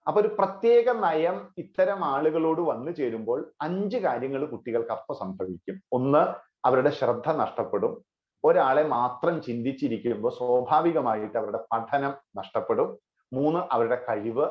അപ്പൊ ഒരു പ്രത്യേക നയം ഇത്തരം ആളുകളോട് വന്നു ചേരുമ്പോൾ 5 കാര്യങ്ങൾ കുട്ടികൾക്ക് അപ്പൊ സംഭവിക്കും. ഒന്ന്, അവരുടെ ശ്രദ്ധ നഷ്ടപ്പെടും. ഒരാളെ മാത്രം ചിന്തിച്ചിരിക്കുമ്പോൾ സ്വാഭാവികമായിട്ട് അവരുടെ പഠനം നഷ്ടപ്പെടും. 3, അവരുടെ കഴിവ്,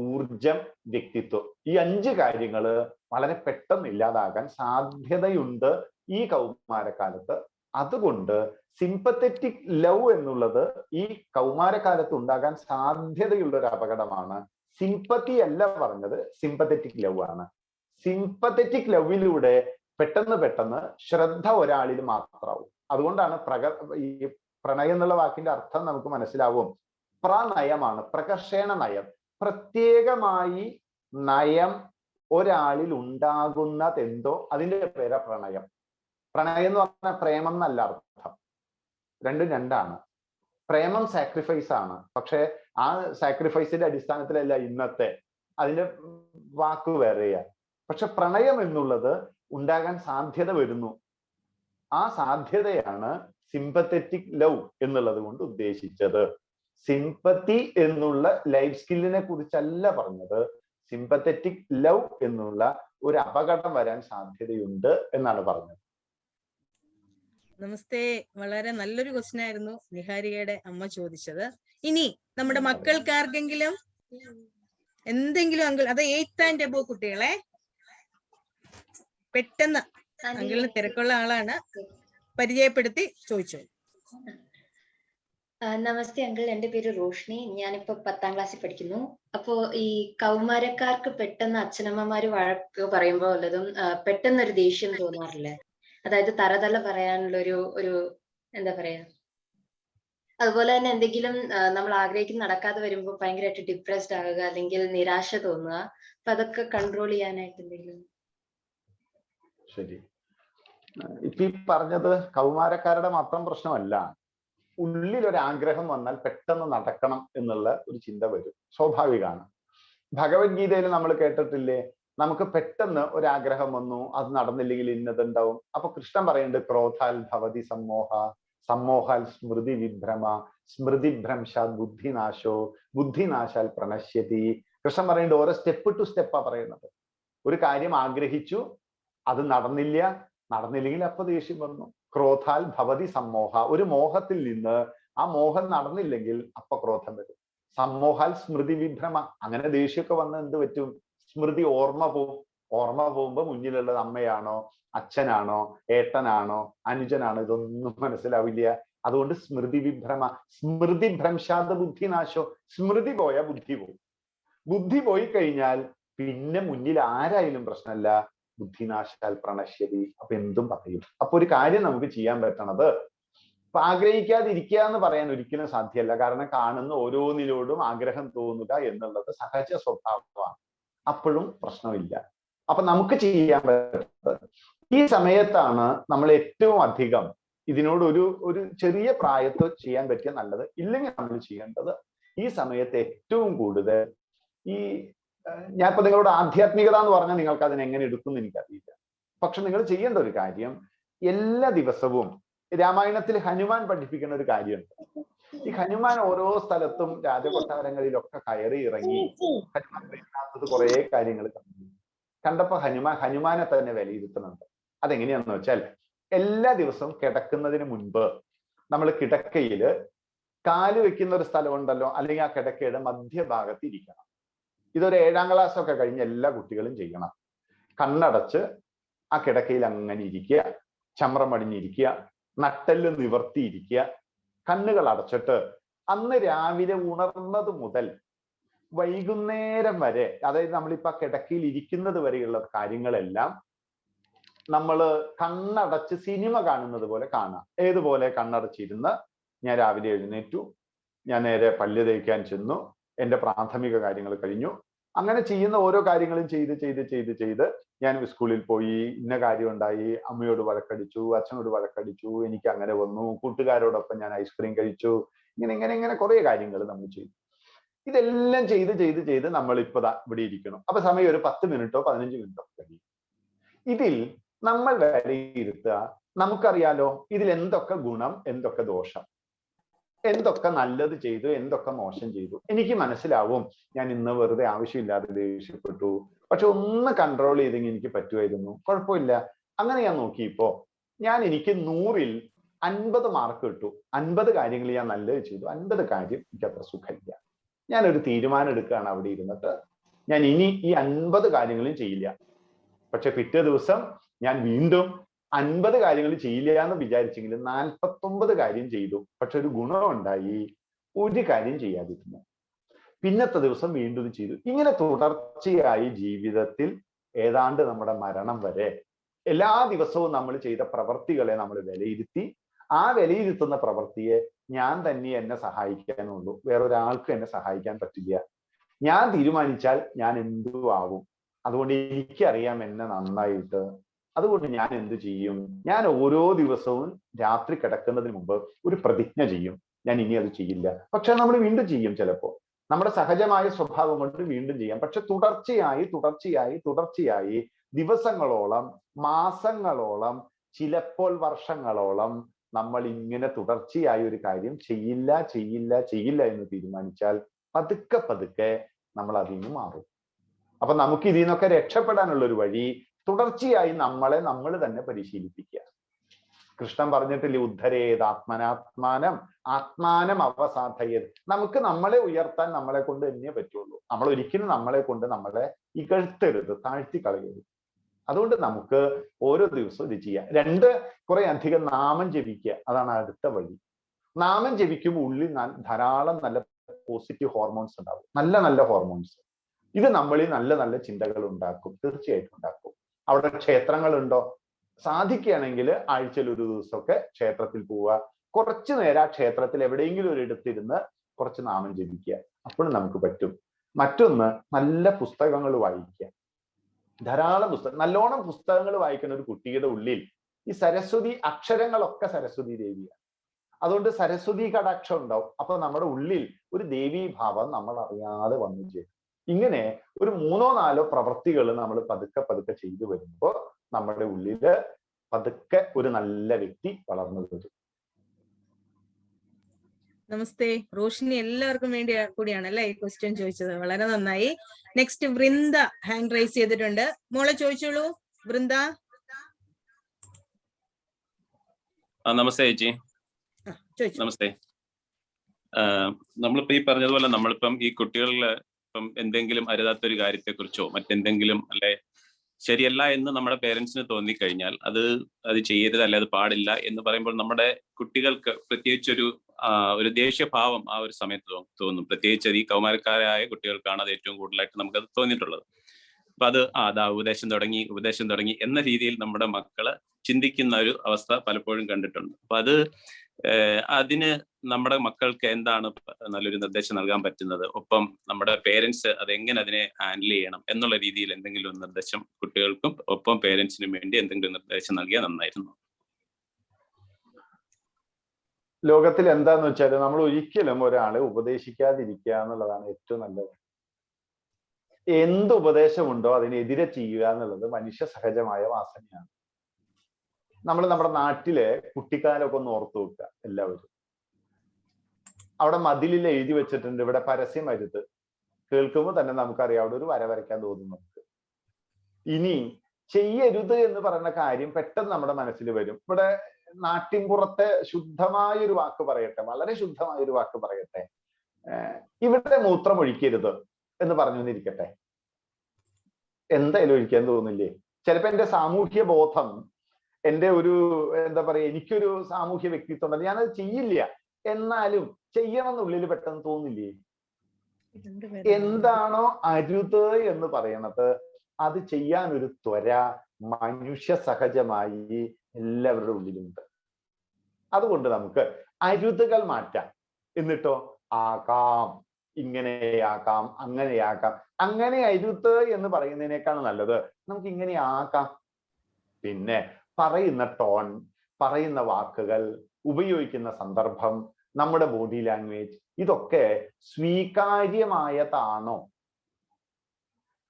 ഊർജം, വ്യക്തിത്വം. ഈ 5 കാര്യങ്ങള് വളരെ പെട്ടെന്ന് ഇല്ലാതാകാൻ സാധ്യതയുണ്ട് ഈ കൗമാരക്കാലത്ത്. അതുകൊണ്ട് സിമ്പത്തറ്റിക് ലവ് എന്നുള്ളത് ഈ കൗമാരക്കാലത്ത് ഉണ്ടാകാൻ സാധ്യതയുള്ള ഒരു അപകടമാണ്. സിമ്പത്തി അല്ല പറഞ്ഞത്, സിമ്പത്തറ്റിക് ലവ് ആണ്. സിമ്പത്തറ്റിക് ലവിലൂടെ പെട്ടെന്ന് ശ്രദ്ധ ഒരാളിൽ മാത്രമാവും. അതുകൊണ്ടാണ് ഈ പ്രണയം എന്നുള്ള വാക്കിന്റെ അർത്ഥം നമുക്ക് മനസ്സിലാവും. പ്രണയമാണ്, പ്രകർഷേണ നയം. പ്രത്യേകമായി നയം ഒരാളിൽ ഉണ്ടാകുന്നതെന്തോ അതിന്റെ പേരാ പ്രണയം. പ്രണയം എന്ന് പറഞ്ഞാൽ പ്രേമം എന്നല്ല അർത്ഥം, രണ്ടും രണ്ടാണ്. പ്രേമം സാക്രിഫൈസ് ആണ്. പക്ഷെ ആ സാക്രിഫൈസിന്റെ അടിസ്ഥാനത്തിലല്ല ഇന്നത്തെ, അതിന്റെ വാക്ക് വേറെയാ. പക്ഷെ പ്രണയം എന്നുള്ളത് ഉണ്ടാകാൻ സാധ്യത വരുന്നു. ആ സാധ്യതയാണ് സിമ്പത്തറ്റിക് ലവ് എന്നുള്ളത് കൊണ്ട് ഉദ്ദേശിച്ചത്. സിമ്പത്തി എന്നുള്ള ലൈഫ് സ്കില്ലിനെ കുറിച്ചല്ല പറഞ്ഞത്. സിമ്പത്തറ്റിക് ലവ് എന്നുള്ള ഒരു അപകടം വരാൻ സാധ്യതയുണ്ട് എന്നാണ് പറഞ്ഞത്. നമസ്തേ. വളരെ നല്ലൊരു ക്വസ്റ്റ്യൻ ആയിരുന്നു നിഹാരികയുടെ അമ്മ ചോദിച്ചത്. ഇനി നമ്മുടെ മക്കൾക്കാർക്കെങ്കിലും എന്തെങ്കിലും അങ്കിൾ, അത് 8th and above കുട്ടികളെ പെട്ടെന്ന്, അങ്കിളിന് തിരക്കുള്ള ആളാണ്, പരിചയപ്പെടുത്തി ചോദിച്ചു. നമസ്തേ അങ്കിൾ, എന്റെ പേര് റോഷ്നി. ഞാനിപ്പോ 10ാം ക്ലാസ്സിൽ പഠിക്കുന്നു. അപ്പോ ഈ കൗമാരക്കാർക്ക് പെട്ടെന്ന് അച്ഛനമ്മമാര് വഴക്ക് പറയുമ്പോ വല്ലതും പെട്ടെന്നൊരു ദേഷ്യം തോന്നാറില്ലേ? അതായത് തറതല പറയാനുള്ള ഒരു എന്താ പറയാ, അതുപോലെ തന്നെ എന്തെങ്കിലും നമ്മൾ ആഗ്രഹിക്കുന്ന നടക്കാതെ വരുമ്പോൾ ഭയങ്കരമായിട്ട് ഡിപ്രസ്ഡ് ആവുക, അല്ലെങ്കിൽ നിരാശ തോന്നുക. അപ്പൊ അതൊക്കെ കൺട്രോൾ ചെയ്യാനായിട്ട് എന്തെങ്കിലും? ശരി, ഇപ്പൊ ഈ പറഞ്ഞത് കൗമാരക്കാരുടെ മാത്രം പ്രശ്നമല്ല. ഉള്ളിലൊരു ആഗ്രഹം വന്നാൽ പെട്ടെന്ന് നടക്കണം എന്നുള്ള ഒരു ചിന്ത വരും, സ്വാഭാവികമാണ്. ഭഗവത്ഗീതയിൽ നമ്മൾ കേട്ടിട്ടില്ലേ, നമുക്ക് പെട്ടെന്ന് ഒരാഗ്രഹം വന്നു, അത് നടന്നില്ലെങ്കിൽ ഇന്നതുണ്ടാവും. അപ്പൊ കൃഷ്ണൻ പറയുന്നുണ്ട്, ക്രോധാൽ ഭവതി സമ്മോഹ, സമ്മോഹാൽ സ്മൃതി വിഭ്രമ, സ്മൃതി ഭ്രംശാൽ ബുദ്ധിനാശോ, ബുദ്ധിനാശാൽ പ്രണശ്യതി. കൃഷ്ണൻ പറയുന്നുണ്ട്, ഓരോ സ്റ്റെപ്പ് ടു സ്റ്റെപ്പാ പറയുന്നത്. ഒരു കാര്യം ആഗ്രഹിച്ചു, അത് നടന്നില്ലെങ്കിൽ അപ്പൊ ദേഷ്യം വന്നു. ക്രോധാൽ ഭവതി സമ്മോഹ, ഒരു മോഹത്തിൽ നിന്ന് ആ മോഹം നടന്നില്ലെങ്കിൽ അപ്പൊ ക്രോധം വരും. സമ്മോഹാൽ സ്മൃതി വിഭ്രമ, അങ്ങനെ ദേഷ്യമൊക്കെ വന്ന് എന്ത് പറ്റും? സ്മൃതി ഓർമ്മ പോവും. ഓർമ്മ പോകുമ്പോ മുന്നിലുള്ളത് അമ്മയാണോ, അച്ഛനാണോ, ഏട്ടനാണോ, അനുജനാണോ, ഇതൊന്നും മനസ്സിലാവില്ല. അതുകൊണ്ട് സ്മൃതി വിഭ്രമ, സ്മൃതി ഭ്രംശാദ ബുദ്ധിനാശോ. സ്മൃതി പോയ ബുദ്ധി പോവും. ബുദ്ധി പോയി കഴിഞ്ഞാൽ പിന്നെ മുന്നിൽ ആരായാലും പ്രശ്നമല്ല, ബുദ്ധിനാശാൽ പ്രണശ്യതി. അപ്പൊ എന്തും പറയും. അപ്പൊ ഒരു കാര്യം നമുക്ക് ചെയ്യാൻ പറ്റണത്, അപ്പൊ ആഗ്രഹിക്കാതിരിക്കുക എന്ന് പറയാൻ ഒരിക്കലും സാധ്യമല്ല. കാരണം കാണുന്ന ഓരോന്നിലോടും ആഗ്രഹം തോന്നുക എന്നുള്ളത് സഹജ സ്വഭാവമാണ്. അപ്പോഴും പ്രശ്നമില്ല. അപ്പൊ നമുക്ക് ചെയ്യാൻ പറ്റുന്നത് ഈ സമയത്താണ് നമ്മൾ ഏറ്റവും അധികം ഇതിനോട് ഒരു ചെറിയ പ്രായത്തിൽ ചെയ്യാൻ പറ്റിയ നല്ലത്. ഇല്ലെങ്കിൽ നമ്മൾ ചെയ്യേണ്ടത് ഈ സമയത്ത് ഏറ്റവും കൂടുതൽ ഈ ഞാനിപ്പോ നിങ്ങളോട് ആധ്യാത്മികത എന്ന് പറഞ്ഞാൽ നിങ്ങൾക്ക് അതിനെ എങ്ങനെ എടുക്കും എന്ന് എനിക്കറിയില്ല. പക്ഷെ നിങ്ങൾ ചെയ്യേണ്ട ഒരു കാര്യം, എല്ലാ ദിവസവും രാമായണത്തിൽ ഹനുമാൻ പഠിപ്പിക്കുന്ന ഒരു കാര്യമുണ്ട്. ഈ ഹനുമാൻ ഓരോ സ്ഥലത്തും രാജകൊട്ടാരങ്ങളിലൊക്കെ കയറി ഇറങ്ങി ഹനുമാൻ അറിയാത്തത് കുറെ കാര്യങ്ങൾ കണ്ടപ്പോ ഹനുമാനെ തന്നെ വിലയിരുത്തുന്നുണ്ട്. അതെങ്ങനെയാണെന്ന് വെച്ചാൽ, എല്ലാ ദിവസവും കിടക്കുന്നതിന് മുൻപ് നമ്മൾ കിടക്കയില് കാല് വെക്കുന്ന ഒരു സ്ഥലമുണ്ടല്ലോ, അല്ലെങ്കിൽ ആ കിടക്കയുടെ മധ്യഭാഗത്ത് ഇരിക്കണം. ഇതൊരു 7ാം ക്ലാസ് ഒക്കെ കഴിഞ്ഞ് എല്ലാ കുട്ടികളും ചെയ്യണം. കണ്ണടച്ച് ആ കിടക്കയിൽ അങ്ങനെ ഇരിക്കുക, ചമ്രമടിഞ്ഞിരിക്കുക, നട്ടെല്ല് നിവർത്തിയിരിക്കുക, കണ്ണുകൾ അടച്ചിട്ട് അന്ന് രാവിലെ ഉണർന്നത് മുതൽ വൈകുന്നേരം വരെ, അതായത് നമ്മളിപ്പോ ആ കിടക്കയിൽ ഇരിക്കുന്നത് വരെയുള്ള കാര്യങ്ങളെല്ലാം നമ്മൾ കണ്ണടച്ച് സിനിമ കാണുന്നത് പോലെ കാണാം. ഏതുപോലെ കണ്ണടച്ചിരുന്ന് ഞാൻ രാവിലെ എഴുന്നേറ്റു, ഞാൻ നേരെ പല്ല് തേക്കാൻ ചെന്നു, എൻ്റെ പ്രാഥമിക കാര്യങ്ങൾ കഴിഞ്ഞു. അങ്ങനെ ചെയ്യുന്ന ഓരോ കാര്യങ്ങളും ചെയ്ത് ഞാൻ സ്കൂളിൽ പോയി, ഇന്ന കാര്യം ഉണ്ടായി, അമ്മയോട് വഴക്കടിച്ചു, അച്ഛനോട് വഴക്കടിച്ചു, എനിക്ക് അങ്ങനെ വന്നു, കൂട്ടുകാരോടൊപ്പം ഞാൻ ഐസ്ക്രീം കഴിച്ചു, ഇങ്ങനെ കുറെ കാര്യങ്ങൾ നമ്മൾ ചെയ്തു. ഇതെല്ലാം ചെയ്ത് നമ്മളിപ്പോ ഇവിടെ ഇരിക്കണം. അപ്പൊ സമയം ഒരു 10 മിനിറ്റോ 15 മിനിറ്റോ കഴിയും. ഇതിൽ നമ്മൾ വിലയിരുത്തുക, നമുക്കറിയാലോ ഇതിൽ എന്തൊക്കെ ഗുണം, എന്തൊക്കെ ദോഷം, എന്തൊക്കെ നല്ലത് ചെയ്തു, എന്തൊക്കെ മോശം ചെയ്തു. എനിക്ക് മനസ്സിലാവും ഞാൻ ഇന്ന് വെറുതെ ആവശ്യമില്ലാതെ ദേഷ്യപ്പെട്ടു, പക്ഷെ ഒന്ന് കൺട്രോൾ ചെയ്തെങ്കിൽ എനിക്ക് പറ്റുമായിരുന്നു, കുഴപ്പമില്ല. അങ്ങനെ ഞാൻ നോക്കിയപ്പോ എനിക്ക് 100ൽ 50 മാർക്ക് കിട്ടു. 50 കാര്യങ്ങൾ ഞാൻ നല്ലത് ചെയ്തു, 50 കാര്യം എനിക്ക് അത്ര സുഖമില്ല. ഞാനൊരു തീരുമാനം എടുക്കുകയാണ് അവിടെ ഇരുന്നിട്ട്, ഞാൻ ഇനി ഈ 50 കാര്യങ്ങളും ചെയ്യില്ല. പക്ഷെ പിറ്റേ ദിവസം ഞാൻ വീണ്ടും 50 കാര്യങ്ങൾ ചെയ്യില്ല എന്ന് വിചാരിച്ചെങ്കിൽ 49 കാര്യം ചെയ്തു. പക്ഷെ ഒരു ഗുണം ഉണ്ടായി, ഒരു കാര്യം ചെയ്യാതിരുന്നു. പിന്നത്തെ ദിവസം വീണ്ടും ചെയ്തു. ഇങ്ങനെ തുടർച്ചയായി ജീവിതത്തിൽ ഏതാണ്ട് നമ്മുടെ മരണം വരെ എല്ലാ ദിവസവും നമ്മൾ ചെയ്ത പ്രവർത്തികളെ നമ്മൾ വിലയിരുത്തി, ആ വിലയിരുത്തുന്ന പ്രവൃത്തിയെ ഞാൻ തന്നെ എന്നെ സഹായിക്കാനുള്ളൂ, വേറൊരാൾക്കും എന്നെ സഹായിക്കാൻ പറ്റില്ല. ഞാൻ തീരുമാനിച്ചാൽ ഞാൻ എന്തു ആവും. അതുകൊണ്ട് എനിക്കറിയാം എന്നെ നന്നായിട്ട്. അതുകൊണ്ട് ഞാൻ എന്ത് ചെയ്യും, ഞാൻ ഓരോ ദിവസവും രാത്രി കിടക്കുന്നതിന് മുമ്പ് ഒരു പ്രതിജ്ഞ ചെയ്യും, ഞാൻ ഇനി അത് ചെയ്യില്ല. പക്ഷെ നമ്മൾ വീണ്ടും ചെയ്യും. ചിലപ്പോൾ നമ്മുടെ സഹജമായ സ്വഭാവം കൊണ്ട് വീണ്ടും ചെയ്യാം. പക്ഷെ തുടർച്ചയായി ദിവസങ്ങളോളം, മാസങ്ങളോളം, ചിലപ്പോൾ വർഷങ്ങളോളം നമ്മൾ ഇങ്ങനെ തുടർച്ചയായി ഒരു കാര്യം ചെയ്യില്ല എന്ന് തീരുമാനിച്ചാൽ പതുക്കെ നമ്മൾ അതിൽ നിന്ന് മാറും. അപ്പൊ നമുക്ക് ഇതിൽ നിന്നൊക്കെ രക്ഷപ്പെടാനുള്ള ഒരു വഴി തുടർച്ചയായി നമ്മൾ തന്നെ പരിശീലിപ്പിക്കുക. കൃഷ്ണൻ പറഞ്ഞിട്ടില്ലേ, ഉദ്ധരേത് ആത്മാനം അവസാധയത്. നമുക്ക് നമ്മളെ ഉയർത്താൻ നമ്മളെ കൊണ്ട് തന്നെ പറ്റുള്ളൂ. നമ്മൾ ഒരിക്കലും നമ്മളെ കൊണ്ട് നമ്മളെ ഇകഴ്ത്തരുത്, താഴ്ത്തി കളയരുത്. അതുകൊണ്ട് നമുക്ക് ഓരോ ദിവസവും ഇത് ചെയ്യാം. 2, കുറെ അധികം നാമം ജപിക്കുക. അതാണ് അടുത്ത വഴി. നാമം ജപിക്കുമ്പോൾ ഉള്ളിൽ ധാരാളം നല്ല പോസിറ്റീവ് ഹോർമോൺസ് ഉണ്ടാവും, നല്ല ഹോർമോൺസ്. ഇത് നമ്മളിൽ നല്ല ചിന്തകൾ ഉണ്ടാക്കും, തീർച്ചയായിട്ടും ഉണ്ടാക്കും. അവിടെ ക്ഷേത്രങ്ങളുണ്ടോ? സാധിക്കുകയാണെങ്കിൽ ആഴ്ചയിൽ ഒരു ദിവസമൊക്കെ ക്ഷേത്രത്തിൽ പോവുക. കുറച്ചു നേരം ആ ക്ഷേത്രത്തിൽ എവിടെയെങ്കിലും ഒരിടത്തിരുന്ന് കുറച്ച് നാമം ജപിക്കുക. അപ്പോഴും നമുക്ക് പറ്റും. മറ്റൊന്ന്, നല്ല പുസ്തകങ്ങൾ വായിക്കുക. ധാരാളം നല്ലോണം പുസ്തകങ്ങൾ വായിക്കുന്ന ഒരു കുട്ടിയുടെ ഉള്ളിൽ ഈ സരസ്വതി അക്ഷരങ്ങളൊക്കെ സരസ്വതി ദേവിയാണ്. അതുകൊണ്ട് സരസ്വതി കടാക്ഷം ഉണ്ടാവും. അപ്പൊ നമ്മുടെ ഉള്ളിൽ ഒരു ദേവീ ഭാവം നമ്മൾ അറിയാതെ വന്നു ചേരും. ഇങ്ങനെ ഒരു 3-4 പ്രവൃത്തികൾ നമ്മൾ പതുക്കെ ചെയ്തു വരുമ്പോൾ നമ്മുടെ ഉള്ളില് പതുക്കെ ഒരു നല്ല വ്യക്തി വളർന്നു വരും. നമസ്തേ. റോഷിനി എല്ലാവർക്കും വേണ്ടി കൂടിയാണ് അല്ലെ ഈ ക്വസ്റ്റ്യൻ ചോദിച്ചത്. വളരെ നന്നായി. നെക്സ്റ്റ് വൃന്ദ ഹാൻഡ് റൈസ് ചെയ്തിട്ടുണ്ട്. മോളെ ചോദിച്ചോളൂ വൃന്ദ. നമസ്തേ ചേച്ചി. നമസ്തേ. നമ്മളിപ്പോ ഈ പറഞ്ഞതുപോലെ നമ്മളിപ്പം ഈ കുട്ടികളില് ഇപ്പം എന്തെങ്കിലും അരുതാത്തൊരു കാര്യത്തെക്കുറിച്ചോ മറ്റെന്തെങ്കിലും അല്ലെ ശരിയല്ല എന്ന് നമ്മുടെ പേരൻസിന് തോന്നിക്കഴിഞ്ഞാൽ അത് ചെയ്യരുത്, അല്ലെ അത് പാടില്ല എന്ന് പറയുമ്പോൾ നമ്മുടെ കുട്ടികൾക്ക് പ്രത്യേകിച്ചൊരു ദേഷ്യഭാവം ആ ഒരു സമയത്ത് തോന്നും. പ്രത്യേകിച്ച് ഈ കൗമാരക്കാരായ കുട്ടികൾക്കാണ് അത് ഏറ്റവും കൂടുതലായിട്ട് നമുക്കത് തോന്നിയിട്ടുള്ളത്. അപ്പൊ അതാ ഉപദേശം തുടങ്ങി എന്ന രീതിയിൽ നമ്മുടെ മക്കള് ചിന്തിക്കുന്ന ഒരു അവസ്ഥ പലപ്പോഴും കണ്ടിട്ടുണ്ട്. അപ്പൊ അത് അതിന് നമ്മുടെ മക്കൾക്ക് എന്താണ് നല്ലൊരു നിർദ്ദേശം നൽകാൻ പറ്റുന്നത്, ഒപ്പം നമ്മുടെ പേരൻസ് അതെങ്ങനെ അതിനെ ഹാൻഡിൽ ചെയ്യണം എന്നുള്ള രീതിയിൽ എന്തെങ്കിലും ഒരു നിർദ്ദേശം കുട്ടികൾക്കും ഒപ്പം പേരൻസിനും വേണ്ടി എന്തെങ്കിലും നിർദ്ദേശം നൽകിയാൽ നന്നായിരുന്നു. ലോകത്തിൽ എന്താന്ന് വെച്ചാൽ നമ്മൾ ഒരിക്കലും ഒരാളെ ഉപദേശിക്കാതിരിക്കുക എന്നുള്ളതാണ് ഏറ്റവും നല്ലത്. എന്ത് ഉപദേശമുണ്ടോ അതിനെതിരെ ചെയ്യുക എന്നുള്ളത് മനുഷ്യ സഹജമായ വാസനയാണ്. നമ്മൾ നമ്മുടെ നാട്ടിലെ കുട്ടിക്കാലമൊക്കെ ഒന്ന് ഓർത്തു വെക്കുക എല്ലാവരും. അവിടെ മതിലിൽ എഴുതി വെച്ചിട്ടുണ്ട് ഇവിടെ പരസ്യം വരുത്. കേൾക്കുമ്പോൾ തന്നെ നമുക്കറിയാം അവിടെ ഒരു വര വരയ്ക്കാൻ തോന്നും നമുക്ക്. ഇനി ചെയ്യരുത് എന്ന് പറയുന്ന കാര്യം പെട്ടെന്ന് നമ്മുടെ മനസ്സിൽ വരും. ഇവിടെ നാട്ടിൻപുറത്തെ ശുദ്ധമായ ഒരു വാക്ക് പറയട്ടെ, വളരെ ശുദ്ധമായ ഒരു വാക്ക് പറയട്ടെ, ഇവിടെ മൂത്രം ഒഴിക്കരുത് എന്ന് പറഞ്ഞു എന്നിരിക്കട്ടെ, എന്തായാലും ഒഴിക്കാൻ തോന്നില്ലേ? ചിലപ്പോ എന്റെ സാമൂഹ്യ ബോധം, എന്റെ ഒരു എന്താ പറയാ, എനിക്കൊരു സാമൂഹ്യ വ്യക്തിത്വം ഉണ്ടല്ലോ, ഞാനത് ചെയ്യില്ല, എന്നാലും ചെയ്യണം എന്നുള്ളിൽ പെട്ടെന്ന് തോന്നില്ലേ? എന്താണോ അരുത് എന്ന് പറയണത് അത് ചെയ്യാൻ ഒരു ത്വര മനുഷ്യ സഹജമായി എല്ലാവരുടെ ഉള്ളിലുണ്ട്. അതുകൊണ്ട് നമുക്ക് അരുതുകൾ മാറ്റാം. എന്നിട്ടോ ആകാം, ഇങ്ങനെയാക്കാം, അങ്ങനെയാക്കാം. അങ്ങനെ അരുത് എന്ന് പറയുന്നതിനേക്കാൾ നല്ലത് നമുക്ക് ഇങ്ങനെ ആക്കാം. പിന്നെ പറയുന്ന ടോൺ, പറയുന്ന വാക്കുകൾ, ഉപയോഗിക്കുന്ന സന്ദർഭം, നമ്മുടെ ബോഡി ലാംഗ്വേജ്, ഇതൊക്കെ സ്വീകാര്യമായതാണോ?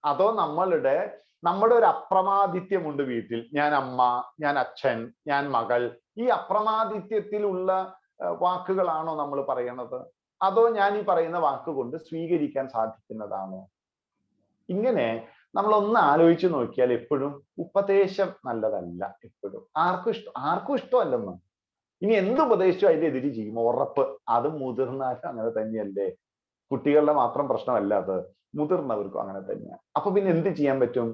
അതോ നമ്മുടെ ഒരു അപ്രമാദിത്യമുണ്ട് വീട്ടിൽ, ഞാൻ അമ്മ, ഞാൻ അച്ഛൻ, ഞാൻ മകൾ, ഈ അപ്രമാദിത്യത്തിലുള്ള വാക്കുകളാണോ നമ്മൾ പറയണത്? അതോ ഞാൻ ഈ പറയുന്ന വാക്കുകൊണ്ട് സ്വീകരിക്കാൻ സാധിക്കുന്നതാണോ? ഇങ്ങനെ നമ്മളൊന്ന് ആലോചിച്ച് നോക്കിയാൽ എപ്പോഴും ഉപദേശം നല്ലതല്ല. എപ്പോഴും ആർക്കും ഇഷ്ടമല്ലെന്ന്. ഇനി എന്ത് ഉപദേശിച്ചു അതിന്റെ എതിര് ചെയ്യും, ഉറപ്പ്. അത് മുതിർന്നാലും അങ്ങനെ തന്നെയല്ലേ. കുട്ടികളുടെ മാത്രം പ്രശ്നമല്ല അത്, മുതിർന്നവർക്കും അങ്ങനെ തന്നെയാണ്. അപ്പൊ പിന്നെ എന്ത് ചെയ്യാൻ പറ്റും?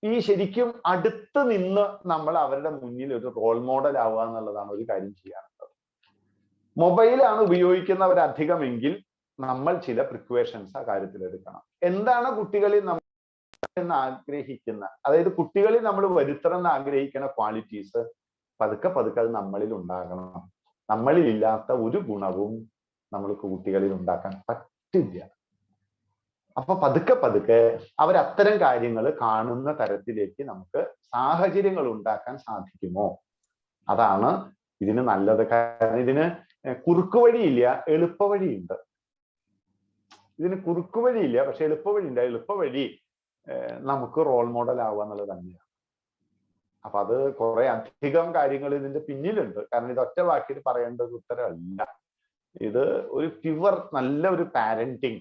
ഈ ശരിക്കും അടുത്ത് നിന്ന് നമ്മൾ അവരുടെ മുന്നിൽ ഒരു റോൾ മോഡൽ ആവുക എന്നുള്ളതാണ് ഒരു കാര്യം ചെയ്യാനുള്ളത്. മൊബൈലാണ് ഉപയോഗിക്കുന്നവരധികമെങ്കിൽ നമ്മൾ ചില പ്രിക്വേഷൻസ് ആ കാര്യത്തിൽ എടുക്കണം. എന്താണ് കുട്ടികളിൽ നമ്മൾ ആഗ്രഹിക്കുന്ന, അതായത് കുട്ടികളിൽ നമ്മൾ വരുത്തണം എന്ന് ആഗ്രഹിക്കുന്ന ക്വാളിറ്റീസ് പതുക്കെ പതുക്കെ അത് നമ്മളിൽ ഉണ്ടാകണം. നമ്മളിൽ ഇല്ലാത്ത ഒരു ഗുണവും നമ്മൾക്ക് കുട്ടികളിൽ ഉണ്ടാക്കാൻ പറ്റില്ല. അപ്പൊ പതുക്കെ പതുക്കെ അവരത്തരം കാര്യങ്ങൾ കാണുന്ന തരത്തിലേക്ക് നമുക്ക് സാഹചര്യങ്ങൾ ഉണ്ടാക്കാൻ സാധിക്കുമോ? അതാണ് ഇതിന് നല്ലത്. കാരണം ഇതിന് കുറുക്കുവഴിയില്ല, എളുപ്പവഴിയുണ്ട്. ഇതിന് കുറുക്കുവഴിയില്ല, പക്ഷെ എളുപ്പവഴിയുണ്ട്. എളുപ്പവഴി നമുക്ക് റോൾ മോഡൽ ആവുക എന്നുള്ളത് തന്നെയാണ്. അപ്പൊ അത് കുറെ അധികം കാര്യങ്ങൾ ഇതിന്റെ പിന്നിലുണ്ട്. കാരണം ഇത് ഒറ്റ വാക്കിൽ പറയേണ്ട ഒരു ഉത്തരവല്ല. ഇത് ഒരു പ്യുവർ നല്ല ഒരു പാരന്റിങ്